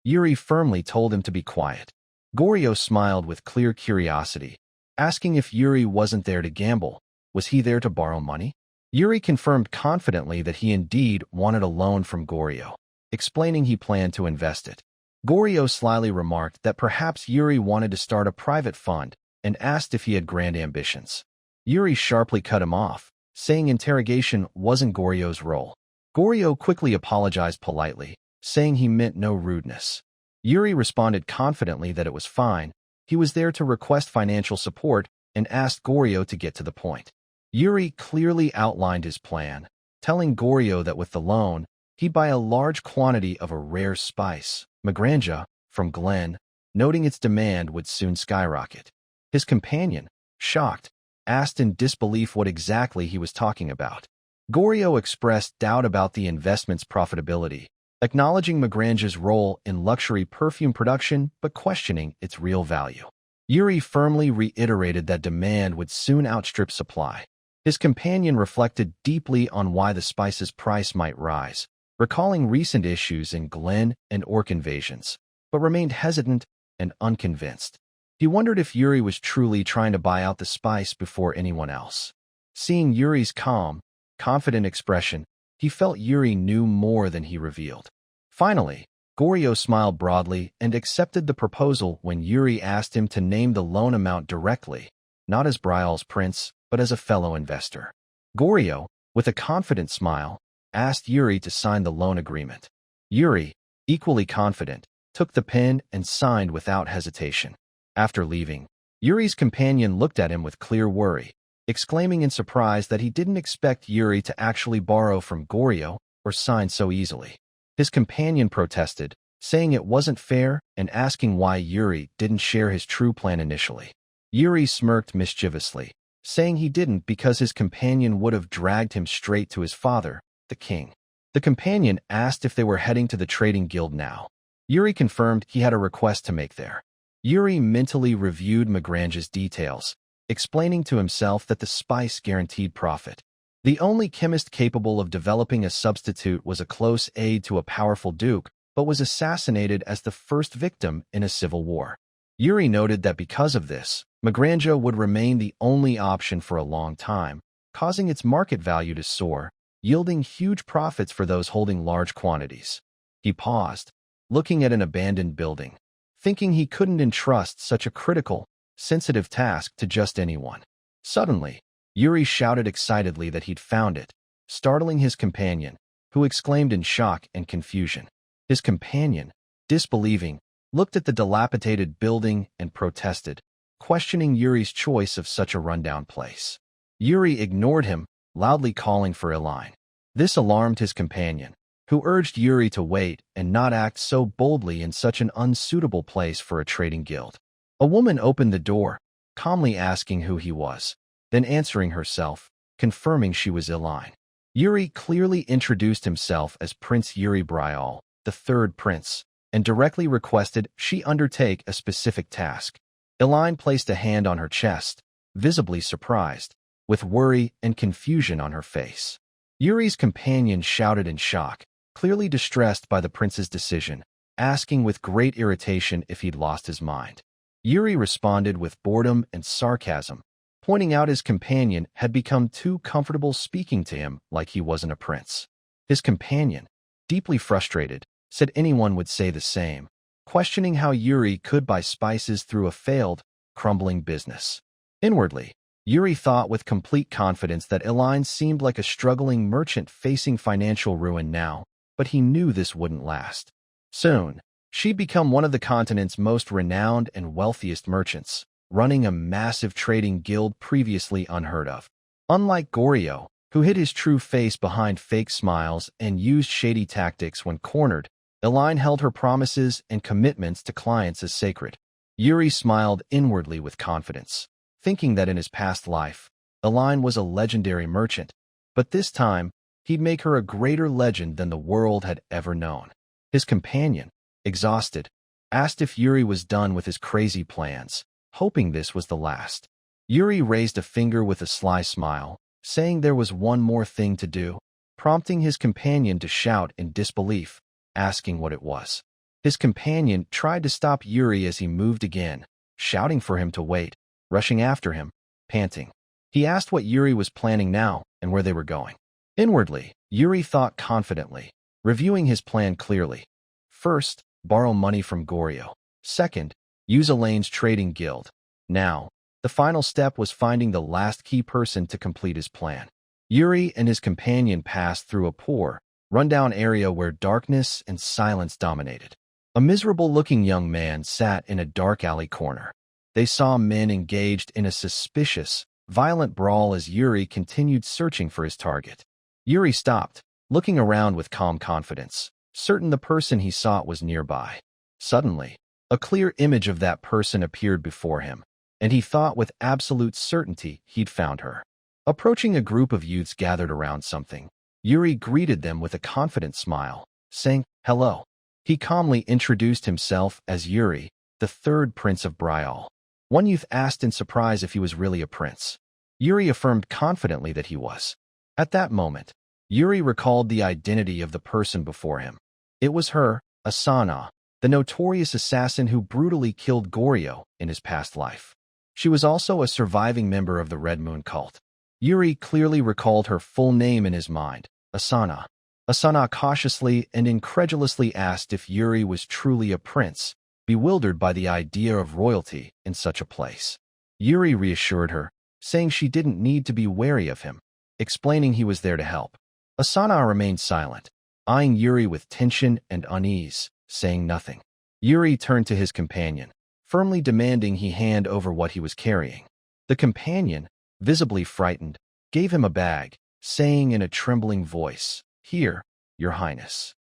Yuri firmly told him to be quiet. Goryo smiled with clear curiosity, asking if Yuri wasn't there to gamble. Was he there to borrow money? Yuri confirmed confidently that he indeed wanted a loan from Goryo, explaining he planned to invest it. Goryo slyly remarked that perhaps Yuri wanted to start a private fund and asked if he had grand ambitions. Yuri sharply cut him off, saying interrogation wasn't Goryo's role. Goryo quickly apologized politely, saying he meant no rudeness. Yuri responded confidently that it was fine. He was there to request financial support and asked Goryo to get to the point. Yuri clearly outlined his plan, telling Goryo that with the loan, he'd buy a large quantity of a rare spice, mangacap, from Glen, noting its demand would soon skyrocket. His companion, shocked, asked in disbelief what exactly he was talking about. Goryo expressed doubt about the investment's profitability, acknowledging mangacap's role in luxury perfume production but questioning its real value. Yuri firmly reiterated that demand would soon outstrip supply. His companion reflected deeply on why the spice's price might rise, recalling recent issues in Glen and Orc invasions, but remained hesitant and unconvinced. He wondered if Yuri was truly trying to buy out the spice before anyone else. Seeing Yuri's calm, confident expression, he felt Yuri knew more than he revealed. Finally, Goryo smiled broadly and accepted the proposal when Yuri asked him to name the loan amount directly, not as Bryall's prince, but as a fellow investor. Goryo, with a confident smile, asked Yuri to sign the loan agreement. Yuri, equally confident, took the pen and signed without hesitation. After leaving, Yuri's companion looked at him with clear worry, exclaiming in surprise that he didn't expect Yuri to actually borrow from Goryo or sign so easily. His companion protested, saying it wasn't fair and asking why Yuri didn't share his true plan initially. Yuri smirked mischievously, saying he didn't because his companion would have dragged him straight to his father, the king. The companion asked if they were heading to the trading guild now. Yuri confirmed he had a request to make there. Yuri mentally reviewed mangacap's details, explaining to himself that the spice guaranteed profit. The only chemist capable of developing a substitute was a close aide to a powerful duke, but was assassinated as the first victim in a civil war. Yuri noted that because of this, Magranja would remain the only option for a long time, causing its market value to soar, yielding huge profits for those holding large quantities. He paused, looking at an abandoned building, thinking he couldn't entrust such a critical, sensitive task to just anyone. Suddenly, Yuri shouted excitedly that he'd found it, startling his companion, who exclaimed in shock and confusion. His companion, disbelieving, looked at the dilapidated building and protested, questioning Yuri's choice of such a rundown place. Yuri ignored him, loudly calling for Eline. This alarmed his companion, who urged Yuri to wait and not act so boldly in such an unsuitable place for a trading guild. A woman opened the door, calmly asking who he was, then answering herself, confirming she was Eline. Yuri clearly introduced himself as Prince Yuri Bryall, the third prince, and directly requested she undertake a specific task. Eline placed a hand on her chest, visibly surprised, with worry and confusion on her face. Yuri's companion shouted in shock, clearly distressed by the prince's decision, asking with great irritation if he'd lost his mind. Yuri responded with boredom and sarcasm, pointing out his companion had become too comfortable speaking to him like he wasn't a prince. His companion, deeply frustrated, said anyone would say the same, questioning how Yuri could buy spices through a failed, crumbling business. Inwardly, Yuri thought with complete confidence that Eline seemed like a struggling merchant facing financial ruin now, but he knew this wouldn't last. Soon, she'd become one of the continent's most renowned and wealthiest merchants, running a massive trading guild previously unheard of. Unlike Goryo, who hid his true face behind fake smiles and used shady tactics when cornered, Eline held her promises and commitments to clients as sacred. Yuri smiled inwardly with confidence, thinking that in his past life, Eline was a legendary merchant, but this time, he'd make her a greater legend than the world had ever known. His companion, exhausted, asked if Yuri was done with his crazy plans, hoping this was the last. Yuri raised a finger with a sly smile, saying there was one more thing to do, prompting his companion to shout in disbelief, asking what it was. His companion tried to stop Yuri as he moved again, shouting for him to wait, rushing after him, panting. He asked what Yuri was planning now and where they were going. Inwardly, Yuri thought confidently, reviewing his plan clearly. First, borrow money from Goryo. Second, use Elaine's trading guild. Now, the final step was finding the last key person to complete his plan. Yuri and his companion passed through a poor, rundown area where darkness and silence dominated. A miserable-looking young man sat in a dark alley corner. They saw men engaged in a suspicious, violent brawl as Yuri continued searching for his target. Yuri stopped, looking around with calm confidence, certain the person he sought was nearby. Suddenly, a clear image of that person appeared before him, and he thought with absolute certainty he'd found her. Approaching a group of youths gathered around something, Yuri greeted them with a confident smile, saying, "Hello." He calmly introduced himself as Yuri, the third prince of Bryall. One youth asked in surprise if he was really a prince. Yuri affirmed confidently that he was. At that moment, Yuri recalled the identity of the person before him. It was her, Asana, the notorious assassin who brutally killed Goryo in his past life. She was also a surviving member of the Red Moon cult. Yuri clearly recalled her full name in his mind, Asana. Asana cautiously and incredulously asked if Yuri was truly a prince, bewildered by the idea of royalty in such a place. Yuri reassured her, saying she didn't need to be wary of him, explaining he was there to help. Asana remained silent, eyeing Yuri with tension and unease, saying nothing. Yuri turned to his companion, firmly demanding he hand over what he was carrying. The companion, visibly frightened, gave him a bag, saying in a trembling voice, "Here, Your Highness."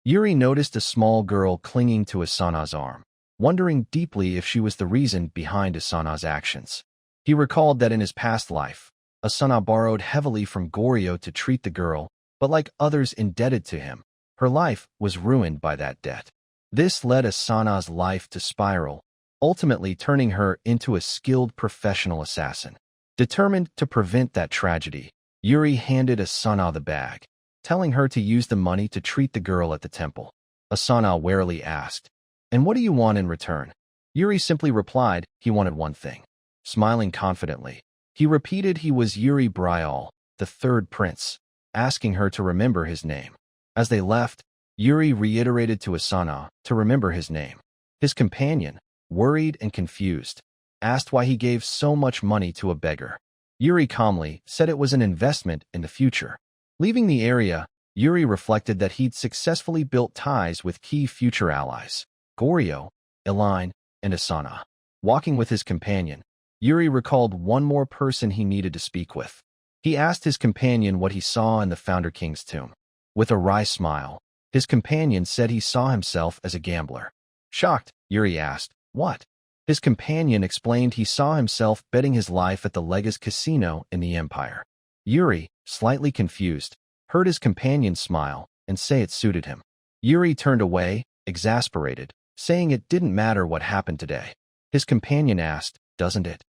Yuri noticed a small girl clinging to Asana's arm, wondering deeply if she was the reason behind Asana's actions. He recalled that in his past life, Asana borrowed heavily from Goryo to treat the girl, but like others indebted to him, her life was ruined by that debt. This led Asana's life to spiral, ultimately turning her into a skilled professional assassin. Determined to prevent that tragedy, Yuri handed Asana the bag, telling her to use the money to treat the girl at the temple. Asana warily asked, "And what do you want in return?" Yuri simply replied he wanted one thing. smiling confidently. He repeated he was Yuri Bryall, the third prince, asking her to remember his name. As they left, Yuri reiterated to Asana to remember his name. His companion, worried and confused, asked why he gave so much money to a beggar. Yuri calmly said it was an investment in the future. Leaving the area, Yuri reflected that he'd successfully built ties with key future allies, Goryo, Eline, and Asana. Walking with his companion, Yuri recalled one more person he needed to speak with. He asked his companion what he saw in the Founder King's tomb. With a wry smile, his companion said he saw himself as a gambler. Shocked, Yuri asked, "What?" His companion explained he saw himself betting his life at the Legas casino in the Empire. Yuri, slightly confused, heard his companion smile and say it suited him. Yuri turned away, exasperated, saying it didn't matter what happened today. His companion asked, "Doesn't it?"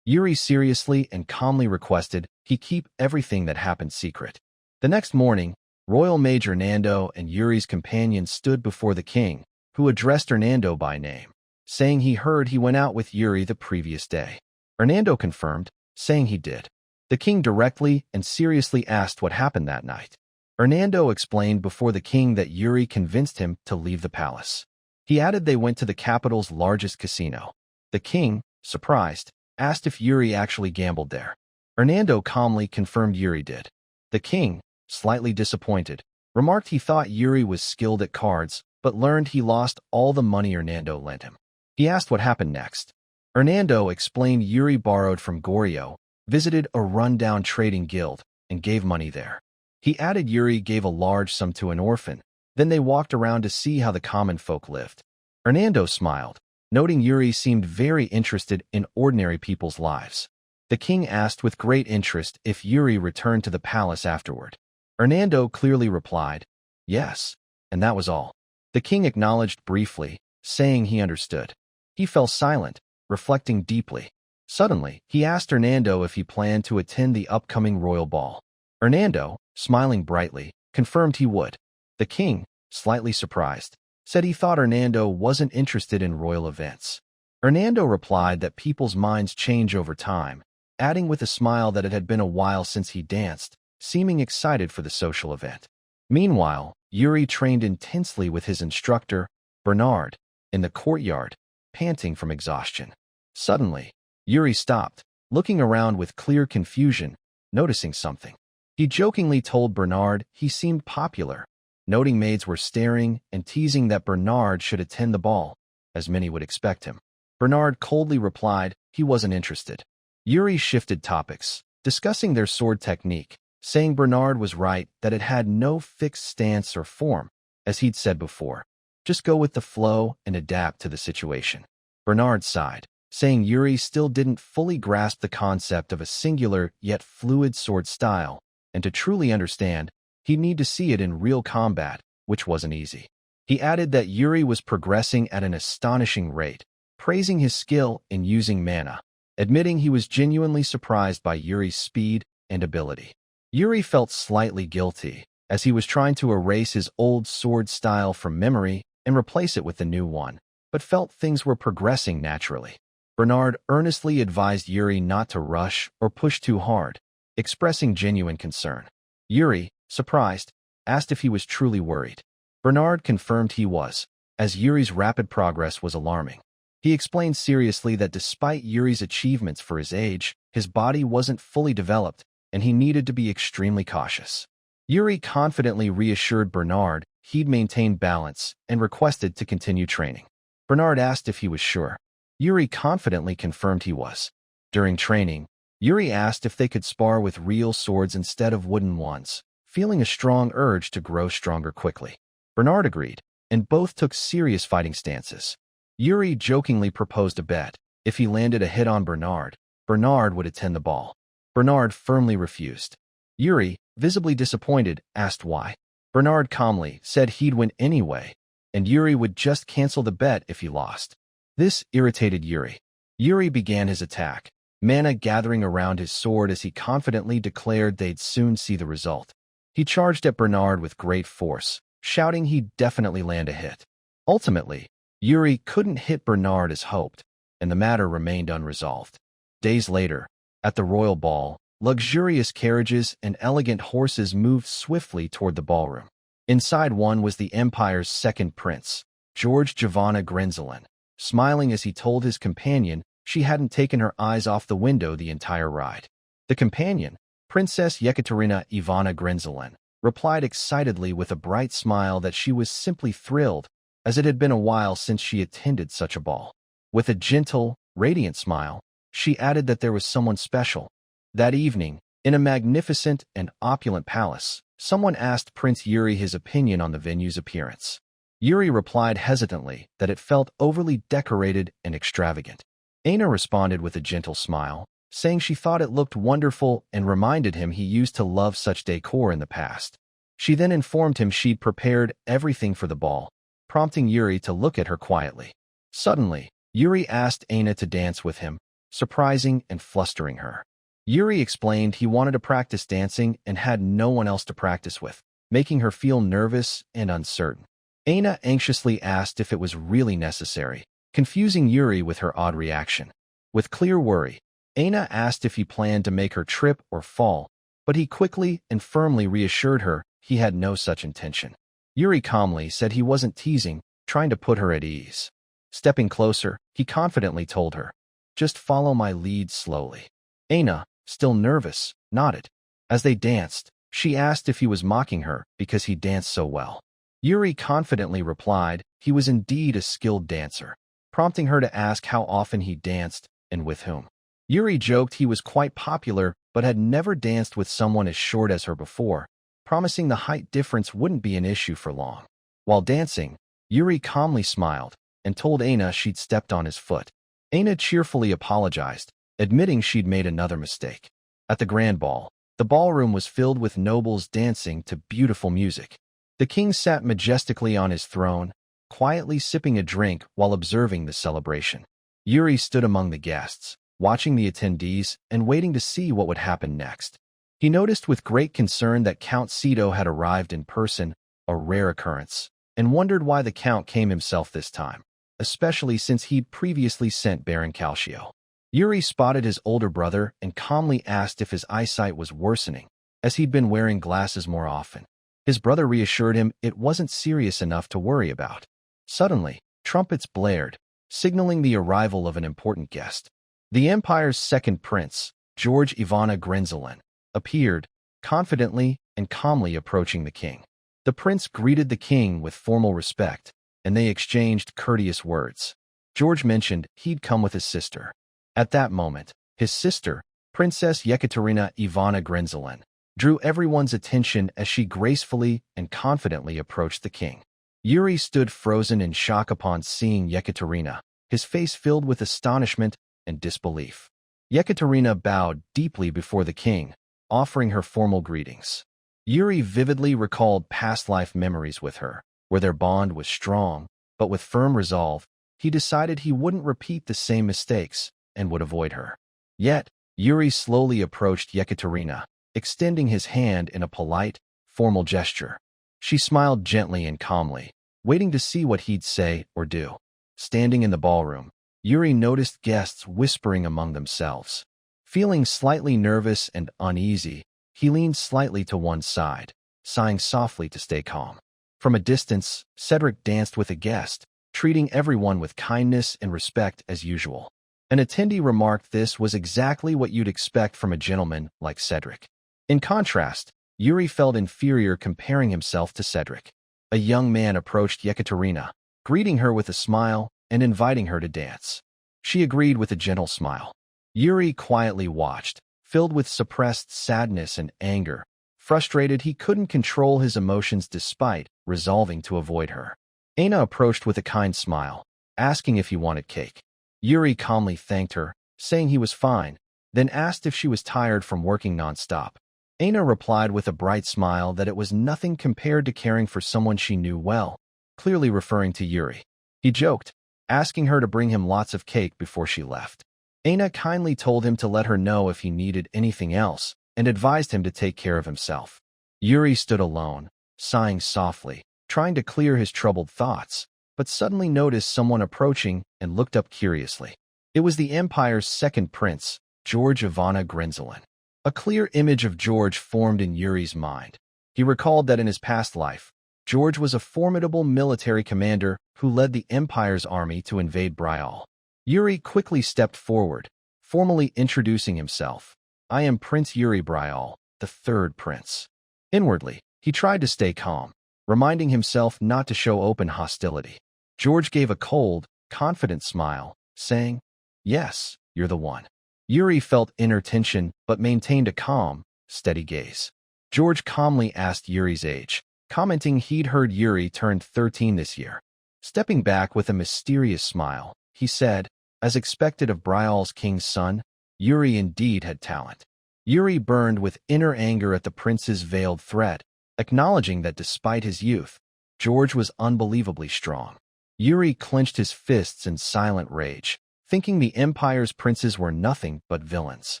Yuri seriously and calmly requested he keep everything that happened secret. The next morning, Royal Mage Hernando and Yuri's companion stood before the king, who addressed Hernando by name, saying he heard he went out with Yuri the previous day. Hernando confirmed, saying he did. The king directly and seriously asked what happened that night. Hernando explained before the king that Yuri convinced him to leave the palace. He added they went to the capital's largest casino. The king, surprised, asked if Yuri actually gambled there. Hernando calmly confirmed Yuri did. The king, slightly disappointed, remarked he thought Yuri was skilled at cards, but learned he lost all the money Hernando lent him. He asked what happened next. Hernando explained Yuri borrowed from Goryo, visited a rundown trading guild, and gave money there. He added Yuri gave a large sum to an orphan, then they walked around to see how the common folk lived. Hernando smiled, noting Yuri seemed very interested in ordinary people's lives. The king asked with great interest if Yuri returned to the palace afterward. Hernando clearly replied, yes, and that was all. The king acknowledged briefly, saying he understood. He fell silent, reflecting deeply. Suddenly, he asked Hernando if he planned to attend the upcoming royal ball. Hernando, smiling brightly, confirmed he would. The king, slightly surprised, said he thought Hernando wasn't interested in royal events. Hernando replied that people's minds change over time, adding with a smile that it had been a while since he danced, seeming excited for the social event. Meanwhile, Yuri trained intensely with his instructor, Bernard, in the courtyard, panting from exhaustion. Suddenly, Yuri stopped, looking around with clear confusion, noticing something. He jokingly told Bernard he seemed popular, noting maids were staring and teasing that Bernard should attend the ball, as many would expect him. Bernard coldly replied he wasn't interested. Yuri shifted topics, discussing their sword technique, saying Bernard was right that it had no fixed stance or form, as he'd said before. Just go with the flow and adapt to the situation. Bernard sighed, saying Yuri still didn't fully grasp the concept of a singular yet fluid sword style, and to truly understand, he'd need to see it in real combat, which wasn't easy. He added that Yuri was progressing at an astonishing rate, praising his skill in using mana, admitting he was genuinely surprised by Yuri's speed and ability. Yuri felt slightly guilty, as he was trying to erase his old sword style from memory and replace it with the new one, but felt things were progressing naturally. Bernard earnestly advised Yuri not to rush or push too hard, expressing genuine concern. Yuri, surprised, asked if he was truly worried. Bernard confirmed he was, as Yuri's rapid progress was alarming. He explained seriously that despite Yuri's achievements for his age, his body wasn't fully developed, and he needed to be extremely cautious. Yuri confidently reassured Bernard he'd maintain balance and requested to continue training. Bernard asked if he was sure. Yuri confidently confirmed he was. During training, Yuri asked if they could spar with real swords instead of wooden ones, feeling a strong urge to grow stronger quickly. Bernard agreed, and both took serious fighting stances. Yuri jokingly proposed a bet. If he landed a hit on Bernard, Bernard would attend the ball. Bernard firmly refused. Yuri, visibly disappointed, asked why. Bernard calmly said he'd win anyway, and Yuri would just cancel the bet if he lost. This irritated Yuri. Yuri began his attack, mana gathering around his sword as he confidently declared they'd soon see the result. He charged at Bernard with great force, shouting he'd definitely land a hit. Ultimately, Yuri couldn't hit Bernard as hoped, and the matter remained unresolved. Days later, at the royal ball, luxurious carriages and elegant horses moved swiftly toward the ballroom. Inside one was the empire's second prince, George Giovanna Grenzelin, smiling as he told his companion she hadn't taken her eyes off the window the entire ride. The companion, Princess Yekaterina Ivana Grenzelin, replied excitedly with a bright smile that she was simply thrilled, as it had been a while since she attended such a ball. With a gentle, radiant smile, she added that there was someone special. That evening, in a magnificent and opulent palace, someone asked Prince Yuri his opinion on the venue's appearance. Yuri replied hesitantly that it felt overly decorated and extravagant. Aina responded with a gentle smile, saying she thought it looked wonderful and reminded him he used to love such decor in the past. She then informed him she'd prepared everything for the ball, prompting Yuri to look at her quietly. Suddenly, Yuri asked Aina to dance with him, surprising and flustering her. Yuri explained he wanted to practice dancing and had no one else to practice with, making her feel nervous and uncertain. Aina anxiously asked if it was really necessary, confusing Yuri with her odd reaction. With clear worry, Aina asked if he planned to make her trip or fall, but he quickly and firmly reassured her he had no such intention. Yuri calmly said he wasn't teasing, trying to put her at ease. Stepping closer, he confidently told her, "Just follow my lead slowly." Aina, still nervous, nodded. As they danced, she asked if he was mocking her because he danced so well. Yuri confidently replied he was indeed a skilled dancer, prompting her to ask how often he danced and with whom. Yuri joked he was quite popular but had never danced with someone as short as her before, promising the height difference wouldn't be an issue for long. While dancing, Yuri calmly smiled and told Aina she'd stepped on his foot. Aina cheerfully apologized, admitting she'd made another mistake. At the grand ball, the ballroom was filled with nobles dancing to beautiful music. The king sat majestically on his throne, quietly sipping a drink while observing the celebration. Yuri stood among the guests, watching the attendees and waiting to see what would happen next. He noticed with great concern that Count Sito had arrived in person, a rare occurrence, and wondered why the Count came himself this time, especially since he'd previously sent Baron Calcio. Yuri spotted his older brother and calmly asked if his eyesight was worsening, as he'd been wearing glasses more often. His brother reassured him it wasn't serious enough to worry about. Suddenly, trumpets blared, signaling the arrival of an important guest. The empire's second prince, George Ivana Grenzelin, appeared, confidently and calmly approaching the king. The prince greeted the king with formal respect, and they exchanged courteous words. George mentioned he'd come with his sister. At that moment, his sister, Princess Yekaterina Ivana Grenzelin, drew everyone's attention as she gracefully and confidently approached the king. Yuri stood frozen in shock upon seeing Yekaterina, his face filled with astonishment and disbelief. Yekaterina bowed deeply before the king, offering her formal greetings. Yuri vividly recalled past life memories with her, where their bond was strong, but with firm resolve, he decided he wouldn't repeat the same mistakes and would avoid her. Yet, Yuri slowly approached Yekaterina, extending his hand in a polite, formal gesture. She smiled gently and calmly, waiting to see what he'd say or do. Standing in the ballroom, Yuri noticed guests whispering among themselves. Feeling slightly nervous and uneasy, he leaned slightly to one side, sighing softly to stay calm. From a distance, Cedric danced with a guest, treating everyone with kindness and respect as usual. An attendee remarked this was exactly what you'd expect from a gentleman like Cedric. In contrast, Yuri felt inferior comparing himself to Cedric. A young man approached Yekaterina, greeting her with a smile and inviting her to dance. She agreed with a gentle smile. Yuri quietly watched, filled with suppressed sadness and anger. Frustrated, he couldn't control his emotions despite resolving to avoid her. Aina approached with a kind smile, asking if he wanted cake. Yuri calmly thanked her, saying he was fine, then asked if she was tired from working non-stop. Aina replied with a bright smile that it was nothing compared to caring for someone she knew well, clearly referring to Yuri. He joked, asking her to bring him lots of cake before she left. Aina kindly told him to let her know if he needed anything else, and advised him to take care of himself. Yuri stood alone, sighing softly, trying to clear his troubled thoughts, but suddenly noticed someone approaching and looked up curiously. It was the Empire's second prince, George Ivana Grinzelin. A clear image of George formed in Yuri's mind. He recalled that in his past life, George was a formidable military commander who led the Empire's army to invade Bryall. Yuri quickly stepped forward, formally introducing himself. I am Prince Yuri Bryall, the third prince. Inwardly, he tried to stay calm, reminding himself not to show open hostility. George gave a cold, confident smile, saying, Yes, you're the one. Yuri felt inner tension but maintained a calm, steady gaze. George calmly asked Yuri's age, commenting he'd heard Yuri turned 13 this year. Stepping back with a mysterious smile, he said, as expected of Bryall's king's son, Yuri indeed had talent. Yuri burned with inner anger at the prince's veiled threat, acknowledging that despite his youth, George was unbelievably strong. Yuri clenched his fists in silent rage, thinking the Empire's princes were nothing but villains.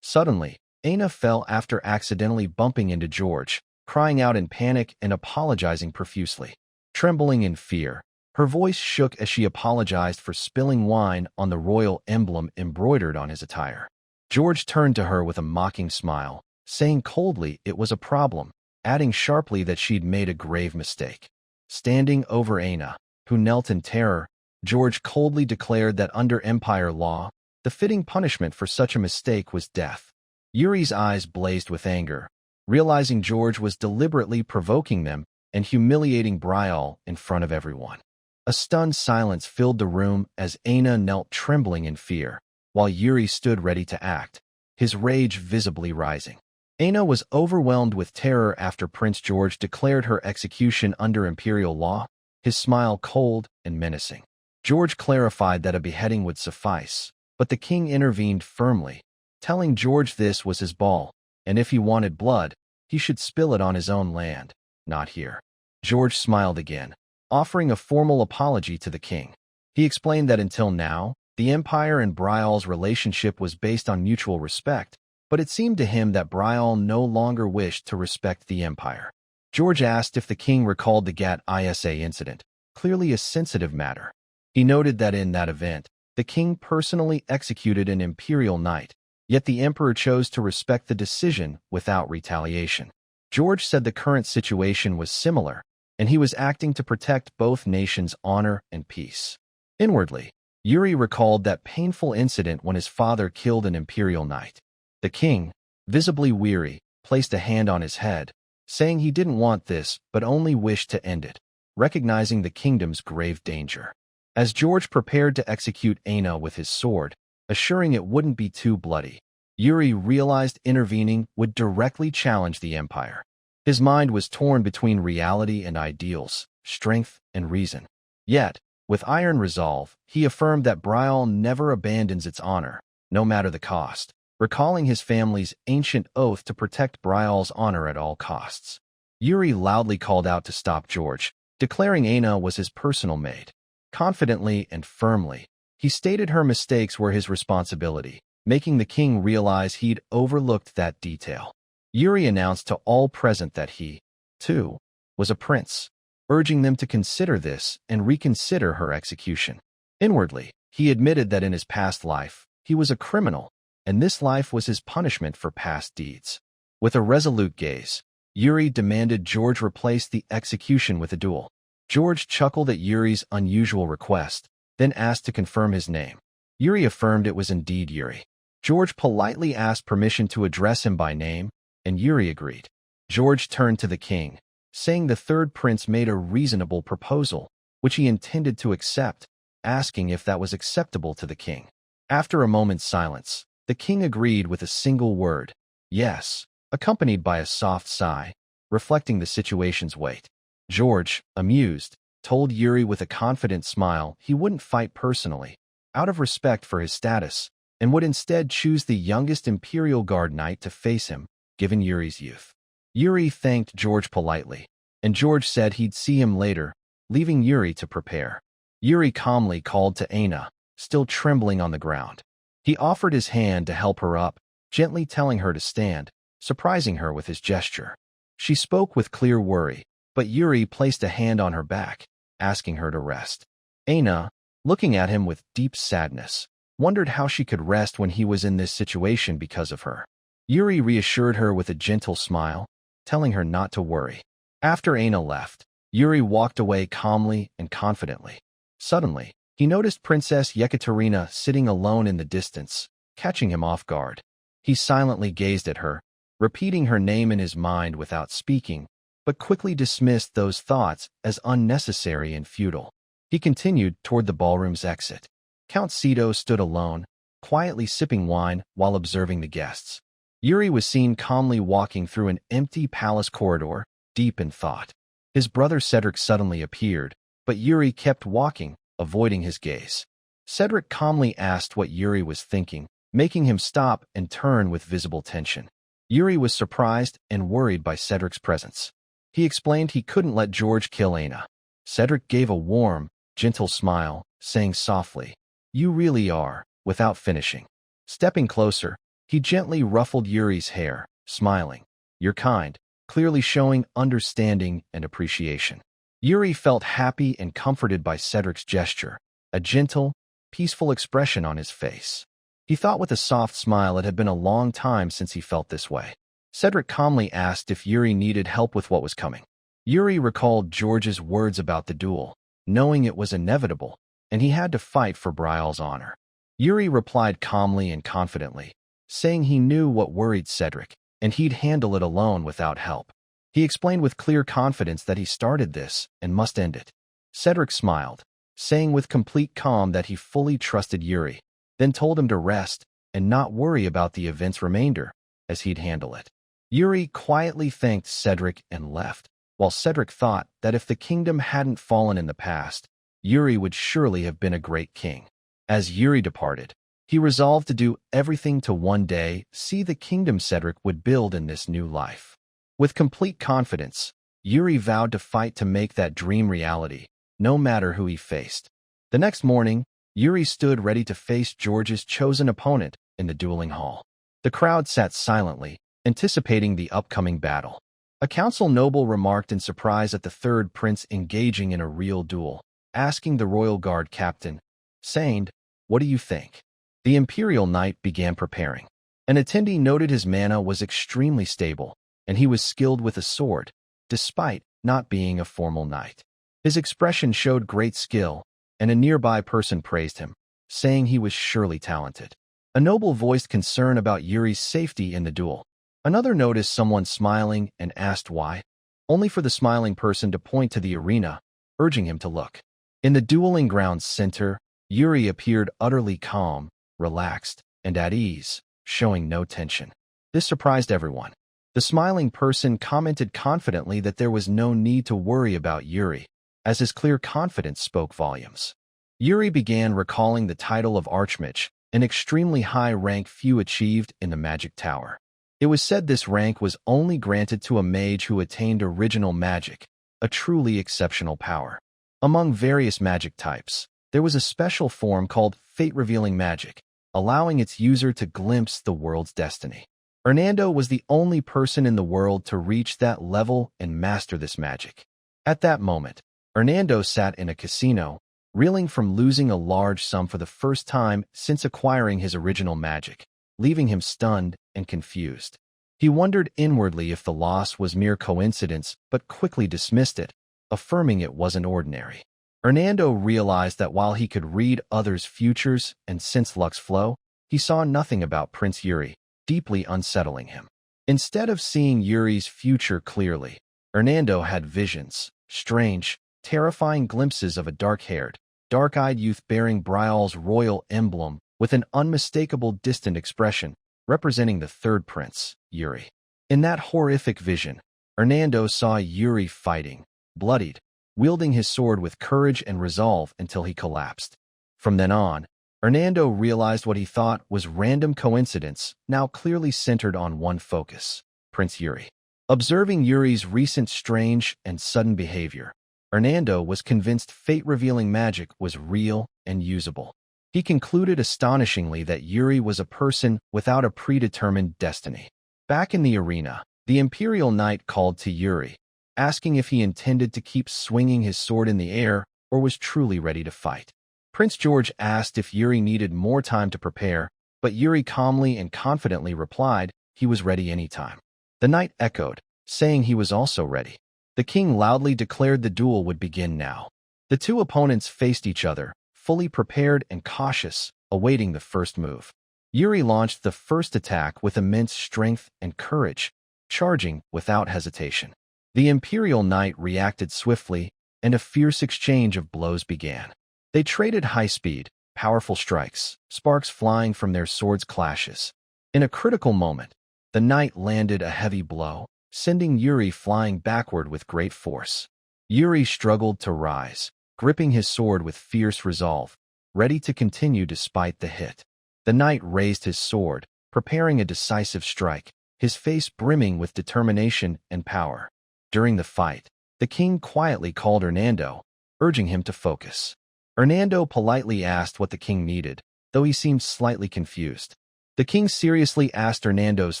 Suddenly, Aina fell after accidentally bumping into George, crying out in panic and apologizing profusely. Trembling in fear, her voice shook as she apologized for spilling wine on the royal emblem embroidered on his attire. George turned to her with a mocking smile, saying coldly it was a problem, adding sharply that she'd made a grave mistake. Standing over Aina, who knelt in terror, George coldly declared that under Empire law, the fitting punishment for such a mistake was death. Yuri's eyes blazed with anger, realizing George was deliberately provoking them and humiliating Bryall in front of everyone. A stunned silence filled the room as Aina knelt trembling in fear, while Yuri stood ready to act, his rage visibly rising. Aina was overwhelmed with terror after Prince George declared her execution under imperial law, his smile cold and menacing. George clarified that a beheading would suffice, but the king intervened firmly, telling George this was his ball, and if he wanted blood, he should spill it on his own land, not here. George smiled again, offering a formal apology to the king. He explained that until now, the Empire and Bryall's relationship was based on mutual respect, but it seemed to him that Bryall no longer wished to respect the Empire. George asked if the king recalled the Gat Isa incident, clearly a sensitive matter. He noted that in that event, the king personally executed an imperial knight, yet the emperor chose to respect the decision without retaliation. George said the current situation was similar, and he was acting to protect both nations' honor and peace. Inwardly, Yuri recalled that painful incident when his father killed an imperial knight. The king, visibly weary, placed a hand on his head, saying he didn't want this but only wished to end it, recognizing the kingdom's grave danger. As George prepared to execute Aina with his sword, assuring it wouldn't be too bloody, Yuri realized intervening would directly challenge the Empire. His mind was torn between reality and ideals, strength and reason. Yet, with iron resolve, he affirmed that Bryall never abandons its honor, no matter the cost, recalling his family's ancient oath to protect Bryall's honor at all costs. Yuri loudly called out to stop George, declaring Aina was his personal maid. Confidently and firmly, he stated her mistakes were his responsibility, making the king realize he'd overlooked that detail. Yuri announced to all present that he, too, was a prince, urging them to consider this and reconsider her execution. Inwardly, he admitted that in his past life, he was a criminal, and this life was his punishment for past deeds. With a resolute gaze, Yuri demanded George replace the execution with a duel. George chuckled at Yuri's unusual request, then asked to confirm his name. Yuri affirmed it was indeed Yuri. George politely asked permission to address him by name, and Yuri agreed. George turned to the king, saying the third prince made a reasonable proposal, which he intended to accept, asking if that was acceptable to the king. After a moment's silence, the king agreed with a single word, yes, accompanied by a soft sigh, reflecting the situation's weight. George, amused, told Yuri with a confident smile he wouldn't fight personally, out of respect for his status, and would instead choose the youngest Imperial Guard knight to face him, given Yuri's youth. Yuri thanked George politely, and George said he'd see him later, leaving Yuri to prepare. Yuri calmly called to Aina, still trembling on the ground. He offered his hand to help her up, gently telling her to stand, surprising her with his gesture. She spoke with clear worry, but Yuri placed a hand on her back, asking her to rest. Aina, looking at him with deep sadness, wondered how she could rest when he was in this situation because of her. Yuri reassured her with a gentle smile, telling her not to worry. After Aina left, Yuri walked away calmly and confidently. Suddenly, he noticed Princess Yekaterina sitting alone in the distance, catching him off guard. He silently gazed at her, repeating her name in his mind without speaking, but quickly dismissed those thoughts as unnecessary and futile. He continued toward the ballroom's exit. Count Sito stood alone, quietly sipping wine while observing the guests. Yuri was seen calmly walking through an empty palace corridor, deep in thought. His brother Cedric suddenly appeared, but Yuri kept walking, avoiding his gaze. Cedric calmly asked what Yuri was thinking, making him stop and turn with visible tension. Yuri was surprised and worried by Cedric's presence. He explained he couldn't let George kill Aina. Cedric gave a warm, gentle smile, saying softly, "You really are," without finishing. Stepping closer, he gently ruffled Yuri's hair, smiling. "You're kind," clearly showing understanding and appreciation. Yuri felt happy and comforted by Cedric's gesture, a gentle, peaceful expression on his face. He thought with a soft smile it had been a long time since he felt this way. Cedric calmly asked if Yuri needed help with what was coming. Yuri recalled George's words about the duel, knowing it was inevitable, and he had to fight for Bryall's honor. Yuri replied calmly and confidently, saying he knew what worried Cedric, and he'd handle it alone without help. He explained with clear confidence that he started this and must end it. Cedric smiled, saying with complete calm that he fully trusted Yuri, then told him to rest and not worry about the event's remainder, as he'd handle it. Yuri quietly thanked Cedric and left, while Cedric thought that if the kingdom hadn't fallen in the past, Yuri would surely have been a great king. As Yuri departed, he resolved to do everything to one day see the kingdom Cedric would build in this new life. With complete confidence, Yuri vowed to fight to make that dream reality, no matter who he faced. The next morning, Yuri stood ready to face George's chosen opponent in the dueling hall. The crowd sat silently, anticipating the upcoming battle. A council noble remarked in surprise at the third prince engaging in a real duel, asking the royal guard captain, saying, "What do you think?" The imperial knight began preparing. An attendee noted his mana was extremely stable, and he was skilled with a sword, despite not being a formal knight. His expression showed great skill, and a nearby person praised him, saying he was surely talented. A noble voiced concern about Yuri's safety in the duel. Another noticed someone smiling and asked why, only for the smiling person to point to the arena, urging him to look. In the dueling ground's center, Yuri appeared utterly calm, relaxed, and at ease, showing no tension. This surprised everyone. The smiling person commented confidently that there was no need to worry about Yuri, as his clear confidence spoke volumes. Yuri began recalling the title of Archmage, an extremely high rank few achieved in the Magic Tower. It was said this rank was only granted to a mage who attained original magic, a truly exceptional power. Among various magic types, there was a special form called fate-revealing magic, allowing its user to glimpse the world's destiny. Hernando was the only person in the world to reach that level and master this magic. At that moment, Hernando sat in a casino, reeling from losing a large sum for the first time since acquiring his original magic, leaving him stunned and confused. He wondered inwardly if the loss was mere coincidence, but quickly dismissed it, affirming it wasn't ordinary. Hernando realized that while he could read others' futures and sense luck's flow, he saw nothing about Prince Yuri, deeply unsettling him. Instead of seeing Yuri's future clearly, Hernando had visions, strange, terrifying glimpses of a dark-haired, dark-eyed youth bearing Bryall's royal emblem with an unmistakable distant expression, representing the third prince, Yuri. In that horrific vision, Hernando saw Yuri fighting, bloodied, wielding his sword with courage and resolve until he collapsed. From then on, Hernando realized what he thought was random coincidence now clearly centered on one focus, Prince Yuri. Observing Yuri's recent strange and sudden behavior, Hernando was convinced fate-revealing magic was real and usable. He concluded astonishingly that Yuri was a person without a predetermined destiny. Back in the arena, the Imperial Knight called to Yuri, asking if he intended to keep swinging his sword in the air or was truly ready to fight. Prince George asked if Yuri needed more time to prepare, but Yuri calmly and confidently replied he was ready anytime. The knight echoed, saying he was also ready. The king loudly declared the duel would begin now. The two opponents faced each other, fully prepared and cautious, awaiting the first move. Yuri launched the first attack with immense strength and courage, charging without hesitation. The Imperial Knight reacted swiftly, and a fierce exchange of blows began. They traded high-speed, powerful strikes, sparks flying from their swords' clashes. In a critical moment, the knight landed a heavy blow, sending Yuri flying backward with great force. Yuri struggled to rise, gripping his sword with fierce resolve, ready to continue despite the hit. The knight raised his sword, preparing a decisive strike, his face brimming with determination and power. During the fight, the king quietly called Hernando, urging him to focus. Hernando politely asked what the king needed, though he seemed slightly confused. The king seriously asked Hernando's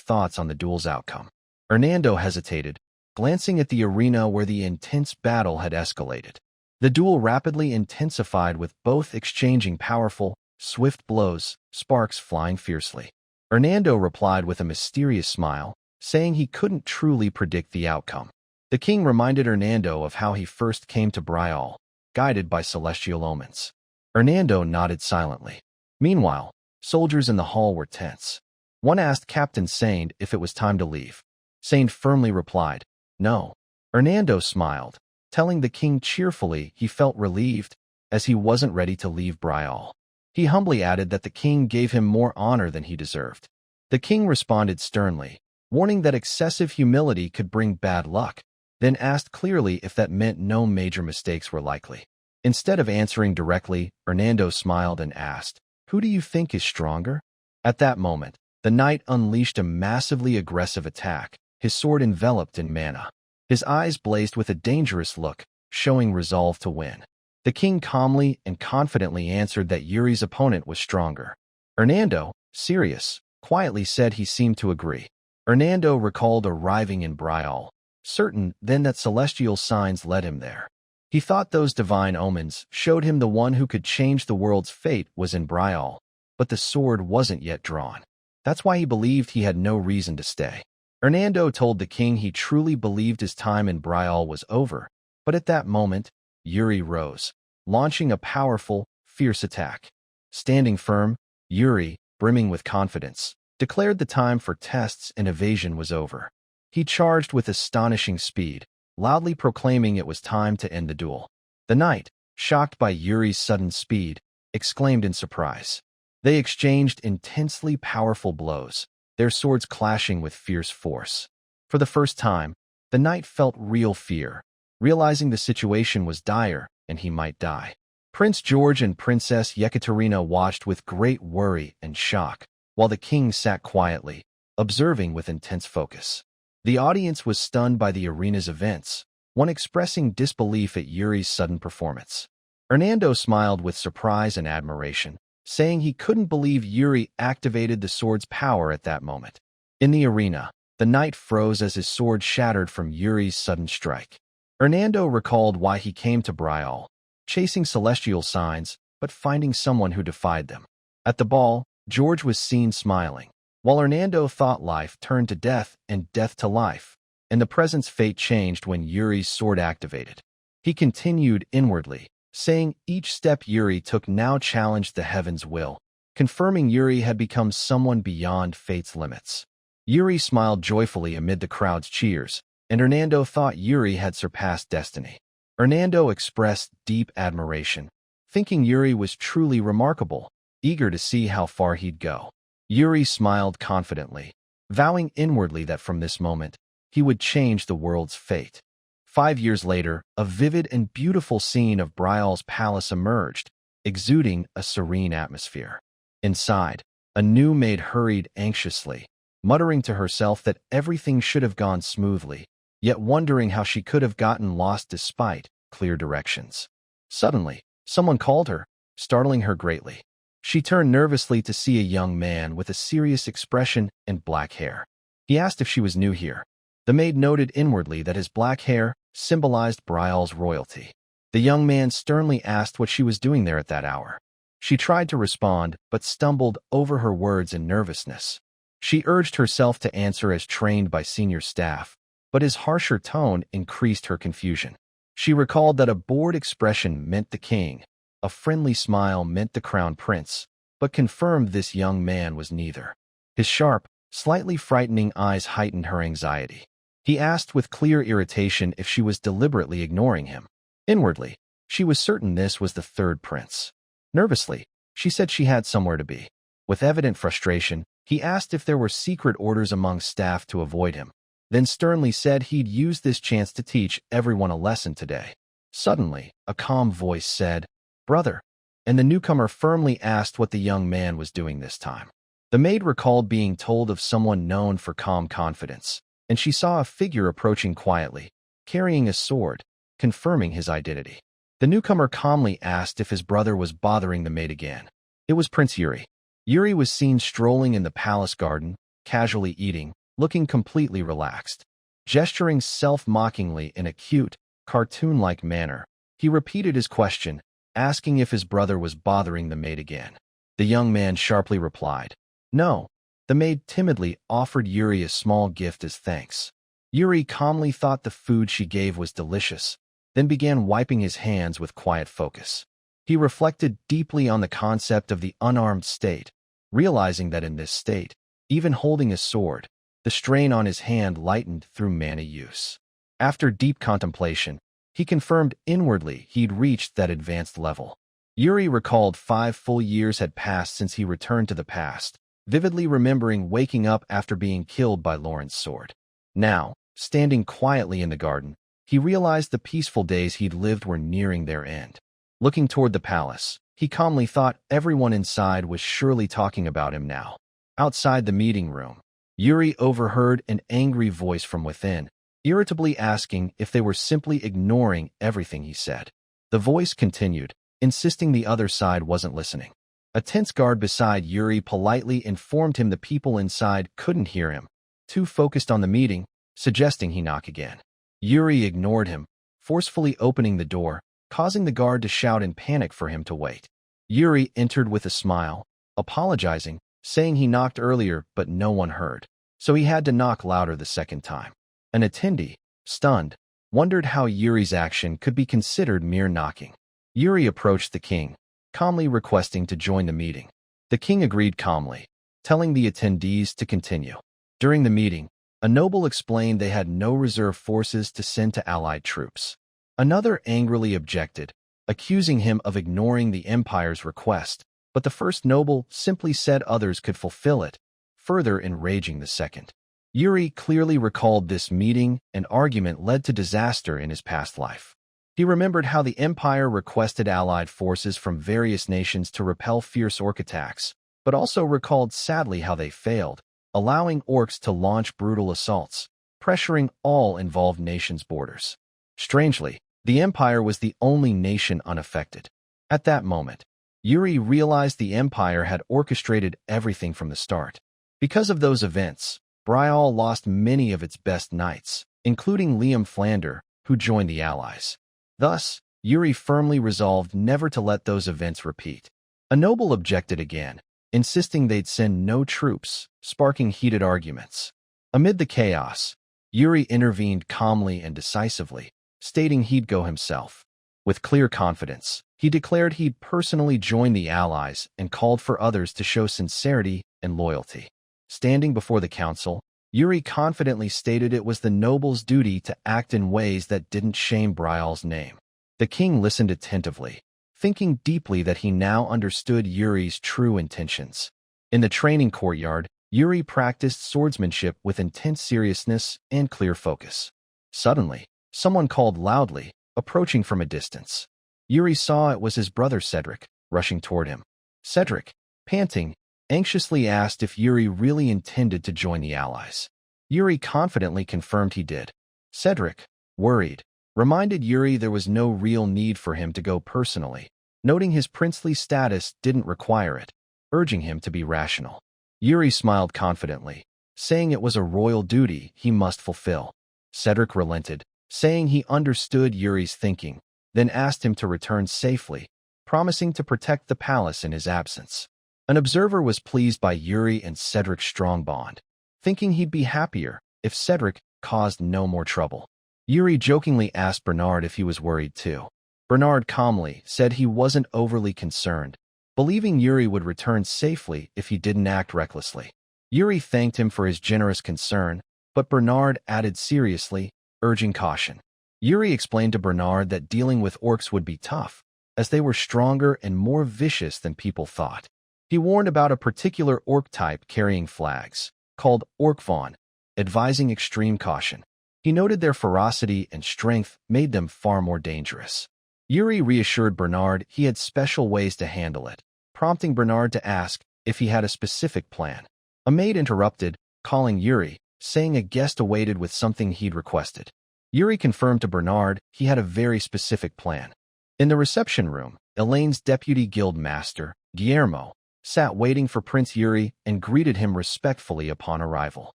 thoughts on the duel's outcome. Hernando hesitated, glancing at the arena where the intense battle had escalated. The duel rapidly intensified with both exchanging powerful, swift blows, sparks flying fiercely. Hernando replied with a mysterious smile, saying he couldn't truly predict the outcome. The king reminded Hernando of how he first came to Bryall, guided by celestial omens. Hernando nodded silently. Meanwhile, soldiers in the hall were tense. One asked Captain Saint if it was time to leave. Saint firmly replied, "No." Hernando smiled, telling the king cheerfully he felt relieved, as he wasn't ready to leave Bryall. He humbly added that the king gave him more honor than he deserved. The king responded sternly, warning that excessive humility could bring bad luck, then asked clearly if that meant no major mistakes were likely. Instead of answering directly, Hernando smiled and asked, "Who do you think is stronger?" At that moment, the knight unleashed a massively aggressive attack, his sword enveloped in mana. His eyes blazed with a dangerous look, showing resolve to win. The king calmly and confidently answered that Yuri's opponent was stronger. Hernando, serious, quietly said he seemed to agree. Hernando recalled arriving in Bryall, certain then that celestial signs led him there. He thought those divine omens showed him the one who could change the world's fate was in Bryall, but the sword wasn't yet drawn. That's why he believed he had no reason to stay. Hernando told the king he truly believed his time in Bryall was over, but at that moment, Yuri rose, launching a powerful, fierce attack. Standing firm, Yuri, brimming with confidence, declared the time for tests and evasion was over. He charged with astonishing speed, loudly proclaiming it was time to end the duel. The knight, shocked by Yuri's sudden speed, exclaimed in surprise. They exchanged intensely powerful blows, their swords clashing with fierce force. For the first time, the knight felt real fear, realizing the situation was dire and he might die. Prince George and Princess Yekaterina watched with great worry and shock, while the king sat quietly, observing with intense focus. The audience was stunned by the arena's events, one expressing disbelief at Yuri's sudden performance. Hernando smiled with surprise and admiration, saying he couldn't believe Yuri activated the sword's power at that moment. In the arena, the knight froze as his sword shattered from Yuri's sudden strike. Hernando recalled why he came to Bryall, chasing celestial signs, but finding someone who defied them. At the ball, George was seen smiling, while Hernando thought life turned to death and death to life, and the present's fate changed when Yuri's sword activated. He continued inwardly, saying each step Yuri took now challenged the heavens' will, confirming Yuri had become someone beyond fate's limits. Yuri smiled joyfully amid the crowd's cheers, and Hernando thought Yuri had surpassed destiny. Hernando expressed deep admiration, thinking Yuri was truly remarkable, eager to see how far he'd go. Yuri smiled confidently, vowing inwardly that from this moment, he would change the world's fate. 5 years later, a vivid and beautiful scene of Bryall's palace emerged, exuding a serene atmosphere. Inside, a new maid hurried anxiously, muttering to herself that everything should have gone smoothly, yet wondering how she could have gotten lost despite clear directions. Suddenly, someone called her, startling her greatly. She turned nervously to see a young man with a serious expression and black hair. He asked if she was new here. The maid noted inwardly that his black hair symbolized Bryall's royalty. The young man sternly asked what she was doing there at that hour. She tried to respond, but stumbled over her words in nervousness. She urged herself to answer as trained by senior staff, but his harsher tone increased her confusion. She recalled that a bored expression meant the king, a friendly smile meant the crown prince, but confirmed this young man was neither. His sharp, slightly frightening eyes heightened her anxiety. He asked with clear irritation if she was deliberately ignoring him. Inwardly, she was certain this was the third prince. Nervously, she said she had somewhere to be. With evident frustration, he asked if there were secret orders among staff to avoid him, then sternly said he'd use this chance to teach everyone a lesson today. Suddenly, a calm voice said, "Brother," and the newcomer firmly asked what the young man was doing this time. The maid recalled being told of someone known for calm confidence, and she saw a figure approaching quietly, carrying a sword, confirming his identity. The newcomer calmly asked if his brother was bothering the maid again. It was Prince Yuri. Yuri was seen strolling in the palace garden, casually eating, looking completely relaxed. Gesturing self-mockingly in a cute, cartoon-like manner, he repeated his question, asking if his brother was bothering the maid again. The young man sharply replied, "No." The maid timidly offered Yuri a small gift as thanks. Yuri calmly thought the food she gave was delicious, then began wiping his hands with quiet focus. He reflected deeply on the concept of the unarmed state, realizing that in this state, even holding a sword, the strain on his hand lightened through mana use. After deep contemplation, he confirmed inwardly he'd reached that advanced level. Yuri recalled 5 full years had passed since he returned to the past, vividly remembering waking up after being killed by Lauren's sword. Now, standing quietly in the garden, he realized the peaceful days he'd lived were nearing their end. Looking toward the palace, he calmly thought everyone inside was surely talking about him now. Outside the meeting room, Yuri overheard an angry voice from within, irritably asking if they were simply ignoring everything he said. The voice continued, insisting the other side wasn't listening. A tense guard beside Yuri politely informed him the people inside couldn't hear him, too focused on the meeting, suggesting he knock again. Yuri ignored him, forcefully opening the door, causing the guard to shout in panic for him to wait. Yuri entered with a smile, apologizing, saying he knocked earlier but no one heard, so he had to knock louder the second time. An attendee, stunned, wondered how Yuri's action could be considered mere knocking. Yuri approached the king, calmly requesting to join the meeting. The king agreed calmly, telling the attendees to continue. During the meeting, a noble explained they had no reserve forces to send to allied troops. Another angrily objected, accusing him of ignoring the empire's request, but the first noble simply said others could fulfill it, further enraging the second. Yuri clearly recalled this meeting and argument led to disaster in his past life. He remembered how the empire requested allied forces from various nations to repel fierce orc attacks, but also recalled sadly how they failed, allowing orcs to launch brutal assaults, pressuring all involved nations' borders. Strangely, the empire was the only nation unaffected. At that moment, Yuri realized the empire had orchestrated everything from the start. Because of those events, Bryall lost many of its best knights, including Liam Flander, who joined the allies. Thus, Yuri firmly resolved never to let those events repeat. A noble objected again, insisting they'd send no troops, sparking heated arguments. Amid the chaos, Yuri intervened calmly and decisively, stating he'd go himself. With clear confidence, he declared he'd personally join the allies and called for others to show sincerity and loyalty. Standing before the council, Yuri confidently stated it was the noble's duty to act in ways that didn't shame Bryall's name. The king listened attentively, thinking deeply that he now understood Yuri's true intentions. In the training courtyard, Yuri practiced swordsmanship with intense seriousness and clear focus. Suddenly, someone called loudly, approaching from a distance. Yuri saw it was his brother Cedric, rushing toward him. Cedric, panting, anxiously asked if Yuri really intended to join the allies. Yuri confidently confirmed he did. Cedric, worried, reminded Yuri there was no real need for him to go personally, noting his princely status didn't require it, urging him to be rational. Yuri smiled confidently, saying it was a royal duty he must fulfill. Cedric relented, saying he understood Yuri's thinking, then asked him to return safely, promising to protect the palace in his absence. An observer was pleased by Yuri and Cedric's strong bond, thinking he'd be happier if Cedric caused no more trouble. Yuri jokingly asked Bernard if he was worried too. Bernard calmly said he wasn't overly concerned, believing Yuri would return safely if he didn't act recklessly. Yuri thanked him for his generous concern, but Bernard added seriously, urging caution. Yuri explained to Bernard that dealing with orcs would be tough, as they were stronger and more vicious than people thought. He warned about a particular orc type carrying flags, called Orkvon, advising extreme caution. He noted their ferocity and strength made them far more dangerous. Yuri reassured Bernard he had special ways to handle it, prompting Bernard to ask if he had a specific plan. A maid interrupted, calling Yuri, saying a guest awaited with something he'd requested. Yuri confirmed to Bernard he had a very specific plan. In the reception room, Elaine's deputy guild master, Guillermo, sat waiting for Prince Yuri and greeted him respectfully upon arrival.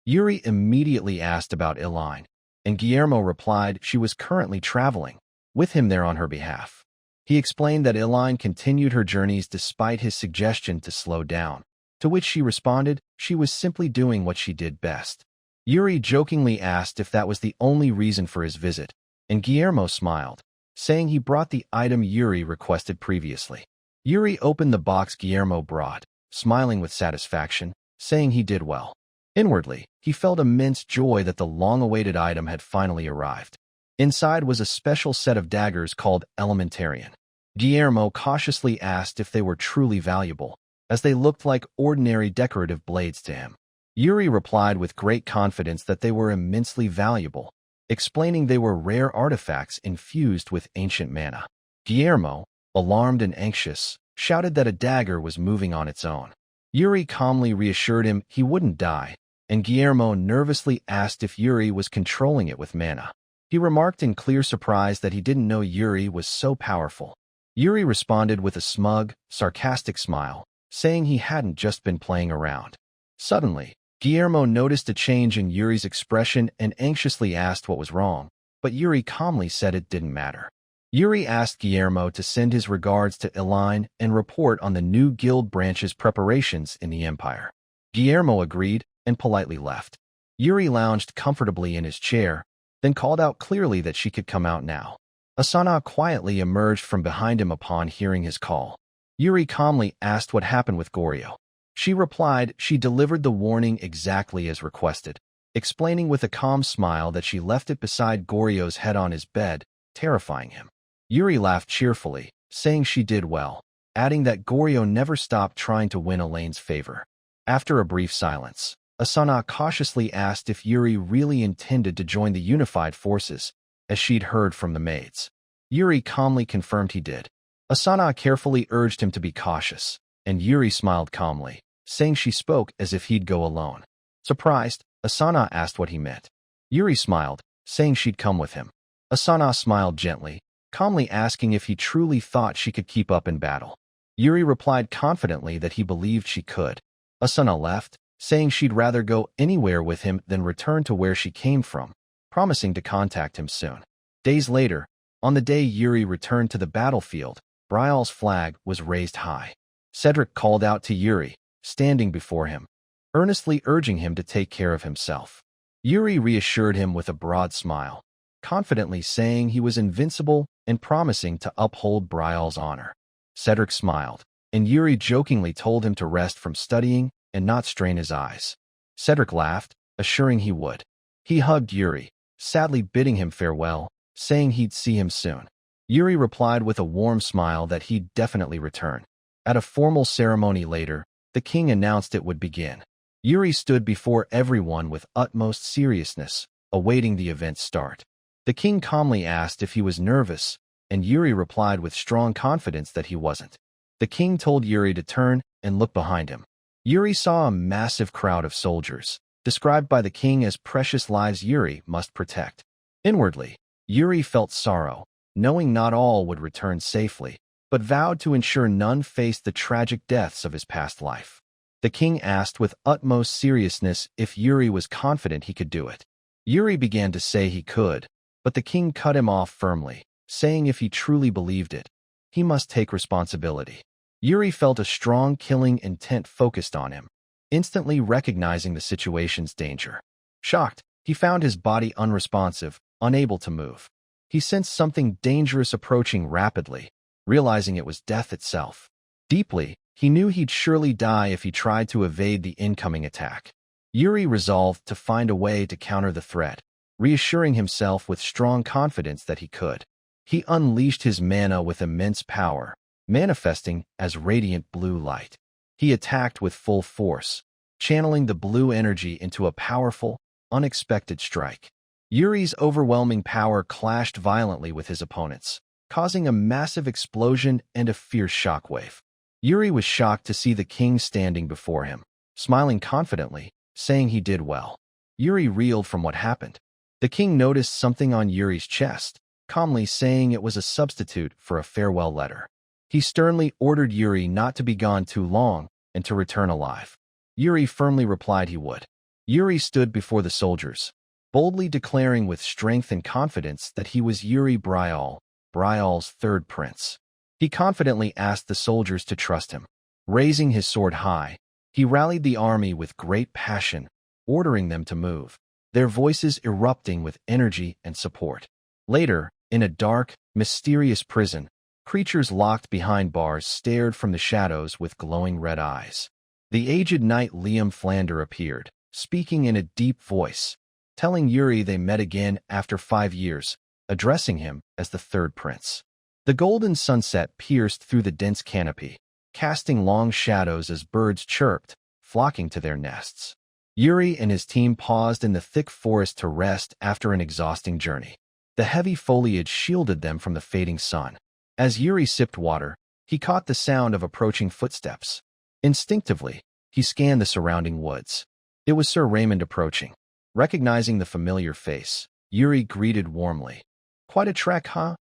Yuri immediately asked about Elaine, and Guillermo replied she was currently traveling with him there on her behalf. He explained that Elaine continued her journeys despite his suggestion to slow down, to which she responded she was simply doing what she did best. Yuri jokingly asked if that was the only reason for his visit, and Guillermo smiled, saying he brought the item Yuri requested previously. Yuri opened the box Guillermo brought, smiling with satisfaction, saying he did well. Inwardly, he felt immense joy that the long-awaited item had finally arrived. Inside was a special set of daggers called Elementarian. Guillermo cautiously asked if they were truly valuable, as they looked like ordinary decorative blades to him. Yuri replied with great confidence that they were immensely valuable, explaining they were rare artifacts infused with ancient mana. Guillermo, alarmed and anxious, shouted that a dagger was moving on its own. Yuri calmly reassured him he wouldn't die, and Guillermo nervously asked if Yuri was controlling it with mana. He remarked in clear surprise that he didn't know Yuri was so powerful. Yuri responded with a smug, sarcastic smile, saying he hadn't just been playing around. Suddenly, Guillermo noticed a change in Yuri's expression and anxiously asked what was wrong, but Yuri calmly said it didn't matter. Yuri asked Guillermo to send his regards to Elaine and report on the new guild branch's preparations in the Empire. Guillermo agreed and politely left. Yuri lounged comfortably in his chair, then called out clearly that she could come out now. Asana quietly emerged from behind him upon hearing his call. Yuri calmly asked what happened with Goryo. She replied she delivered the warning exactly as requested, explaining with a calm smile that she left it beside Goryo's head on his bed, terrifying him. Yuri laughed cheerfully, saying she did well, adding that Goryo never stopped trying to win Elaine's favor. After a brief silence, Asana cautiously asked if Yuri really intended to join the unified forces, as she'd heard from the maids. Yuri calmly confirmed he did. Asana carefully urged him to be cautious, and Yuri smiled calmly, saying she spoke as if he'd go alone. Surprised, Asana asked what he meant. Yuri smiled, saying she'd come with him. Asana smiled gently, calmly asking if he truly thought she could keep up in battle. Yuri replied confidently that he believed she could. Asana left, saying she'd rather go anywhere with him than return to where she came from, promising to contact him soon. Days later, on the day Yuri returned to the battlefield, Bryall's flag was raised high. Cedric called out to Yuri, standing before him, earnestly urging him to take care of himself. Yuri reassured him with a broad smile, confidently saying he was invincible and promising to uphold Bryall's honor. Cedric smiled, and Yuri jokingly told him to rest from studying and not strain his eyes. Cedric laughed, assuring he would. He hugged Yuri, sadly bidding him farewell, saying he'd see him soon. Yuri replied with a warm smile that he'd definitely return. At a formal ceremony later, the king announced it would begin. Yuri stood before everyone with utmost seriousness, awaiting the event's start. The king calmly asked if he was nervous, and Yuri replied with strong confidence that he wasn't. The king told Yuri to turn and look behind him. Yuri saw a massive crowd of soldiers, described by the king as precious lives Yuri must protect. Inwardly, Yuri felt sorrow, knowing not all would return safely, but vowed to ensure none faced the tragic deaths of his past life. The king asked with utmost seriousness if Yuri was confident he could do it. Yuri began to say he could, but the king cut him off firmly, saying if he truly believed it, he must take responsibility. Yuri felt a strong killing intent focused on him, instantly recognizing the situation's danger. Shocked, he found his body unresponsive, unable to move. He sensed something dangerous approaching rapidly, realizing it was death itself. Deeply, he knew he'd surely die if he tried to evade the incoming attack. Yuri resolved to find a way to counter the threat, reassuring himself with strong confidence that he could. He unleashed his mana with immense power, manifesting as radiant blue light. He attacked with full force, channeling the blue energy into a powerful, unexpected strike. Yuri's overwhelming power clashed violently with his opponent's, causing a massive explosion and a fierce shockwave. Yuri was shocked to see the king standing before him, smiling confidently, saying he did well. Yuri reeled from what happened. The king noticed something on Yuri's chest, calmly saying it was a substitute for a farewell letter. He sternly ordered Yuri not to be gone too long and to return alive. Yuri firmly replied he would. Yuri stood before the soldiers, boldly declaring with strength and confidence that he was Yuri Bryall, Bryall's third prince. He confidently asked the soldiers to trust him. Raising his sword high, he rallied the army with great passion, ordering them to move, their voices erupting with energy and support. Later, in a dark, mysterious prison, creatures locked behind bars stared from the shadows with glowing red eyes. The aged knight Liam Flander appeared, speaking in a deep voice, telling Yuri they met again after 5 years, addressing him as the third prince. The golden sunset pierced through the dense canopy, casting long shadows as birds chirped, flocking to their nests. Yuri and his team paused in the thick forest to rest after an exhausting journey. The heavy foliage shielded them from the fading sun. As Yuri sipped water, he caught the sound of approaching footsteps. Instinctively, he scanned the surrounding woods. It was Sir Raymond approaching. Recognizing the familiar face, Yuri greeted warmly. "Quite a trek, huh?"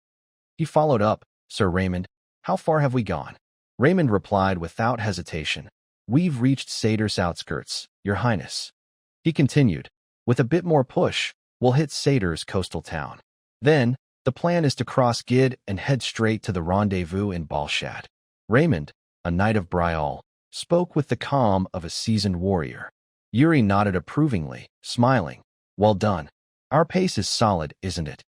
He followed up, "Sir Raymond, how far have we gone?" Raymond replied without hesitation. "We've reached Sator's outskirts, Your Highness." He continued, "With a bit more push, we'll hit Sator's coastal town. Then, the plan is to cross Gid and head straight to the rendezvous in Balshad." Raymond, a knight of Bryall, spoke with the calm of a seasoned warrior. Yuri nodded approvingly, smiling. "Well done. Our pace is solid, isn't it?"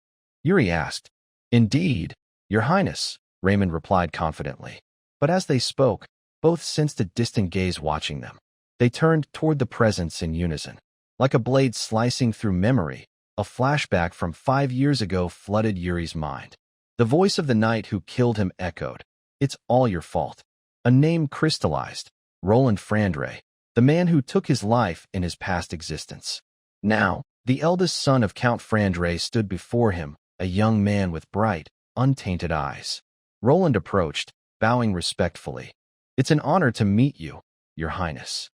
Yuri asked. "Indeed, Your Highness," Raymond replied confidently. But as they spoke, both sensed a distant gaze watching them. They turned toward the presence in unison. Like a blade slicing through memory, a flashback from 5 years ago flooded Yuri's mind. The voice of the knight who killed him echoed. "It's all your fault." A name crystallized. Roland Frandre, the man who took his life in his past existence. Now, the eldest son of Count Frandre stood before him, a young man with bright, untainted eyes. Roland approached, bowing respectfully. "It's an honor to meet you, Your Highness."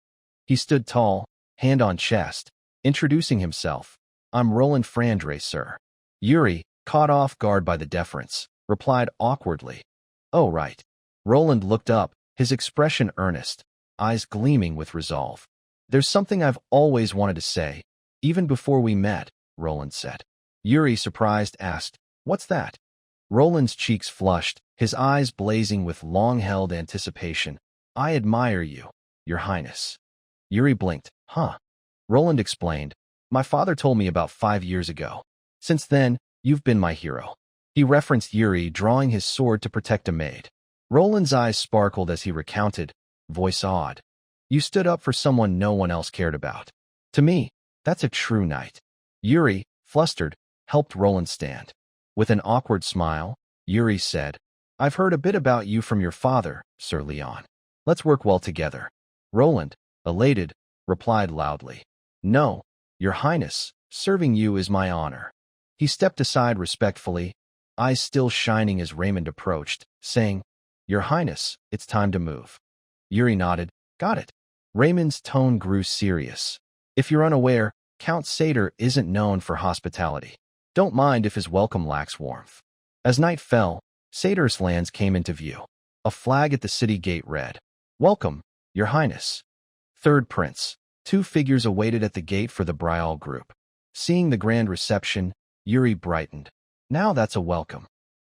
He stood tall, hand on chest, introducing himself. "I'm Roland Frandre, sir." Yuri, caught off guard by the deference, replied awkwardly. "Oh, right." Roland looked up, his expression earnest, eyes gleaming with resolve. "There's something I've always wanted to say, even before we met," Roland said. Yuri, surprised, asked, "What's that?" Roland's cheeks flushed, his eyes blazing with long-held anticipation. "I admire you, Your Highness." Yuri blinked. "Huh?" Roland explained. "My father told me about 5 years ago. Since then, you've been my hero." He referenced Yuri drawing his sword to protect a maid. Roland's eyes sparkled as he recounted, voice awed. "You stood up for someone no one else cared about. To me, that's a true knight." Yuri, flustered, helped Roland stand. With an awkward smile, Yuri said, "I've heard a bit about you from your father, Sir Leon. Let's work well together." Roland, elated, replied loudly, "No, Your Highness, serving you is my honor." He stepped aside respectfully, eyes still shining as Raymond approached, saying, "Your Highness, it's time to move." Yuri nodded. "Got it." Raymond's tone grew serious. "If you're unaware, Count Sator isn't known for hospitality. Don't mind if his welcome lacks warmth." As night fell, Sator's lands came into view. A flag at the city gate read, "Welcome, Your Highness." Third Prince. 2 figures awaited at the gate for the Bryall group. Seeing the grand reception, Yuri brightened. "Now that's a welcome."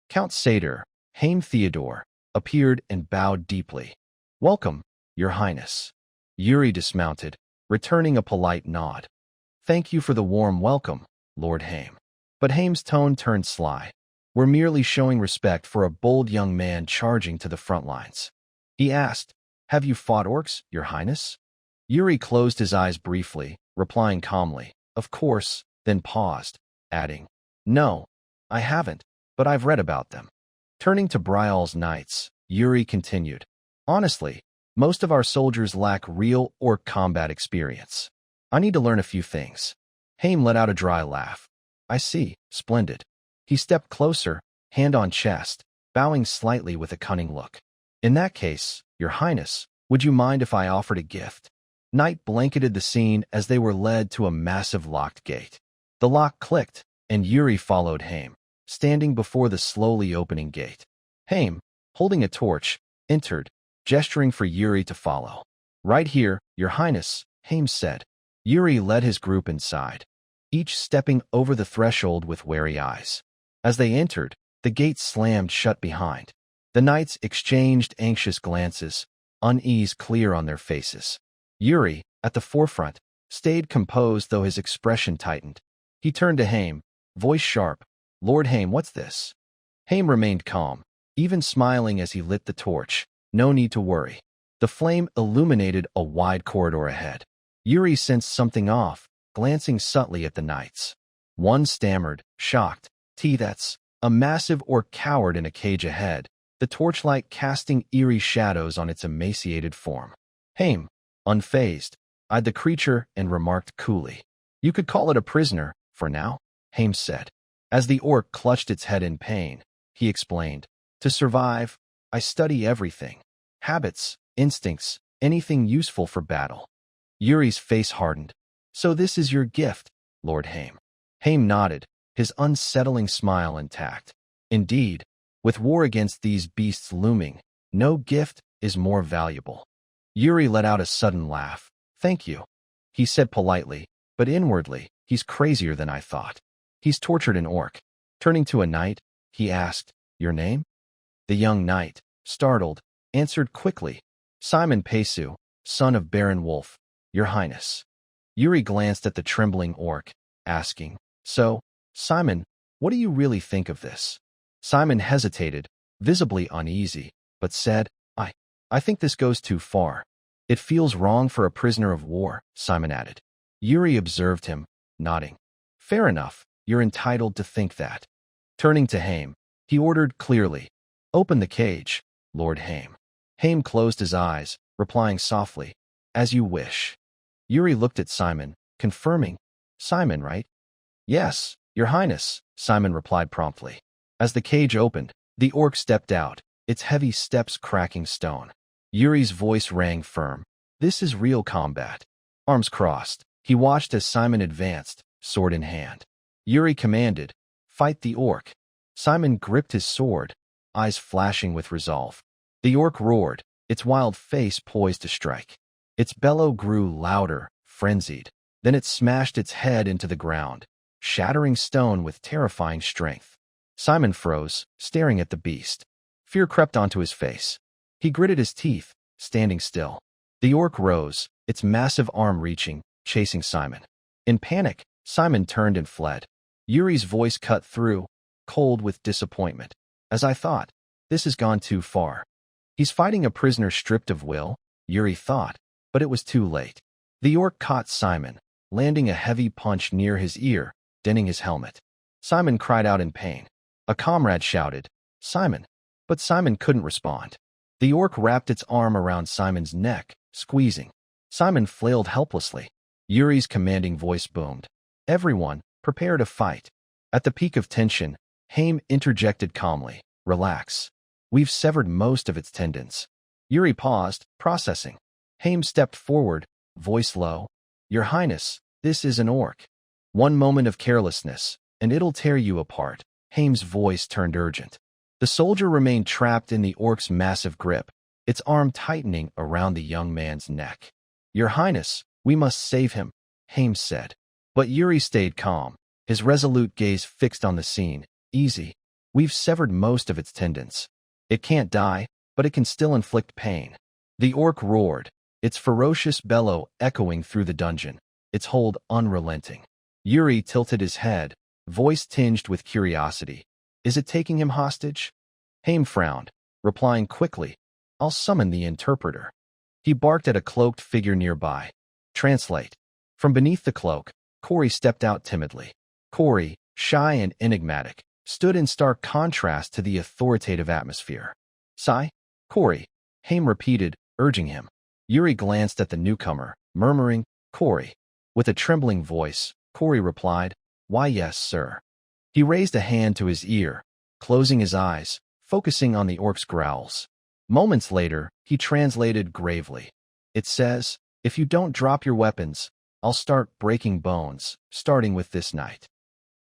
Count Satyr, Haim Theodore, appeared and bowed deeply. "Welcome, Your Highness." Yuri dismounted, returning a polite nod. "Thank you for the warm welcome, Lord Haim." But Haim's tone turned sly. "We're merely showing respect for a bold young man charging to the front lines." He asked, "Have you fought orcs, Your Highness?" Yuri closed his eyes briefly, replying calmly, "Of course," then paused, adding, "No, I haven't, but I've read about them." Turning to Bryall's knights, Yuri continued, "Honestly, most of our soldiers lack real orc combat experience. I need to learn a few things." Haim let out a dry laugh. "I see, splendid." He stepped closer, hand on chest, bowing slightly with a cunning look. "In that case, Your Highness, would you mind if I offered a gift?" Night blanketed the scene as they were led to a massive locked gate. The lock clicked, and Yuri followed Haim, standing before the slowly opening gate. Haim, holding a torch, entered, gesturing for Yuri to follow. "Right here, Your Highness," Haim said. Yuri led his group inside, each stepping over the threshold with wary eyes. As they entered, the gate slammed shut behind. The knights exchanged anxious glances, unease clear on their faces. Yuri, at the forefront, stayed composed though his expression tightened. He turned to Haim, voice sharp, "Lord Haim, what's this?" Haim remained calm, even smiling as he lit the torch. "No need to worry." The flame illuminated a wide corridor ahead. Yuri sensed something off, glancing subtly at the knights. One stammered, shocked, "That's a massive orc cowered in a cage ahead, the torchlight casting eerie shadows on its emaciated form." Haim, unfazed, eyed the creature and remarked coolly, "You could call it a prisoner, for now," Haim said. As the orc clutched its head in pain, he explained, "To survive, I study everything. Habits, instincts, anything useful for battle." Yuri's face hardened. "So this is your gift, Lord Haim?" Haim nodded, his unsettling smile intact. "Indeed, with war against these beasts looming, no gift is more valuable." Yuri let out a sudden laugh. "Thank you," he said politely, but inwardly, "He's crazier than I thought. He's tortured an orc." Turning to a knight, he asked, "Your name?" The young knight, startled, answered quickly, "Simon Pesu, son of Baron Wolf, Your Highness." Yuri glanced at the trembling orc, asking, "So, Simon, what do you really think of this?" Simon hesitated, visibly uneasy, but said, I think this goes too far. It feels wrong for a prisoner of war," Simon added. Yuri observed him, nodding. "Fair enough, you're entitled to think that." Turning to Haim, he ordered clearly, "Open the cage, Lord Haim." Haim closed his eyes, replying softly, "As you wish." Yuri looked at Simon, confirming, "Simon, right?" "Yes, Your Highness," Simon replied promptly. As the cage opened, the orc stepped out, its heavy steps cracking stone. Yuri's voice rang firm. "This is real combat." Arms crossed, he watched as Simon advanced, sword in hand. Yuri commanded, "Fight the orc." Simon gripped his sword, eyes flashing with resolve. The orc roared, its wild face poised to strike. Its bellow grew louder, frenzied. Then it smashed its head into the ground, shattering stone with terrifying strength. Simon froze, staring at the beast. Fear crept onto his face. He gritted his teeth, standing still. The orc rose, its massive arm reaching, chasing Simon. In panic, Simon turned and fled. Yuri's voice cut through, cold with disappointment. "As I thought, this has gone too far." He's fighting a prisoner stripped of will, Yuri thought, but it was too late. The orc caught Simon, landing a heavy punch near his ear, denting his helmet. Simon cried out in pain. A comrade shouted, "Simon!" But Simon couldn't respond. The orc wrapped its arm around Simon's neck, squeezing. Simon flailed helplessly. Yuri's commanding voice boomed, "Everyone, prepare to fight." At the peak of tension, Haim interjected calmly, "Relax. We've severed most of its tendons." Yuri paused, processing. Haim stepped forward, voice low, "Your Highness, this is an orc. One moment of carelessness, and it'll tear you apart." Haim's voice turned urgent. The soldier remained trapped in the orc's massive grip, its arm tightening around the young man's neck. "Your Highness, we must save him," Haim said. But Yuri stayed calm, his resolute gaze fixed on the scene. "Easy. We've severed most of its tendons. It can't die, but it can still inflict pain. The orc roared, its ferocious bellow echoing through the dungeon, its hold unrelenting. Yuri tilted his head, voice tinged with curiosity. Is it taking him hostage? Haim frowned, replying quickly, I'll summon the interpreter. He barked at a cloaked figure nearby. Translate. From beneath the cloak, Corey stepped out timidly. Corey, shy and enigmatic, stood in stark contrast to the authoritative atmosphere. Sigh? Corey, Haim repeated, urging him. Yuri glanced at the newcomer, murmuring, Corey. With a trembling voice, Corey replied, Why yes, sir. He raised a hand to his ear, closing his eyes, focusing on the orc's growls. Moments later, he translated gravely. It says, If you don't drop your weapons, I'll start breaking bones, starting with this night.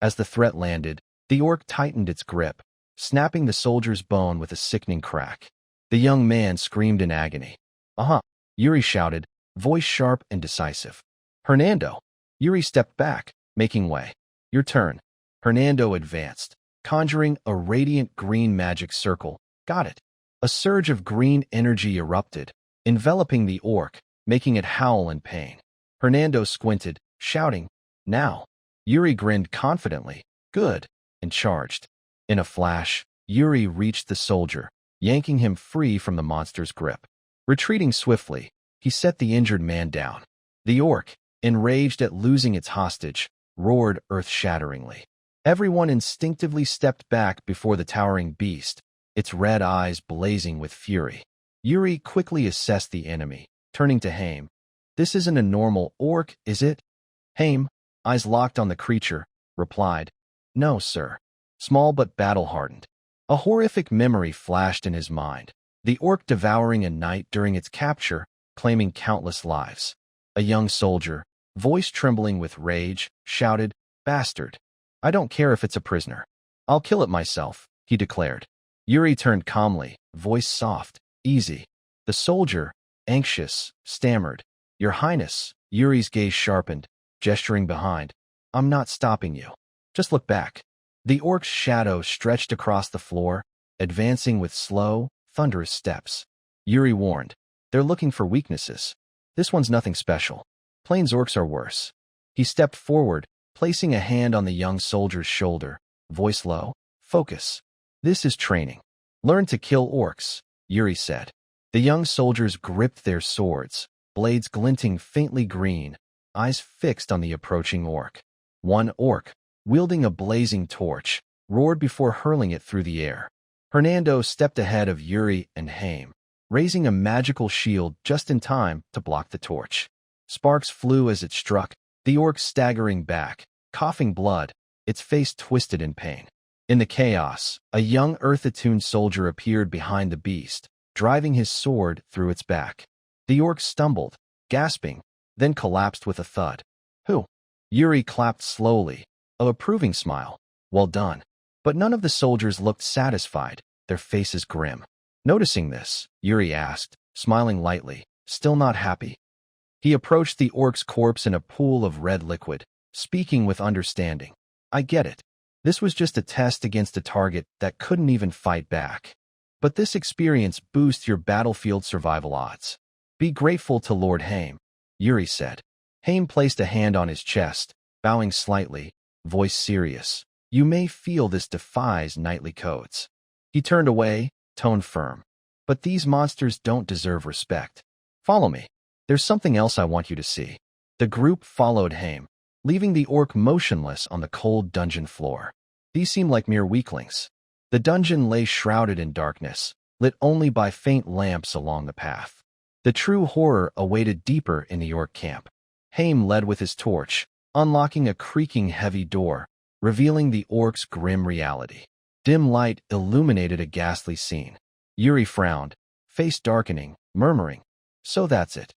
As the threat landed, the orc tightened its grip, snapping the soldier's bone with a sickening crack. The young man screamed in agony. Uh-huh, Yuri shouted, voice sharp and decisive. Hernando. Yuri stepped back, making way. Your turn. Hernando advanced, conjuring a radiant green magic circle. Got it. A surge of green energy erupted, enveloping the orc, making it howl in pain. Hernando squinted, shouting, Now. Yuri grinned confidently, good, and charged. In a flash, Yuri reached the soldier, yanking him free from the monster's grip. Retreating swiftly, he set the injured man down. The orc, enraged at losing its hostage, roared earth-shatteringly. Everyone instinctively stepped back before the towering beast, its red eyes blazing with fury. Yuri quickly assessed the enemy, turning to Haim. This isn't a normal orc, is it? Haim, eyes locked on the creature, replied, No, sir. Small but battle-hardened. A horrific memory flashed in his mind. The orc devouring a knight during its capture, claiming countless lives. A young soldier, voice trembling with rage, shouted, Bastard. I don't care if it's a prisoner. I'll kill it myself, he declared. Yuri turned calmly, voice soft, easy. The soldier, anxious, stammered, Your Highness. Yuri's gaze sharpened, gesturing behind. I'm not stopping you. Just look back. The orc's shadow stretched across the floor, advancing with slow, thunderous steps. Yuri warned, They're looking for weaknesses. This one's nothing special. Plains orcs are worse. He stepped forward, placing a hand on the young soldier's shoulder, voice low, Focus. This is training. Learn to kill orcs, Yuri said. The young soldiers gripped their swords, blades glinting faintly green, eyes fixed on the approaching orc. One orc, wielding a blazing torch, roared before hurling it through the air. Hernando stepped ahead of Yuri and Haim, raising a magical shield just in time to block the torch. Sparks flew as it struck, the orc staggering back, coughing blood, its face twisted in pain. In the chaos, a young earth-attuned soldier appeared behind the beast, driving his sword through its back. The orc stumbled, gasping, then collapsed with a thud. Who? Yuri clapped slowly, an approving smile. Well done. But none of the soldiers looked satisfied, their faces grim. Noticing this, Yuri asked, smiling lightly, still not happy. He approached the orc's corpse in a pool of red liquid, speaking with understanding. I get it. This was just a test against a target that couldn't even fight back. But this experience boosts your battlefield survival odds. Be grateful to Lord Haim, Yuri said. Haim placed a hand on his chest, bowing slightly, voice serious. You may feel this defies knightly codes. He turned away, tone firm. But these monsters don't deserve respect. Follow me. There's something else I want you to see. The group followed Haim, leaving the orc motionless on the cold dungeon floor. These seemed like mere weaklings. The dungeon lay shrouded in darkness, lit only by faint lamps along the path. The true horror awaited deeper in the orc camp. Haim led with his torch, unlocking a creaking heavy door, revealing the orc's grim reality. Dim light illuminated a ghastly scene. Yuri frowned, face darkening, murmuring, So that's it.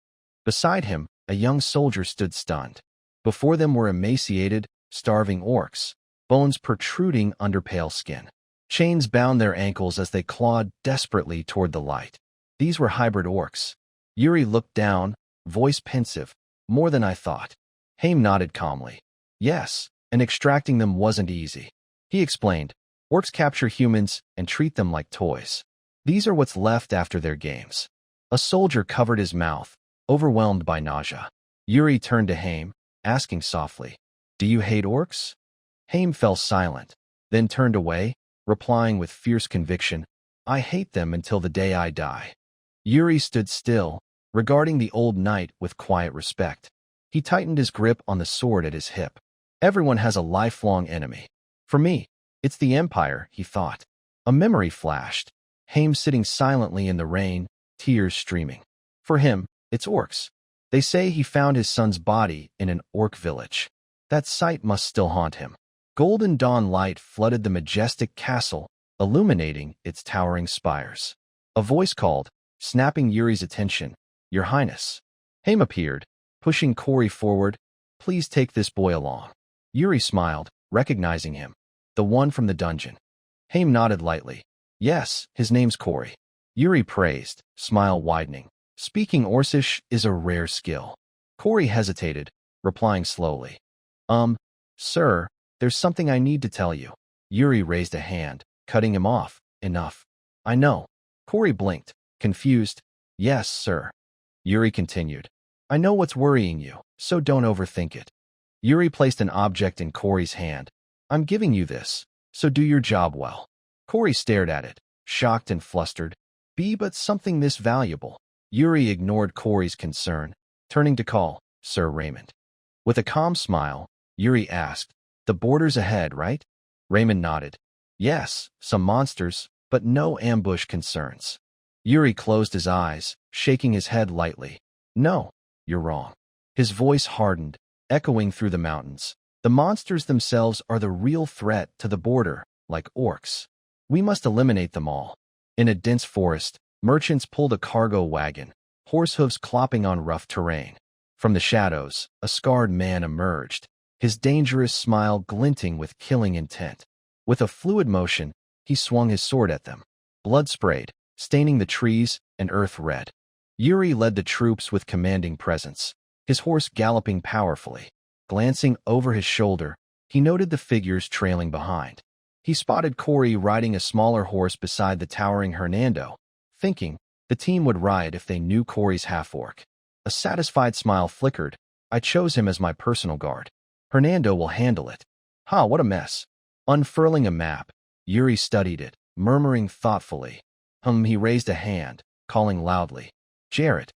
Beside him, a young soldier stood stunned. Before them were emaciated, starving orcs, bones protruding under pale skin. Chains bound their ankles as they clawed desperately toward the light. These were hybrid orcs. Yuri looked down, voice pensive. More than I thought. Haim nodded calmly. Yes, and extracting them wasn't easy. He explained, Orcs capture humans and treat them like toys. These are what's left after their games. A soldier covered his mouth, overwhelmed by nausea. Yuri turned to Haim, asking softly, "Do you hate orcs?" Haim fell silent, then turned away, replying with fierce conviction, "I hate them until the day I die." Yuri stood still, regarding the old knight with quiet respect. He tightened his grip on the sword at his hip. Everyone has a lifelong enemy. For me, it's the Empire, he thought. A memory flashed. Haim sitting silently in the rain, tears streaming. For him, it's orcs. They say he found his son's body in an orc village. That sight must still haunt him. Golden dawn light flooded the majestic castle, illuminating its towering spires. A voice called, snapping Yuri's attention, "Your Highness." Haim appeared, pushing Corey forward. "Please take this boy along." Yuri smiled, recognizing him. "The one from the dungeon." Haim nodded lightly. "Yes, his name's Corey." Yuri praised, smile widening. "Speaking Orcish is a rare skill." Corey hesitated, replying slowly. Sir, there's something I need to tell you." Yuri raised a hand, cutting him off. "Enough." "I know." Corey blinked, confused. "Yes, sir." Yuri continued. "I know what's worrying you, so don't overthink it." Yuri placed an object in Corey's hand. "I'm giving you this, so do your job well." Corey stared at it, shocked and flustered. But something this valuable." Yuri ignored Corey's concern, turning to call, "Sir Raymond." With a calm smile, Yuri asked, "The border's ahead, right?" Raymond nodded. "Yes, some monsters, but no ambush concerns." Yuri closed his eyes, shaking his head lightly. "No, you're wrong." His voice hardened, echoing through the mountains. "The monsters themselves are the real threat to the border, like orcs. We must eliminate them all." In a dense forest, merchants pulled a cargo wagon, horse hooves clopping on rough terrain. From the shadows, a scarred man emerged, his dangerous smile glinting with killing intent. With a fluid motion, he swung his sword at them. Blood sprayed, staining the trees and earth red. Yuri led the troops with commanding presence, his horse galloping powerfully. Glancing over his shoulder, he noted the figures trailing behind. He spotted Corey riding a smaller horse beside the towering Hernando, thinking the team would ride if they knew Corey's half-orc. A satisfied smile flickered. "I chose him as my personal guard. Hernando will handle it." "Ha, what a mess." Unfurling a map, Yuri studied it, murmuring thoughtfully. He raised a hand, calling loudly, "Gerald."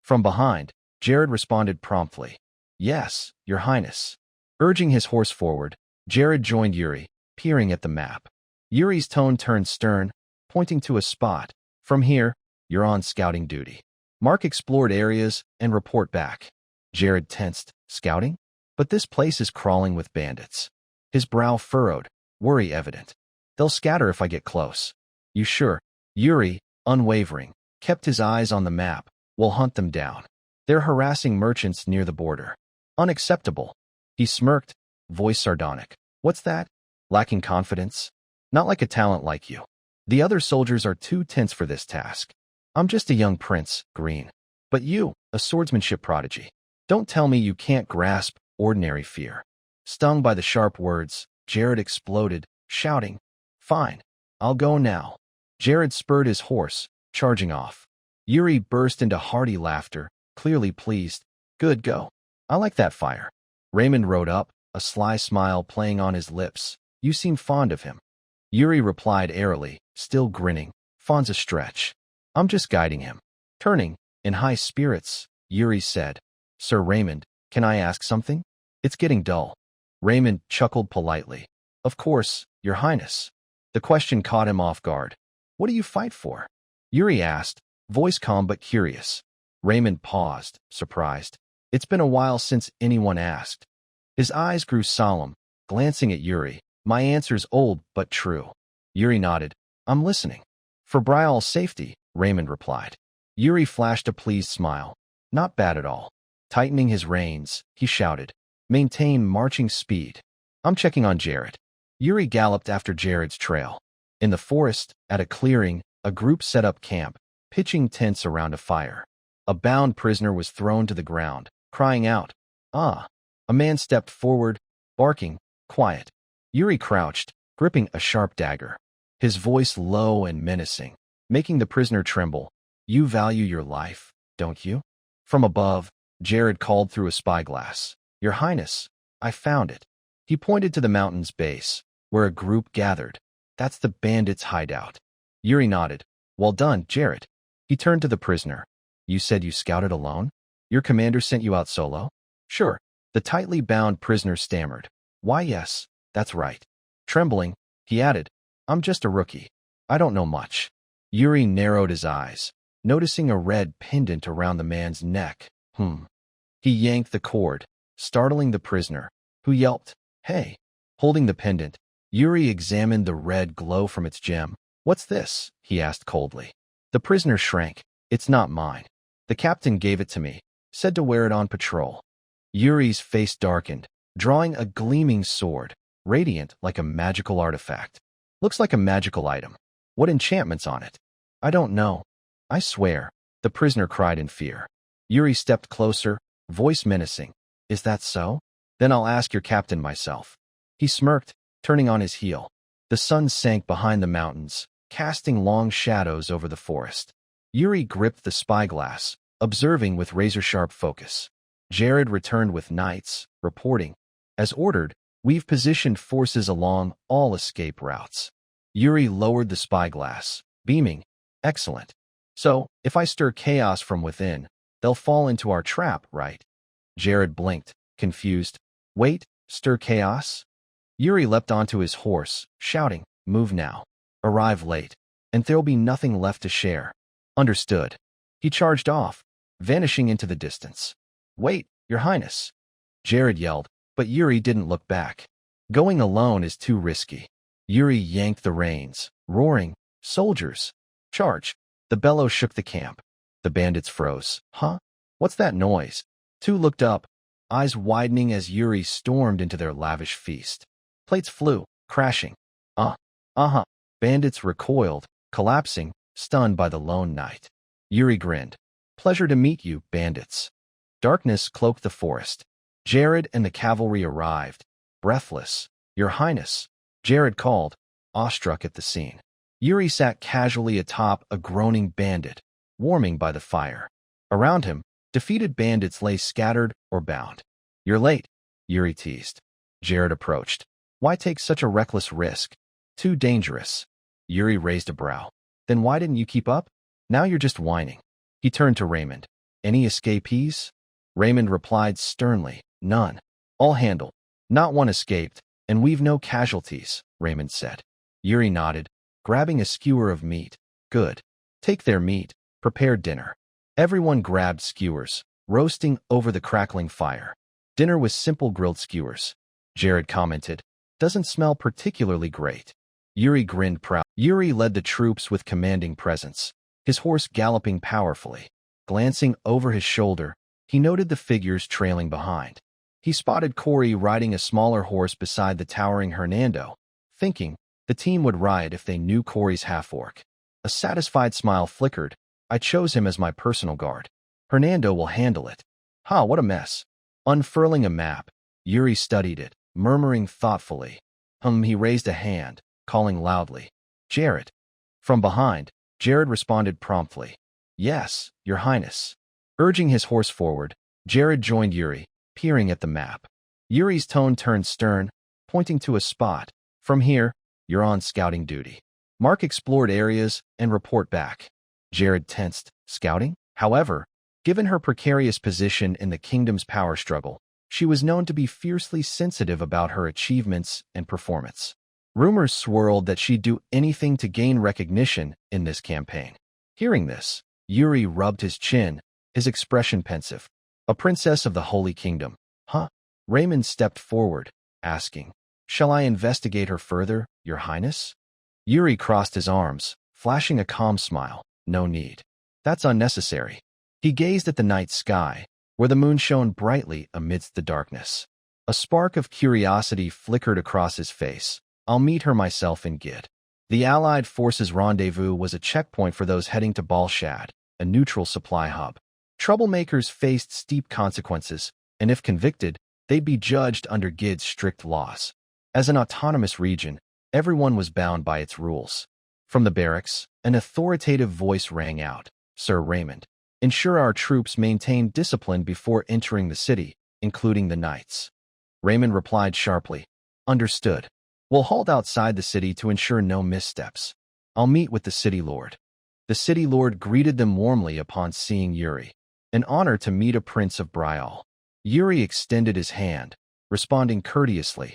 From behind, Gerald responded promptly, "Yes, Your Highness." Urging his horse forward, Gerald joined Yuri, peering at the map. Yuri's tone turned stern, pointing to a spot. "From here, you're on scouting duty. Mark explored areas and report back." Gerald tensed. "Scouting? But this place is crawling with bandits." His brow furrowed, worry evident. "They'll scatter if I get close." "You sure?" Yuri, unwavering, kept his eyes on the map. "We'll hunt them down. They're harassing merchants near the border." "Unacceptable." He smirked, voice sardonic. "What's that? Lacking confidence? Not like a talent like you. The other soldiers are too tense for this task. I'm just a young prince, Green. But you, a swordsmanship prodigy. Don't tell me you can't grasp ordinary fear." Stung by the sharp words, Gerald exploded, shouting, "Fine, I'll go now." Gerald spurred his horse, charging off. Yuri burst into hearty laughter, clearly pleased. "Good, go. I like that fire." Raymond rode up, a sly smile playing on his lips. "You seem fond of him." Yuri replied airily, still grinning. "Fond's a stretch. I'm just guiding him." Turning, in high spirits, Yuri said, "Sir Raymond, can I ask something? It's getting dull." Raymond chuckled politely. "Of course, Your Highness." The question caught him off guard. "What do you fight for?" Yuri asked, voice calm but curious. Raymond paused, surprised. It's been a while since anyone asked. His eyes grew solemn, glancing at Yuri. "My answer's old but true." Yuri nodded. "I'm listening." "For Bryall's safety," Raymond replied. Yuri flashed a pleased smile. "Not bad at all." Tightening his reins, he shouted, "Maintain marching speed. I'm checking on Gerald." Yuri galloped after Gerald's trail. In the forest, at a clearing, a group set up camp, pitching tents around a fire. A bound prisoner was thrown to the ground, crying out, "Ah!" A man stepped forward, barking, "Quiet." Yuri crouched, gripping a sharp dagger. His voice low and menacing, making the prisoner tremble. You value your life, don't you? From above, Gerald called through a spyglass. Your Highness, I found it. He pointed to the mountain's base, where a group gathered. That's the bandits' hideout. Yuri nodded. Well done, Gerald. He turned to the prisoner. You said you scouted alone? Your commander sent you out solo? Sure. The tightly bound prisoner stammered. Why, yes, that's right. Trembling, he added, I'm just a rookie. I don't know much. Yuri narrowed his eyes, noticing a red pendant around the man's neck. He yanked the cord, startling the prisoner, who yelped, Hey! Holding the pendant, Yuri examined the red glow from its gem. What's this? He asked coldly. The prisoner shrank. It's not mine. The captain gave it to me, said to wear it on patrol. Yuri's face darkened, drawing a gleaming sword, radiant like a magical artifact. Looks like a magical item. What enchantment's on it? I don't know. I swear, the prisoner cried in fear. Yuri stepped closer, voice menacing. Is that so? Then I'll ask your captain myself. He smirked, turning on his heel. The sun sank behind the mountains, casting long shadows over the forest. Yuri gripped the spyglass, observing with razor-sharp focus. Gerald returned with knights, reporting. As ordered, we've positioned forces along all escape routes. Yuri lowered the spyglass, beaming. Excellent. So, if I stir chaos from within, they'll fall into our trap, right? Gerald blinked, confused. Wait, stir chaos? Yuri leapt onto his horse, shouting, Move now. Arrive late, and there'll be nothing left to share. Understood. He charged off, vanishing into the distance. Wait, Your Highness! Gerald yelled, but Yuri didn't look back. Going alone is too risky. Yuri yanked the reins, roaring, Soldiers! Charge! The bellow shook the camp. The bandits froze. Huh? What's that noise? Two looked up, eyes widening as Yuri stormed into their lavish feast. Plates flew, crashing. Bandits recoiled, collapsing, stunned by the lone knight. Yuri grinned. Pleasure to meet you, bandits. Darkness cloaked the forest. Gerald and the cavalry arrived, breathless. Your Highness, Gerald called, awestruck at the scene. Yuri sat casually atop a groaning bandit, warming by the fire. Around him, defeated bandits lay scattered or bound. You're late, Yuri teased. Gerald approached. Why take such a reckless risk? Too dangerous. Yuri raised a brow. Then why didn't you keep up? Now you're just whining. He turned to Raymond. Any escapees? Raymond replied sternly. None. All handled. Not one escaped, and we've no casualties, Raymond said. Yuri nodded, grabbing a skewer of meat. Good. Take their meat. Prepare dinner. Everyone grabbed skewers, roasting over the crackling fire. Dinner was simple grilled skewers. Gerald commented. Doesn't smell particularly great. Yuri grinned proud. Yuri led the troops with commanding presence, his horse galloping powerfully. Glancing over his shoulder, he noted the figures trailing behind. He spotted Corey riding a smaller horse beside the towering Hernando, thinking the team would ride if they knew Corey's half-orc. A satisfied smile flickered. I chose him as my personal guard. Hernando will handle it. What a mess. Unfurling a map, Yuri studied it, murmuring thoughtfully. He raised a hand, calling loudly. Gerald. From behind, Gerald responded promptly. Yes, Your Highness. Urging his horse forward, Gerald joined Yuri, peering at the map. Yuri's tone turned stern, pointing to a spot. From here, you're on scouting duty. Mark explored areas and report back. Gerald tensed. Scouting? However, given her precarious position in the kingdom's power struggle, she was known to be fiercely sensitive about her achievements and performance. Rumors swirled that she'd do anything to gain recognition in this campaign. Hearing this, Yuri rubbed his chin, his expression pensive. A princess of the Holy Kingdom. Raymond stepped forward, asking, Shall I investigate her further, Your Highness? Yuri crossed his arms, flashing a calm smile. No need. That's unnecessary. He gazed at the night sky, where the moon shone brightly amidst the darkness. A spark of curiosity flickered across his face. I'll meet her myself in Gid. The Allied forces' rendezvous was a checkpoint for those heading to Balshad, a neutral supply hub. Troublemakers faced steep consequences, and if convicted, they'd be judged under Gid's strict laws. As an autonomous region, Everyone was bound by its rules. From the barracks, an authoritative voice rang out. Sir Raymond, ensure our troops maintain discipline before entering the city, including the knights. Raymond replied sharply. Understood. We'll halt outside the city to ensure no missteps. I'll meet with the city lord. The city lord greeted them warmly upon seeing Yuri. An honor to meet a prince of Bryall. Yuri extended his hand, responding courteously.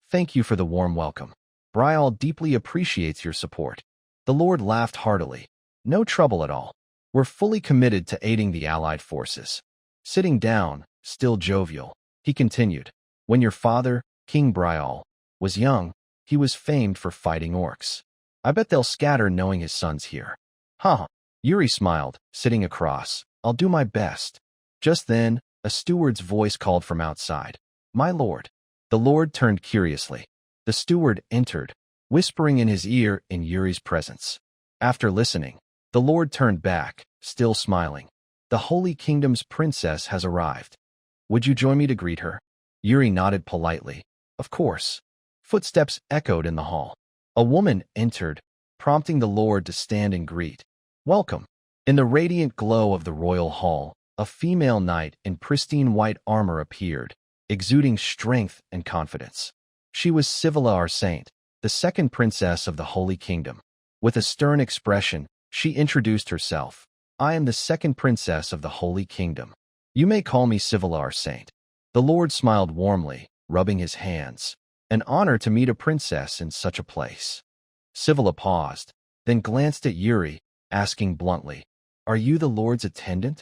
Thank you for the warm welcome. Bryall deeply appreciates your support. The lord laughed heartily. No trouble at all. We're fully committed to aiding the allied forces. Sitting down, still jovial, he continued. When your father, King Bryall, was young, he was famed for fighting orcs. I bet they'll scatter knowing his son's here. Huh. Yuri smiled, sitting across. I'll do my best. Just then, a steward's voice called from outside. My lord. The lord turned curiously. The steward entered, whispering in his ear in Yuri's presence. After listening, the lord turned back, still smiling. The Holy Kingdom's princess has arrived. Would you join me to greet her? Yuri nodded politely. Of course. Footsteps echoed in the hall. A woman entered, prompting the lord to stand and greet. Welcome. In the radiant glow of the royal hall, a female knight in pristine white armor appeared, exuding strength and confidence. She was Sivilla our saint, the second princess of the Holy Kingdom. With a stern expression, she introduced herself. I am the second princess of the Holy Kingdom. You may call me Sivilla our saint. The lord smiled warmly, rubbing his hands. An honor to meet a princess in such a place. Sivilla paused, then glanced at Yuri, asking bluntly, Are you the lord's attendant?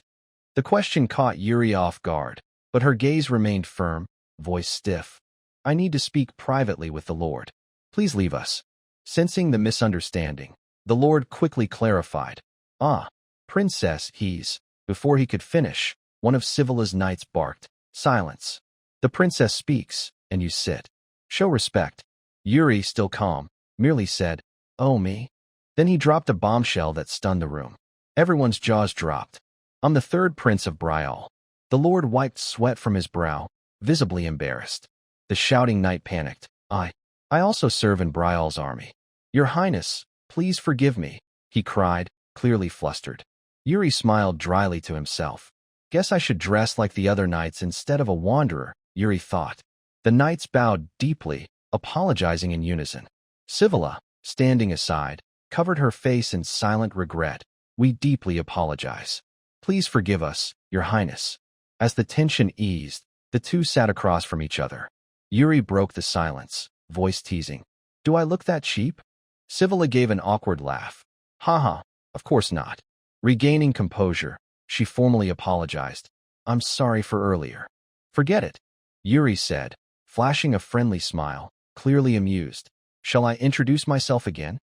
The question caught Yuri off guard, but her gaze remained firm, voice stiff. I need to speak privately with the lord. Please leave us. Sensing the misunderstanding, the lord quickly clarified. Ah, princess, he's. Before he could finish, one of Sivilla's knights barked. Silence. The princess speaks, and you sit. Show respect. Yuri, still calm, merely said, Oh, me? Then he dropped a bombshell that stunned the room. Everyone's jaws dropped. I'm the third prince of Bryall. The lord wiped sweat from his brow, visibly embarrassed. The shouting knight panicked. I also serve in Bryall's army. Your Highness, please forgive me, he cried, clearly flustered. Yuri smiled dryly to himself. Guess I should dress like the other knights instead of a wanderer, Yuri thought. The knights bowed deeply, apologizing in unison. Sivilla, standing aside, covered her face in silent regret. We deeply apologize. Please forgive us, Your Highness. As the tension eased, the two sat across from each other. Yuri broke the silence, voice teasing. Do I look that cheap? Sivilla gave an awkward laugh. Haha, of course not. Regaining composure, she formally apologized. I'm sorry for earlier. Forget it, Yuri said, flashing a friendly smile, clearly amused. Shall I introduce myself again?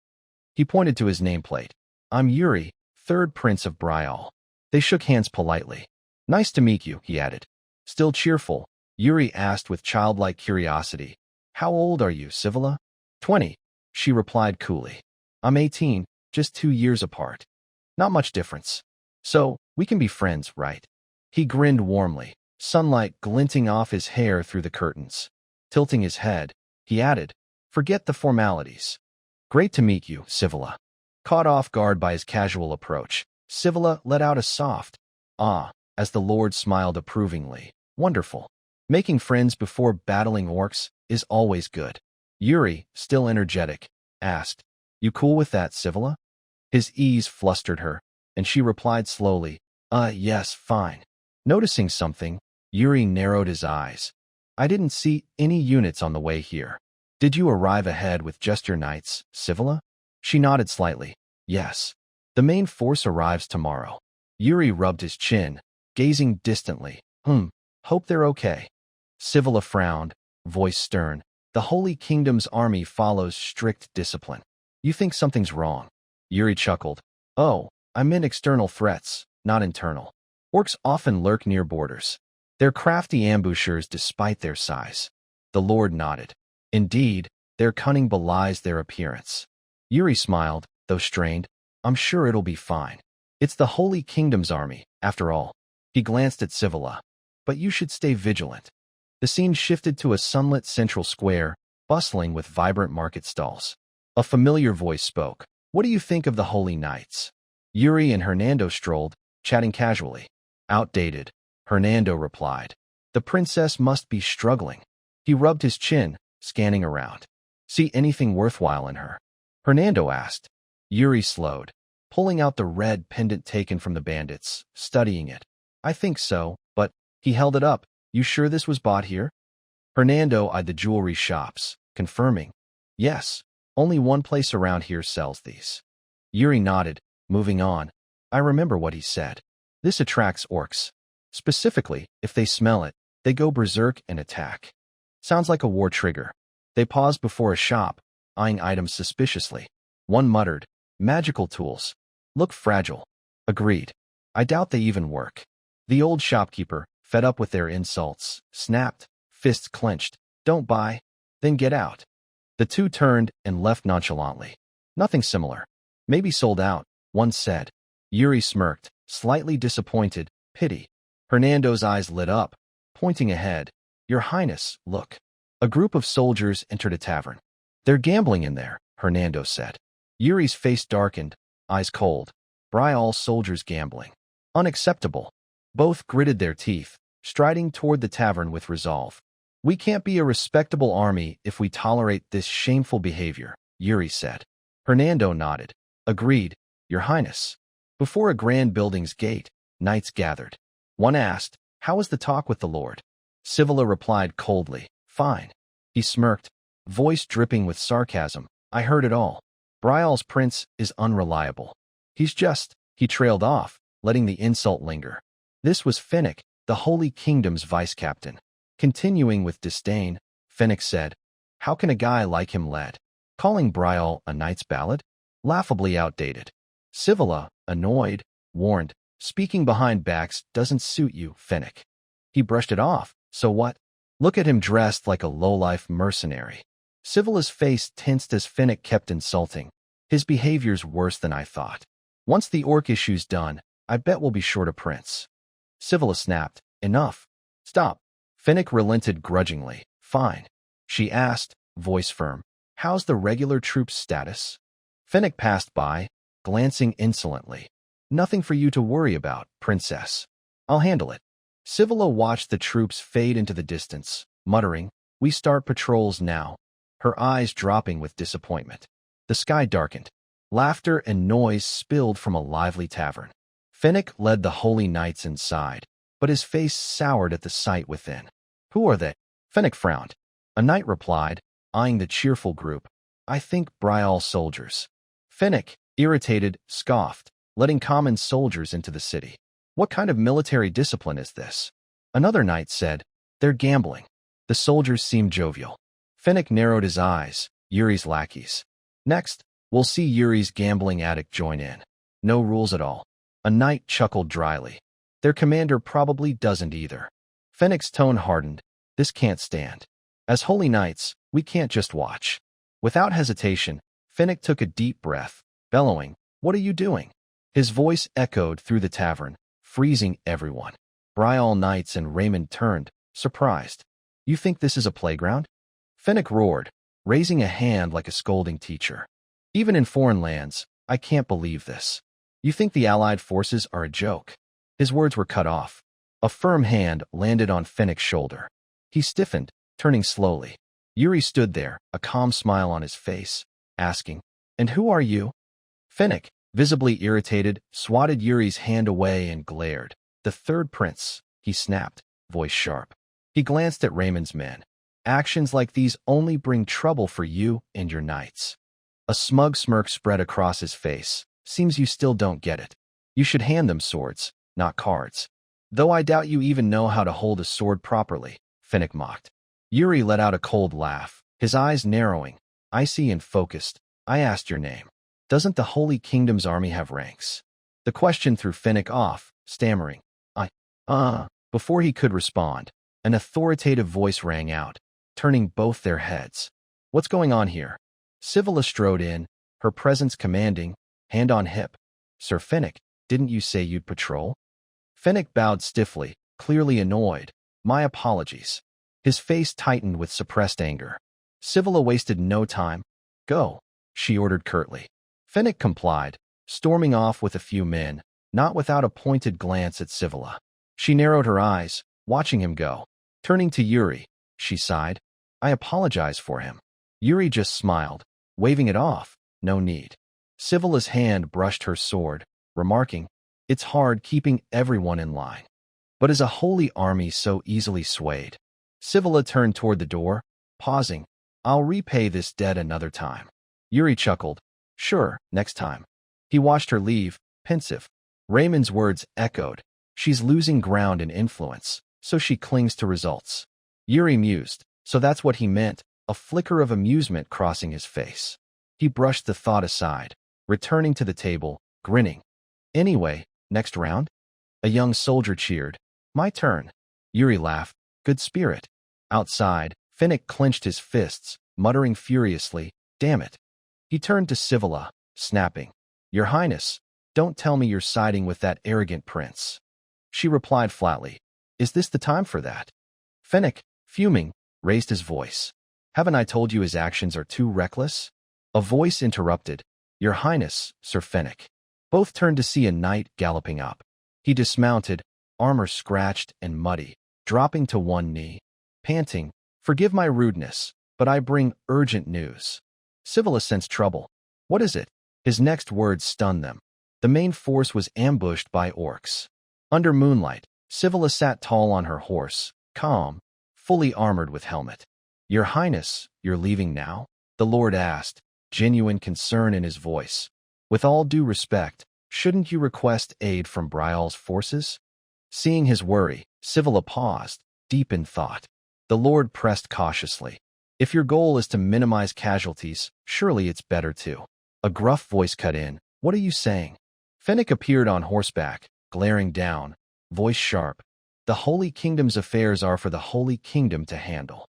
He pointed to his nameplate. I'm Yuri, third prince of Bryall. They shook hands politely. Nice to meet you, he added. Still cheerful, Yuri asked with childlike curiosity. How old are you, Sivilla? 20, she replied coolly. I'm 18, just 2 years apart. Not much difference. So, we can be friends, right? He grinned warmly, sunlight glinting off his hair through the curtains. Tilting his head, he added, Forget the formalities. Great to meet you, Sivilla. Caught off guard by his casual approach, Sivilla let out a soft, ah, as the lord smiled approvingly. Wonderful. Making friends before battling orcs is always good. Yuri, still energetic, asked, You cool with that, Sivilla? His ease flustered her, and she replied slowly, yes, fine. Noticing something, Yuri narrowed his eyes. I didn't see any units on the way here. Did you arrive ahead with just your knights, Sivilla? She nodded slightly. Yes. The main force arrives tomorrow. Yuri rubbed his chin, gazing distantly. Hope they're okay. Sivilla frowned, voice stern. The Holy Kingdom's army follows strict discipline. You think something's wrong? Yuri chuckled. Oh, I meant external threats, not internal. Orcs often lurk near borders. They're crafty ambushers despite their size. The lord nodded. Indeed, their cunning belies their appearance. Yuri smiled, though strained. I'm sure it'll be fine. It's the Holy Kingdom's army, after all. He glanced at Sivilla. But you should stay vigilant. The scene shifted to a sunlit central square, bustling with vibrant market stalls. A familiar voice spoke. What do you think of the Holy Knights? Yuri and Hernando strolled, chatting casually. Outdated, Hernando replied. The princess must be struggling. He rubbed his chin, scanning around. See anything worthwhile in her? Hernando asked. Yuri slowed, pulling out the red pendant taken from the bandits, studying it. I think so, but he held it up. You sure this was bought here? Hernando eyed the jewelry shops, confirming. Yes, only one place around here sells these. Yuri nodded, moving on. I remember what he said. This attracts orcs. Specifically, if they smell it, they go berserk and attack. Sounds like a war trigger. They paused before a shop, eyeing items suspiciously. One muttered, magical tools. Look fragile. Agreed. I doubt they even work. The old shopkeeper, fed up with their insults, snapped, fists clenched. Don't buy, then get out. The two turned and left nonchalantly. Nothing similar. Maybe sold out, one said. Yuri smirked, slightly disappointed. Pity. Hernando's eyes lit up, pointing ahead. Your Highness, look. A group of soldiers entered a tavern. They're gambling in there, Hernando said. Yuri's face darkened, eyes cold. Bryall soldiers gambling. Unacceptable. Both gritted their teeth, striding toward the tavern with resolve. We can't be a respectable army if we tolerate this shameful behavior, Yuri said. Hernando nodded. Agreed, Your Highness. Before a grand building's gate, knights gathered. One asked, How was the talk with the Lord? Civila replied coldly, Fine. He smirked, voice dripping with sarcasm. I heard it all. Bryall's prince is unreliable. He trailed off, letting the insult linger. This was Finnick, the Holy Kingdom's vice-captain. Continuing with disdain, Finnick said, How can a guy like him lead? Calling Bryall a knight's ballad? Laughably outdated. Civila, annoyed, warned, Speaking behind backs doesn't suit you, Finnick. He brushed it off. So what? Look at him dressed like a lowlife mercenary. Civila's face tensed as Finnick kept insulting. His behavior's worse than I thought. Once the orc issue's done, I bet we'll be short a prince. Civila snapped. Enough. Stop. Finnick relented grudgingly. Fine. She asked, voice firm. How's the regular troops' status? Finnick passed by, glancing insolently. Nothing for you to worry about, princess. I'll handle it. Civila watched the troops fade into the distance, muttering, We start patrols now. Her eyes dropping with disappointment. The sky darkened. Laughter and noise spilled from a lively tavern. Finnick led the holy knights inside, but his face soured at the sight within. Who are they? Finnick frowned. A knight replied, eyeing the cheerful group. I think Bryall soldiers. Finnick, irritated, scoffed, letting common soldiers into the city. What kind of military discipline is this? Another knight said, They're gambling. The soldiers seemed jovial. Finnick narrowed his eyes, Yuri's lackeys. Next, we'll see Yuri's gambling addict join in. No rules at all. A knight chuckled dryly. Their commander probably doesn't either. Finnick's tone hardened. This can't stand. As holy knights, we can't just watch. Without hesitation, Finnick took a deep breath, bellowing, What are you doing? His voice echoed through the tavern, freezing everyone. Bryall knights and Raymond turned, surprised. You think this is a playground? Finnick roared, raising a hand like a scolding teacher. Even in foreign lands, I can't believe this. You think the Allied forces are a joke? His words were cut off. A firm hand landed on Finnick's shoulder. He stiffened, turning slowly. Yuri stood there, a calm smile on his face, asking, And who are you? Finnick, visibly irritated, swatted Yuri's hand away and glared. The third prince, he snapped, voice sharp. He glanced at Raymond's men. Actions like these only bring trouble for you and your knights. A smug smirk spread across his face. Seems you still don't get it. You should hand them swords, not cards. Though I doubt you even know how to hold a sword properly, Finnick mocked. Yuri let out a cold laugh, his eyes narrowing, icy and focused. I asked your name. Doesn't the Holy Kingdom's army have ranks? The question threw Finnick off, stammering. Before he could respond, an authoritative voice rang out, turning both their heads. What's going on here? Civila strode in, her presence commanding, hand on hip. Sir Finnick, didn't you say you'd patrol? Finnick bowed stiffly, clearly annoyed. My apologies. His face tightened with suppressed anger. Civila wasted no time. Go. she ordered curtly. Finnick complied, storming off with a few men, not without a pointed glance at Sivilla. She narrowed her eyes, watching him go. Turning to Yuri, she sighed. I apologize for him. Yuri just smiled, waving it off. No need. Sivilla's hand brushed her sword, remarking, it's hard keeping everyone in line. But is a holy army so easily swayed? Sivilla turned toward the door, pausing. I'll repay this debt another time. Yuri chuckled. Sure, next time. He watched her leave, pensive. Raymond's words echoed. She's losing ground in influence, so she clings to results. Yuri mused. So that's what he meant, a flicker of amusement crossing his face. He brushed the thought aside, returning to the table, grinning. Anyway, next round? A young soldier cheered. My turn. Yuri laughed. Good spirit. Outside, Finnick clenched his fists, muttering furiously, damn it. He turned to Sivilla, snapping. Your Highness, don't tell me you're siding with that arrogant prince. She replied flatly. Is this the time for that? Finnick, fuming, raised his voice. Haven't I told you his actions are too reckless? A voice interrupted. Your Highness, Sir Finnick. Both turned to see a knight galloping up. He dismounted, armor scratched and muddy, dropping to one knee, panting, forgive my rudeness, but I bring urgent news. Sivilla sensed trouble. What is it? His next words stunned them. The main force was ambushed by orcs. Under moonlight, Sivilla sat tall on her horse, calm, fully armored with helmet. Your Highness, you're leaving now? The Lord asked, genuine concern in his voice. With all due respect, shouldn't you request aid from Bryall's forces? Seeing his worry, Sivilla paused, deep in thought. The Lord pressed cautiously. If your goal is to minimize casualties, surely it's better to. A gruff voice cut in. What are you saying? Finnick appeared on horseback, glaring down, voice sharp. The Holy Kingdom's affairs are for the Holy Kingdom to handle.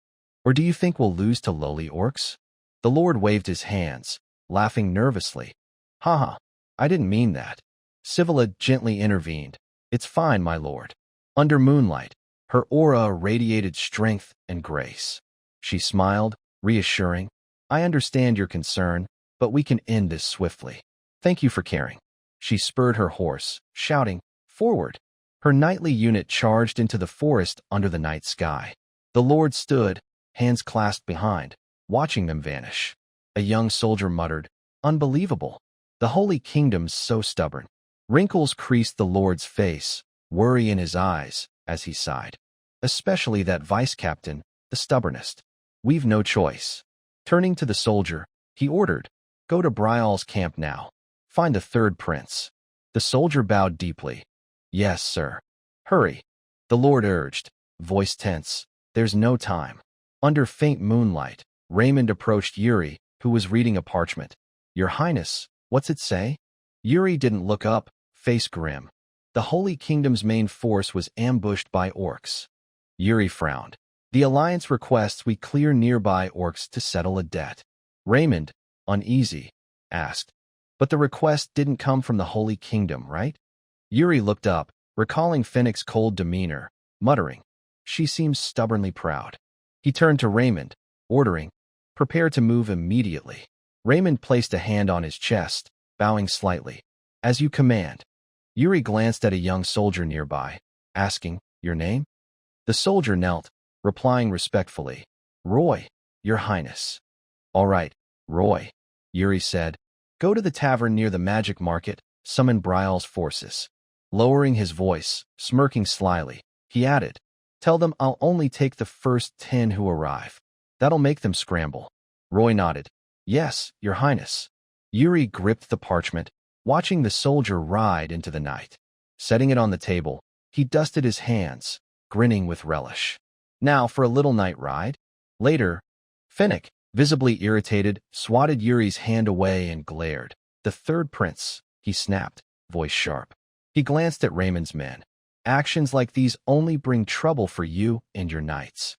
Or do you think we'll lose to lowly orcs? The Lord waved his hands, laughing nervously. Haha, I didn't mean that. Sivilla gently intervened. It's fine, my lord. Under moonlight, her aura radiated strength and grace. She smiled, reassuring. I understand your concern, but we can end this swiftly. Thank you for caring. She spurred her horse, shouting, forward. Her knightly unit charged into the forest under the night sky. The Lord stood, hands clasped behind, watching them vanish. A young soldier muttered, unbelievable. The Holy Kingdom's so stubborn. Wrinkles creased the Lord's face, worry in his eyes, as he sighed. Especially that vice-captain, the stubbornest. We've no choice. Turning to the soldier, he ordered, go to Bryall's camp now. Find a third prince. The soldier bowed deeply. Yes, sir. Hurry. The Lord urged, voice tense. There's no time. Under faint moonlight, Raymond approached Yuri, who was reading a parchment. Your Highness, what's it say? Yuri didn't look up, face grim. The Holy Kingdom's main force was ambushed by orcs. Yuri frowned. The Alliance requests we clear nearby orcs to settle a debt. Raymond, uneasy, asked. But the request didn't come from the Holy Kingdom, right? Yuri looked up, recalling Finnick's cold demeanor, muttering. She seems stubbornly proud. He turned to Raymond, ordering, prepare to move immediately. Raymond placed a hand on his chest, bowing slightly. As you command. Yuri glanced at a young soldier nearby, asking, your name? The soldier knelt, replying respectfully, Roy, your Highness. All right, Roy, Yuri said. Go to the tavern near the magic market, summon Bryall's forces. Lowering his voice, smirking slyly, he added, tell them I'll only take the first 10 who arrive. That'll make them scramble. Roy nodded. Yes, your Highness. Yuri gripped the parchment, watching the soldier ride into the night. Setting it on the table, he dusted his hands, grinning with relish. Now for a little night ride? Later, Finnick, visibly irritated, swatted Yuri's hand away and glared. The third prince, he snapped, voice sharp. He glanced at Raymond's men. Actions like these only bring trouble for you and your knights.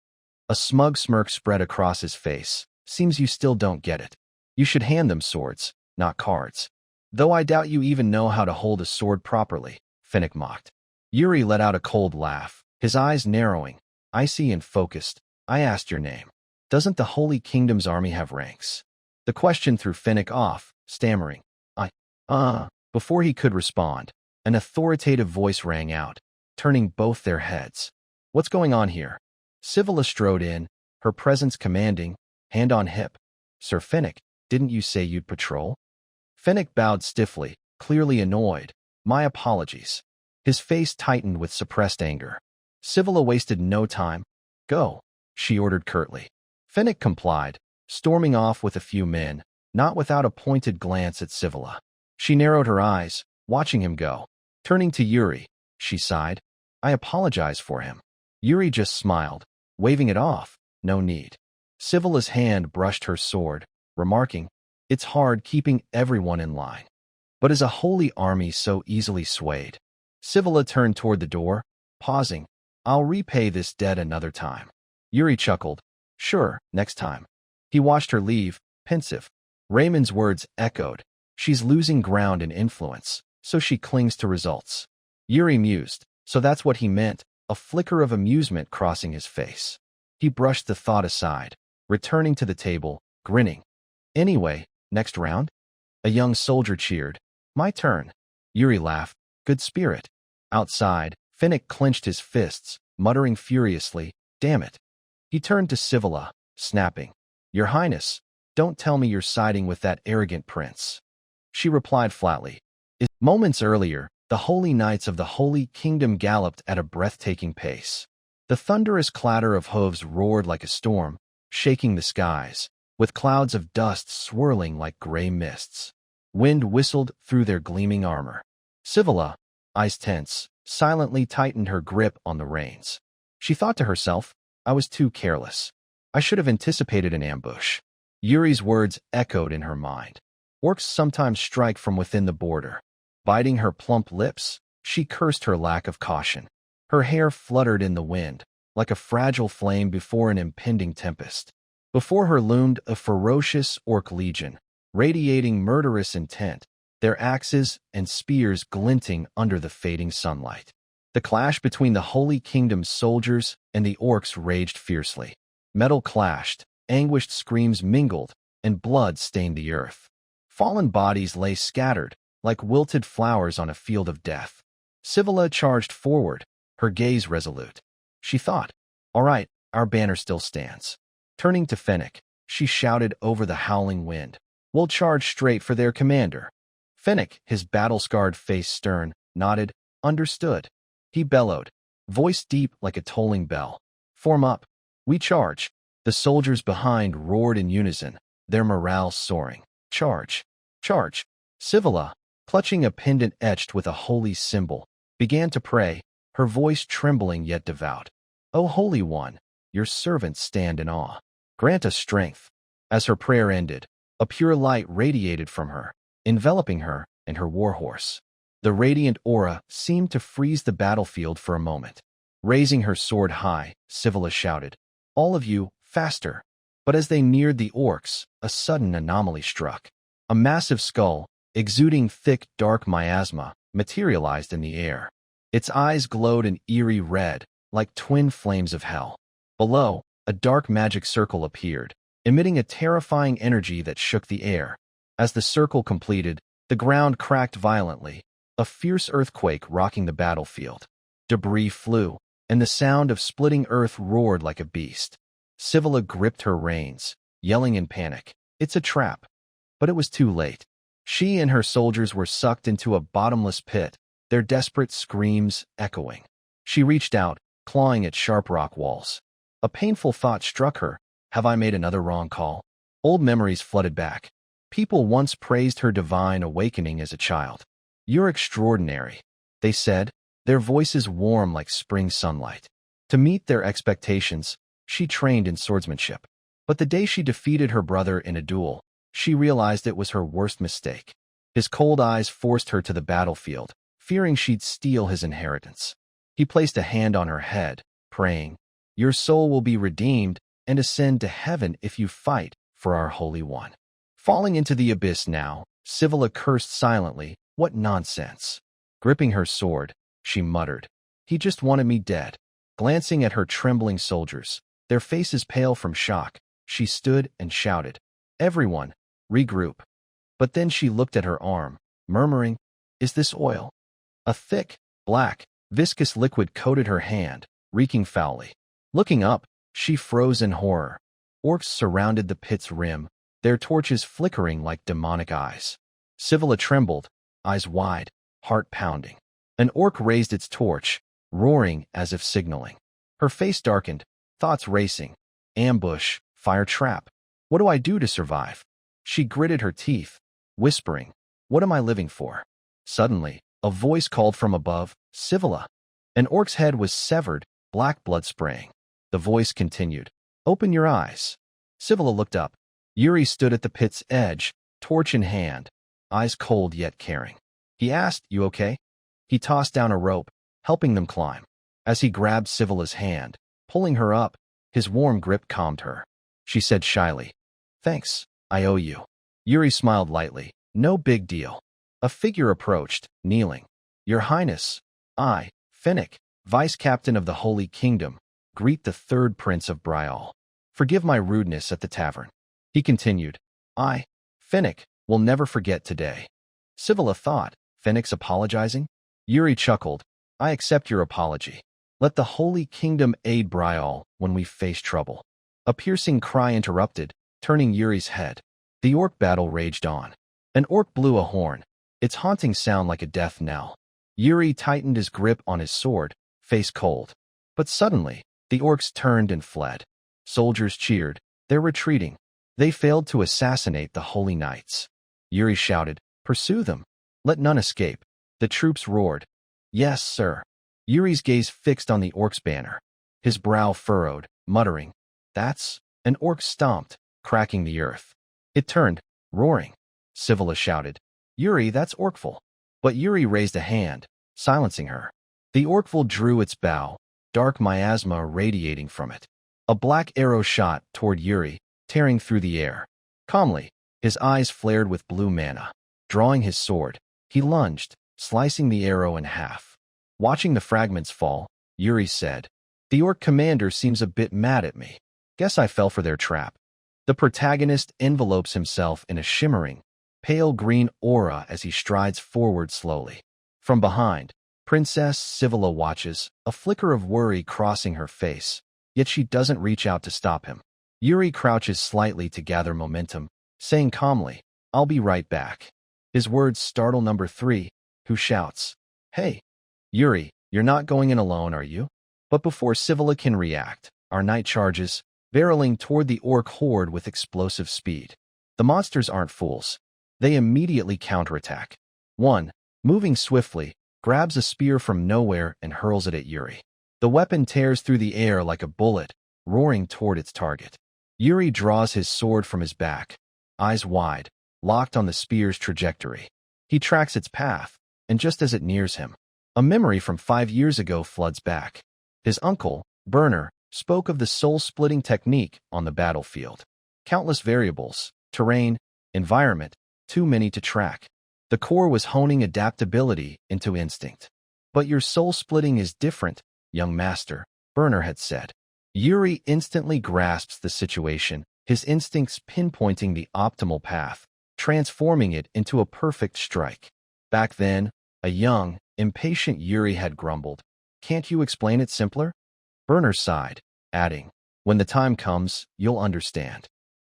A smug smirk spread across his face. Seems you still don't get it. You should hand them swords, not cards. Though I doubt you even know how to hold a sword properly, Finnick mocked. Yuri let out a cold laugh, his eyes narrowing, icy and focused. I asked your name. Doesn't the Holy Kingdom's army have ranks? The question threw Finnick off, stammering, Before he could respond, an authoritative voice rang out, turning both their heads. What's going on here? Sivilla strode in, her presence commanding, hand on hip. Sir Finnick, didn't you say you'd patrol? Finnick bowed stiffly, clearly annoyed. My apologies. His face tightened with suppressed anger. Sivilla wasted no time. Go, she ordered curtly. Finnick complied, storming off with a few men, not without a pointed glance at Sivilla. She narrowed her eyes, watching him go. Turning to Yuri, she sighed. I apologize for him. Yuri just smiled, waving it off. No need. Sivilla's hand brushed her sword, remarking, It's hard keeping everyone in line. But is a holy army so easily swayed? Sivilla turned toward the door, pausing. I'll repay this debt another time. Yuri chuckled. Sure, next time. He watched her leave, pensive. Raymond's words echoed. She's losing ground in influence, so she clings to results. Yuri mused. So that's what he meant, a flicker of amusement crossing his face. He brushed the thought aside, returning to the table, grinning. Anyway, next round? A young soldier cheered. My turn. Yuri laughed. Good spirit. Outside, Finnick clenched his fists, muttering furiously, Damn it. He turned to Sivilla, snapping. Your Highness, don't tell me you're siding with that arrogant prince. She replied flatly. Moments earlier, the holy knights of the Holy Kingdom galloped at a breathtaking pace. The thunderous clatter of hooves roared like a storm, shaking the skies, with clouds of dust swirling like gray mists. Wind whistled through their gleaming armor. Sivilla, eyes tense, silently tightened her grip on the reins. She thought to herself, I was too careless. I should have anticipated an ambush. Yuri's words echoed in her mind. Orcs sometimes strike from within the border. Biting her plump lips, she cursed her lack of caution. Her hair fluttered in the wind, like a fragile flame before an impending tempest. Before her loomed a ferocious orc legion, radiating murderous intent, their axes and spears glinting under the fading sunlight. The clash between the Holy Kingdom's soldiers and the orcs raged fiercely. Metal clashed, anguished screams mingled, and blood stained the earth. Fallen bodies lay scattered, like wilted flowers on a field of death. Sivilla charged forward, her gaze resolute. She thought, All right, our banner still stands. Turning to Finnick, she shouted over the howling wind. We'll charge straight for their commander. Finnick, his battle-scarred face stern, nodded, Understood. He bellowed, voice deep like a tolling bell. Form up. We charge. The soldiers behind roared in unison, their morale soaring. Charge. Charge. Sivilla, clutching a pendant etched with a holy symbol, began to pray, her voice trembling yet devout. O Holy One, your servants stand in awe. Grant us strength. As her prayer ended, a pure light radiated from her, enveloping her and her warhorse. The radiant aura seemed to freeze the battlefield for a moment. Raising her sword high, Sivilla shouted, All of you, faster. But as they neared the orcs, a sudden anomaly struck. A massive skull, exuding thick, dark miasma, materialized in the air. Its eyes glowed an eerie red, like twin flames of hell. Below, a dark magic circle appeared, emitting a terrifying energy that shook the air. As the circle completed, the ground cracked violently, a fierce earthquake rocking the battlefield. Debris flew, and the sound of splitting earth roared like a beast. Sivilla gripped her reins, yelling in panic, It's a trap. But it was too late. She and her soldiers were sucked into a bottomless pit, their desperate screams echoing. She reached out, clawing at sharp rock walls. A painful thought struck her. Have I made another wrong call? Old memories flooded back. People once praised her divine awakening as a child. You're extraordinary, they said, their voices warm like spring sunlight. To meet their expectations, she trained in swordsmanship. But the day she defeated her brother in a duel, she realized it was her worst mistake. His cold eyes forced her to the battlefield, fearing she'd steal his inheritance. He placed a hand on her head, praying, Your soul will be redeemed and ascend to heaven if you fight for our Holy One. Falling into the abyss now, Sivilla cursed silently, What nonsense. Gripping her sword, she muttered, He just wanted me dead. Glancing at her trembling soldiers, their faces pale from shock, she stood and shouted, Everyone, regroup. But then she looked at her arm, murmuring, "Is this oil?" A thick, black, viscous liquid coated her hand, reeking foully. Looking up, she froze in horror. Orcs surrounded the pit's rim, their torches flickering like demonic eyes. Sivilla trembled, eyes wide, heart pounding. An orc raised its torch, roaring as if signaling. Her face darkened, thoughts racing. Ambush, fire trap. What do I do to survive? She gritted her teeth, whispering, "What am I living for?" Suddenly, a voice called from above, "Sivilla." An orc's head was severed, black blood spraying. The voice continued, "Open your eyes." Sivilla looked up. Yuri stood at the pit's edge, torch in hand, eyes cold yet caring. He asked, "You okay?" He tossed down a rope, helping them climb. As he grabbed Sivilla's hand, pulling her up, his warm grip calmed her. She said shyly, "Thanks, I owe you." Yuri smiled lightly. "No big deal." A figure approached, kneeling. "Your Highness, I, Finnick, Vice Captain of the Holy Kingdom, greet the third Prince of Bryall. Forgive my rudeness at the tavern." He continued, "I, Finnick, will never forget today." Sivilla thought, "Finnick's apologizing?" Yuri chuckled, "I accept your apology. Let the Holy Kingdom aid Bryall when we face trouble." A piercing cry interrupted, turning Yuri's head. The orc battle raged on. An orc blew a horn, its haunting sound like a death knell. Yuri tightened his grip on his sword, face cold. But suddenly, the orcs turned and fled. Soldiers cheered. They're retreating. They failed to assassinate the holy knights. Yuri shouted, "Pursue them. Let none escape." The troops roared, "Yes, sir." Yuri's gaze fixed on the orc's banner. His brow furrowed, muttering, "That's..." An orc stomped, cracking the earth. It turned, roaring. Sivilla shouted, "Yuri, that's orcful." But Yuri raised a hand, silencing her. The orcful drew its bow, dark miasma radiating from it. A black arrow shot toward Yuri, tearing through the air. Calmly, his eyes flared with blue mana. Drawing his sword, he lunged, slicing the arrow in half. Watching the fragments fall, Yuri said, "The orc commander seems a bit mad at me. Guess I fell for their trap." The protagonist envelopes himself in a shimmering, pale green aura as he strides forward slowly. From behind, Princess Sivilla watches, a flicker of worry crossing her face, yet she doesn't reach out to stop him. Yuri crouches slightly to gather momentum, saying calmly, "I'll be right back." His words startle number 3, who shouts, "Hey, Yuri, you're not going in alone, are you?" But before Sivilla can react, our knight charges, barreling toward the orc horde with explosive speed. The monsters aren't fools. They immediately counterattack. One, moving swiftly, grabs a spear from nowhere and hurls it at Yuri. The weapon tears through the air like a bullet, roaring toward its target. Yuri draws his sword from his back, eyes wide, locked on the spear's trajectory. He tracks its path, and just as it nears him, a memory from 5 years ago floods back. His uncle, Burner, spoke of the soul-splitting technique on the battlefield. Countless variables, terrain, environment, too many to track. The core was honing adaptability into instinct. "But your soul-splitting is different, young master," Burner had said. Yuri instantly grasps the situation, his instincts pinpointing the optimal path, transforming it into a perfect strike. Back then, a young, impatient Yuri had grumbled, "Can't you explain it simpler?" Burner sighed, adding, "When the time comes, you'll understand.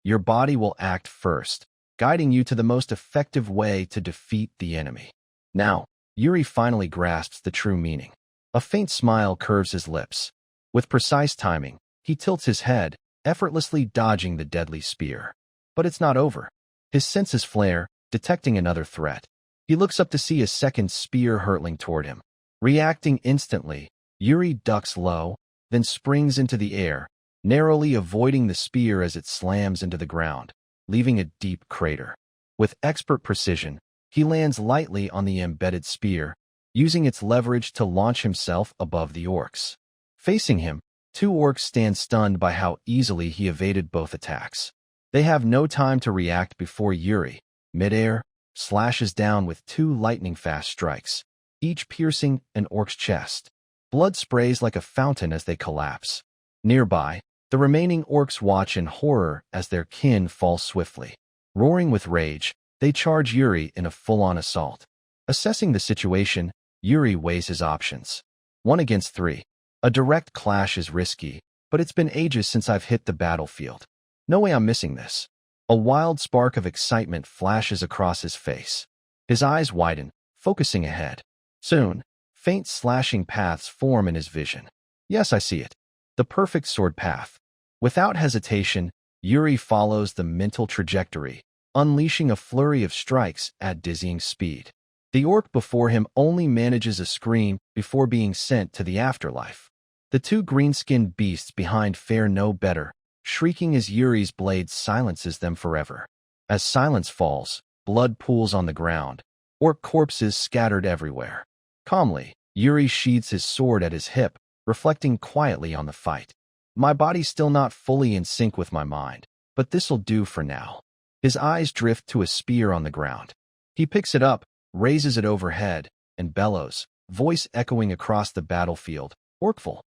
Your body will act first, guiding you to the most effective way to defeat the enemy." Now, Yuri finally grasps the true meaning. A faint smile curves his lips. With precise timing, he tilts his head, effortlessly dodging the deadly spear. But it's not over. His senses flare, detecting another threat. He looks up to see a second spear hurtling toward him. Reacting instantly, Yuri ducks low, then springs into the air, narrowly avoiding the spear as it slams into the ground, leaving a deep crater. With expert precision, he lands lightly on the embedded spear, using its leverage to launch himself above the orcs. Facing him, 2 orcs stand stunned by how easily he evaded both attacks. They have no time to react before Yuri, midair, slashes down with 2 lightning-fast strikes, each piercing an orc's chest. Blood sprays like a fountain as they collapse. Nearby, the remaining orcs watch in horror as their kin falls swiftly. Roaring with rage, they charge Yuri in a full-on assault. Assessing the situation, Yuri weighs his options. 1 against 3. A direct clash is risky, but it's been ages since I've hit the battlefield. No way I'm missing this. A wild spark of excitement flashes across his face. His eyes widen, focusing ahead. Soon, faint slashing paths form in his vision. Yes, I see it. The perfect sword path. Without hesitation, Yuri follows the mental trajectory, unleashing a flurry of strikes at dizzying speed. The orc before him only manages a scream before being sent to the afterlife. The 2 green-skinned beasts behind fare no better, shrieking as Yuri's blade silences them forever. As silence falls, blood pools on the ground, orc corpses scattered everywhere. Calmly, Yuri sheathes his sword at his hip, reflecting quietly on the fight. My body's still not fully in sync with my mind, but this'll do for now. His eyes drift to a spear on the ground. He picks it up, raises it overhead, and bellows, voice echoing across the battlefield, "Orcful."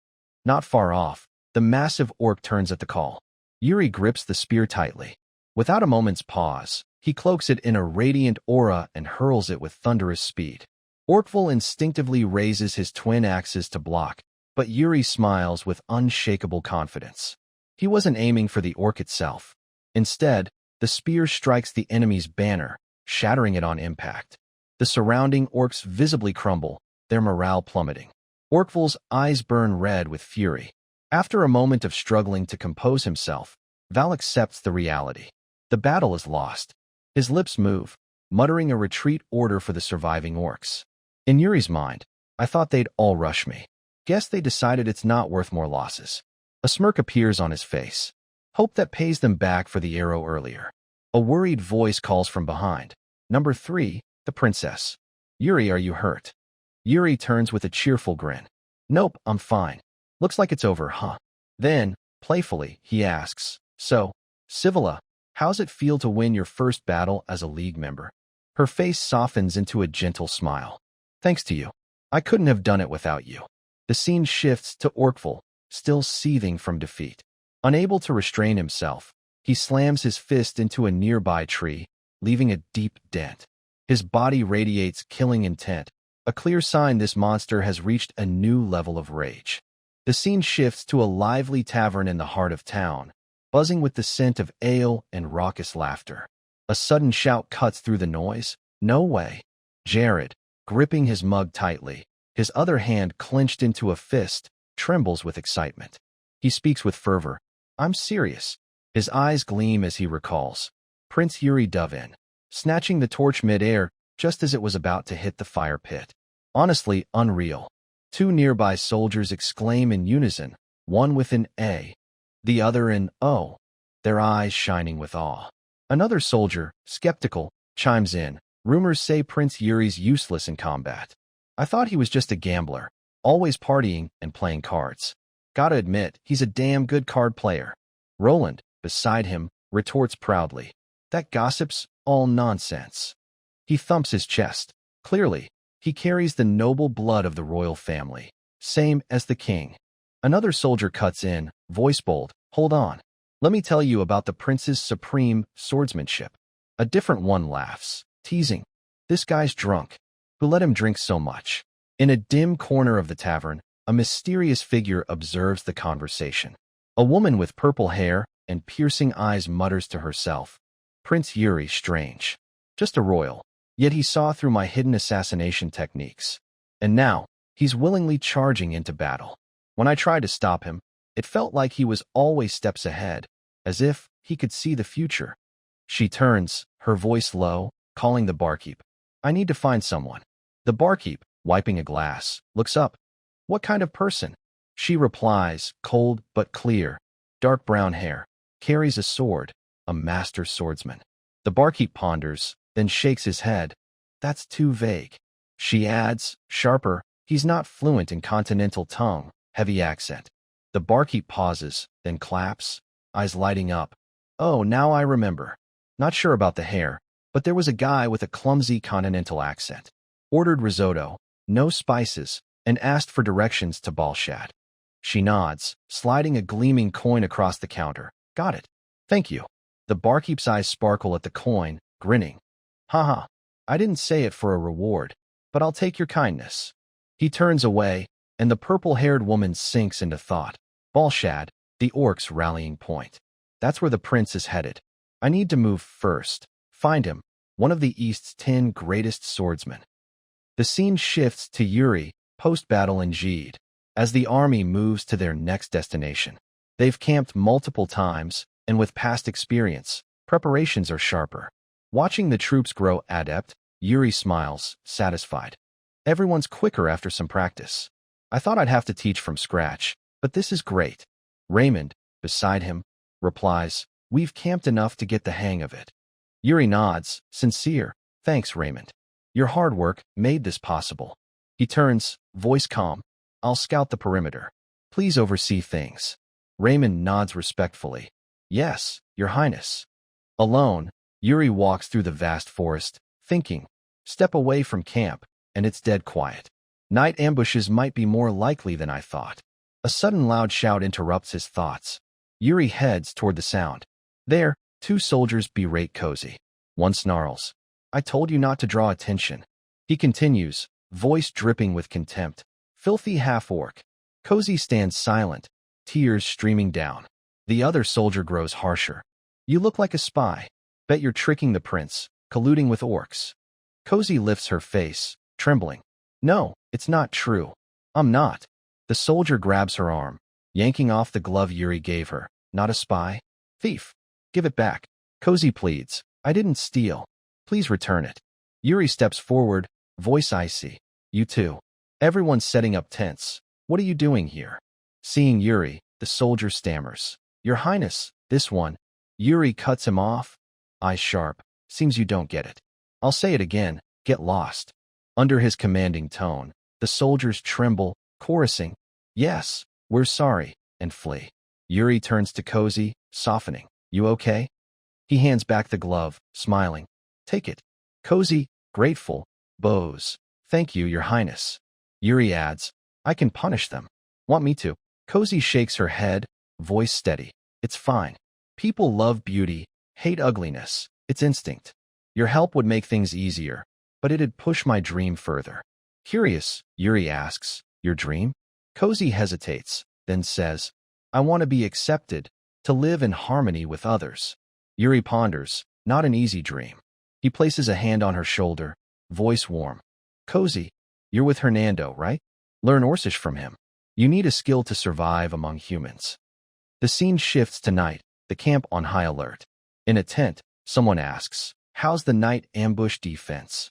Not far off, the massive orc turns at the call. Yuri grips the spear tightly. Without a moment's pause, he cloaks it in a radiant aura and hurls it with thunderous speed. Orcful instinctively raises his twin axes to block, but Yuri smiles with unshakable confidence. He wasn't aiming for the orc itself. Instead, the spear strikes the enemy's banner, shattering it on impact. The surrounding orcs visibly crumble, their morale plummeting. Orcful's eyes burn red with fury. After a moment of struggling to compose himself, Val accepts the reality. The battle is lost. His lips move, muttering a retreat order for the surviving orcs. In Yuri's mind, I thought they'd all rush me. Guess they decided it's not worth more losses. A smirk appears on his face. Hope that pays them back for the arrow earlier. A worried voice calls from behind. Number 3, the princess. Yuri, are you hurt? Yuri turns with a cheerful grin. Nope, I'm fine. Looks like it's over, huh? Then, playfully, he asks, so, Sivilla, how's it feel to win your first battle as a league member? Her face softens into a gentle smile. Thanks to you. I couldn't have done it without you. The scene shifts to Orcful, still seething from defeat. Unable to restrain himself, he slams his fist into a nearby tree, leaving a deep dent. His body radiates killing intent, a clear sign this monster has reached a new level of rage. The scene shifts to a lively tavern in the heart of town, buzzing with the scent of ale and raucous laughter. A sudden shout cuts through the noise. No way. Gerald, gripping his mug tightly, his other hand clenched into a fist, trembles with excitement. He speaks with fervor. I'm serious. His eyes gleam as he recalls. Prince Yuri dove in, snatching the torch mid-air just as it was about to hit the fire pit. Honestly, unreal. 2 nearby soldiers exclaim in unison, one with an A, the other an O, their eyes shining with awe. Another soldier, skeptical, chimes in. Rumors say Prince Yuri's useless in combat. I thought he was just a gambler, always partying and playing cards. Gotta admit, he's a damn good card player. Roland, beside him, retorts proudly. That gossip's all nonsense. He thumps his chest. Clearly, he carries the noble blood of the royal family, same as the king. Another soldier cuts in, voice bold. Hold on. Let me tell you about the prince's supreme swordsmanship. A different one laughs, teasing. This guy's drunk. Who let him drink so much? In a dim corner of the tavern, a mysterious figure observes the conversation. A woman with purple hair and piercing eyes mutters to herself. Prince Yuri, strange. Just a royal. Yet he saw through my hidden assassination techniques. And now, he's willingly charging into battle. When I tried to stop him, it felt like he was always steps ahead, as if he could see the future. She turns, her voice low, calling the barkeep. I need to find someone. The barkeep, wiping a glass, looks up. What kind of person? She replies, cold but clear. Dark brown hair, carries a sword, a master swordsman. The barkeep ponders, then shakes his head. That's too vague. She adds, sharper, he's not fluent in continental tongue, heavy accent. The barkeep pauses, then claps, eyes lighting up. Oh, now I remember. Not sure about the hair, but there was a guy with a clumsy continental accent. Ordered risotto, no spices, and asked for directions to Balshad. She nods, sliding a gleaming coin across the counter. Got it. Thank you. The barkeep's eyes sparkle at the coin, grinning. Haha, I didn't say it for a reward, but I'll take your kindness. He turns away, and the purple-haired woman sinks into thought. Balshad, the orc's rallying point. That's where the prince is headed. I need to move first. Find him, one of the East's 10 greatest swordsmen. The scene shifts to Yuri, post-battle in Jeed, as the army moves to their next destination. They've camped multiple times, and with past experience, preparations are sharper. Watching the troops grow adept, Yuri smiles, satisfied. Everyone's quicker after some practice. I thought I'd have to teach from scratch, but this is great. Raymond, beside him, replies, we've camped enough to get the hang of it. Yuri nods, sincere. Thanks, Raymond. Your hard work made this possible. He turns, voice calm. I'll scout the perimeter. Please oversee things. Raymond nods respectfully. Yes, Your Highness. Alone, Yuri walks through the vast forest, thinking. Step away from camp, and it's dead quiet. Night ambushes might be more likely than I thought. A sudden loud shout interrupts his thoughts. Yuri heads toward the sound. There, 2 soldiers berate Cozy. One snarls. I told you not to draw attention. He continues, voice dripping with contempt. Filthy half-orc. Cozy stands silent, tears streaming down. The other soldier grows harsher. You look like a spy. Bet you're tricking the prince, colluding with orcs. Cozy lifts her face, trembling. No, it's not true. I'm not. The soldier grabs her arm, yanking off the glove Yuri gave her. Not a spy? Thief. Give it back. Cozy pleads. I didn't steal. Please return it. Yuri steps forward, voice icy. You too. Everyone's setting up tents. What are you doing here? Seeing Yuri, the soldier stammers. Your Highness, this one. Yuri cuts him off. Eyes sharp. Seems you don't get it. I'll say it again. Get lost. Under his commanding tone, the soldiers tremble, chorusing. Yes, we're sorry, and flee. Yuri turns to Cozy, softening. You okay? He hands back the glove, smiling. Take it. Cozy, grateful, bows. Thank you, Your Highness. Yuri adds, I can punish them. Want me to? Cozy shakes her head, voice steady. It's fine. People love beauty, hate ugliness. It's instinct. Your help would make things easier, but it'd push my dream further. Curious, Yuri asks, your dream? Cozy hesitates, then says, I want to be accepted, to live in harmony with others. Yuri ponders, not an easy dream. He places a hand on her shoulder, voice warm. Cozy, you're with Hernando, right? Learn Orcish from him. You need a skill to survive among humans. The scene shifts to night, the camp on high alert. In a tent, someone asks, how's the night ambush defense?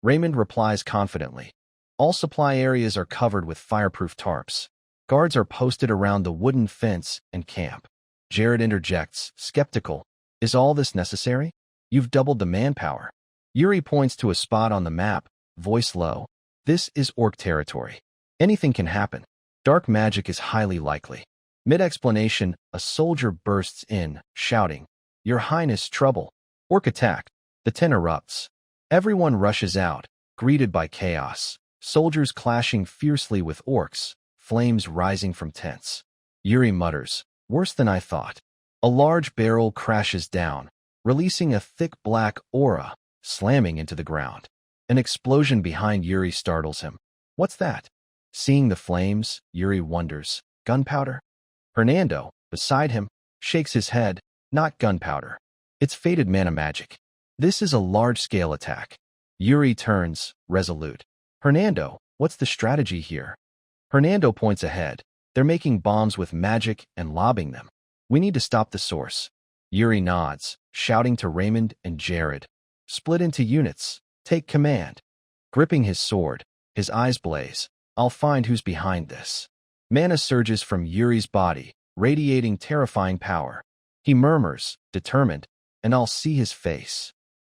Raymond replies confidently. All supply areas are covered with fireproof tarps. Guards are posted around the wooden fence and camp. Gerald interjects, skeptical. Is all this necessary? You've doubled the manpower. Yuri points to a spot on the map, voice low. This is orc territory. Anything can happen. Dark magic is highly likely. Mid-explanation, a soldier bursts in, shouting, Your Highness, trouble. Orc attack. The tent erupts. Everyone rushes out, greeted by chaos. Soldiers clashing fiercely with orcs, flames rising from tents. Yuri mutters, worse than I thought. A large barrel crashes down, releasing a thick black aura, slamming into the ground. An explosion behind Yuri startles him. What's that? Seeing the flames, Yuri wonders, gunpowder? Hernando, beside him, shakes his head, not gunpowder. It's faded mana magic. This is a large-scale attack. Yuri turns, resolute. Hernando, what's the strategy here? Hernando points ahead. They're making bombs with magic and lobbing them. We need to stop the source. Yuri nods, shouting to Raymond and Gerald. Split into units. Take command. Gripping his sword, his eyes blaze. I'll find who's behind this. Mana surges from Yuri's body, radiating terrifying power. He murmurs, determined, and I'll see his face.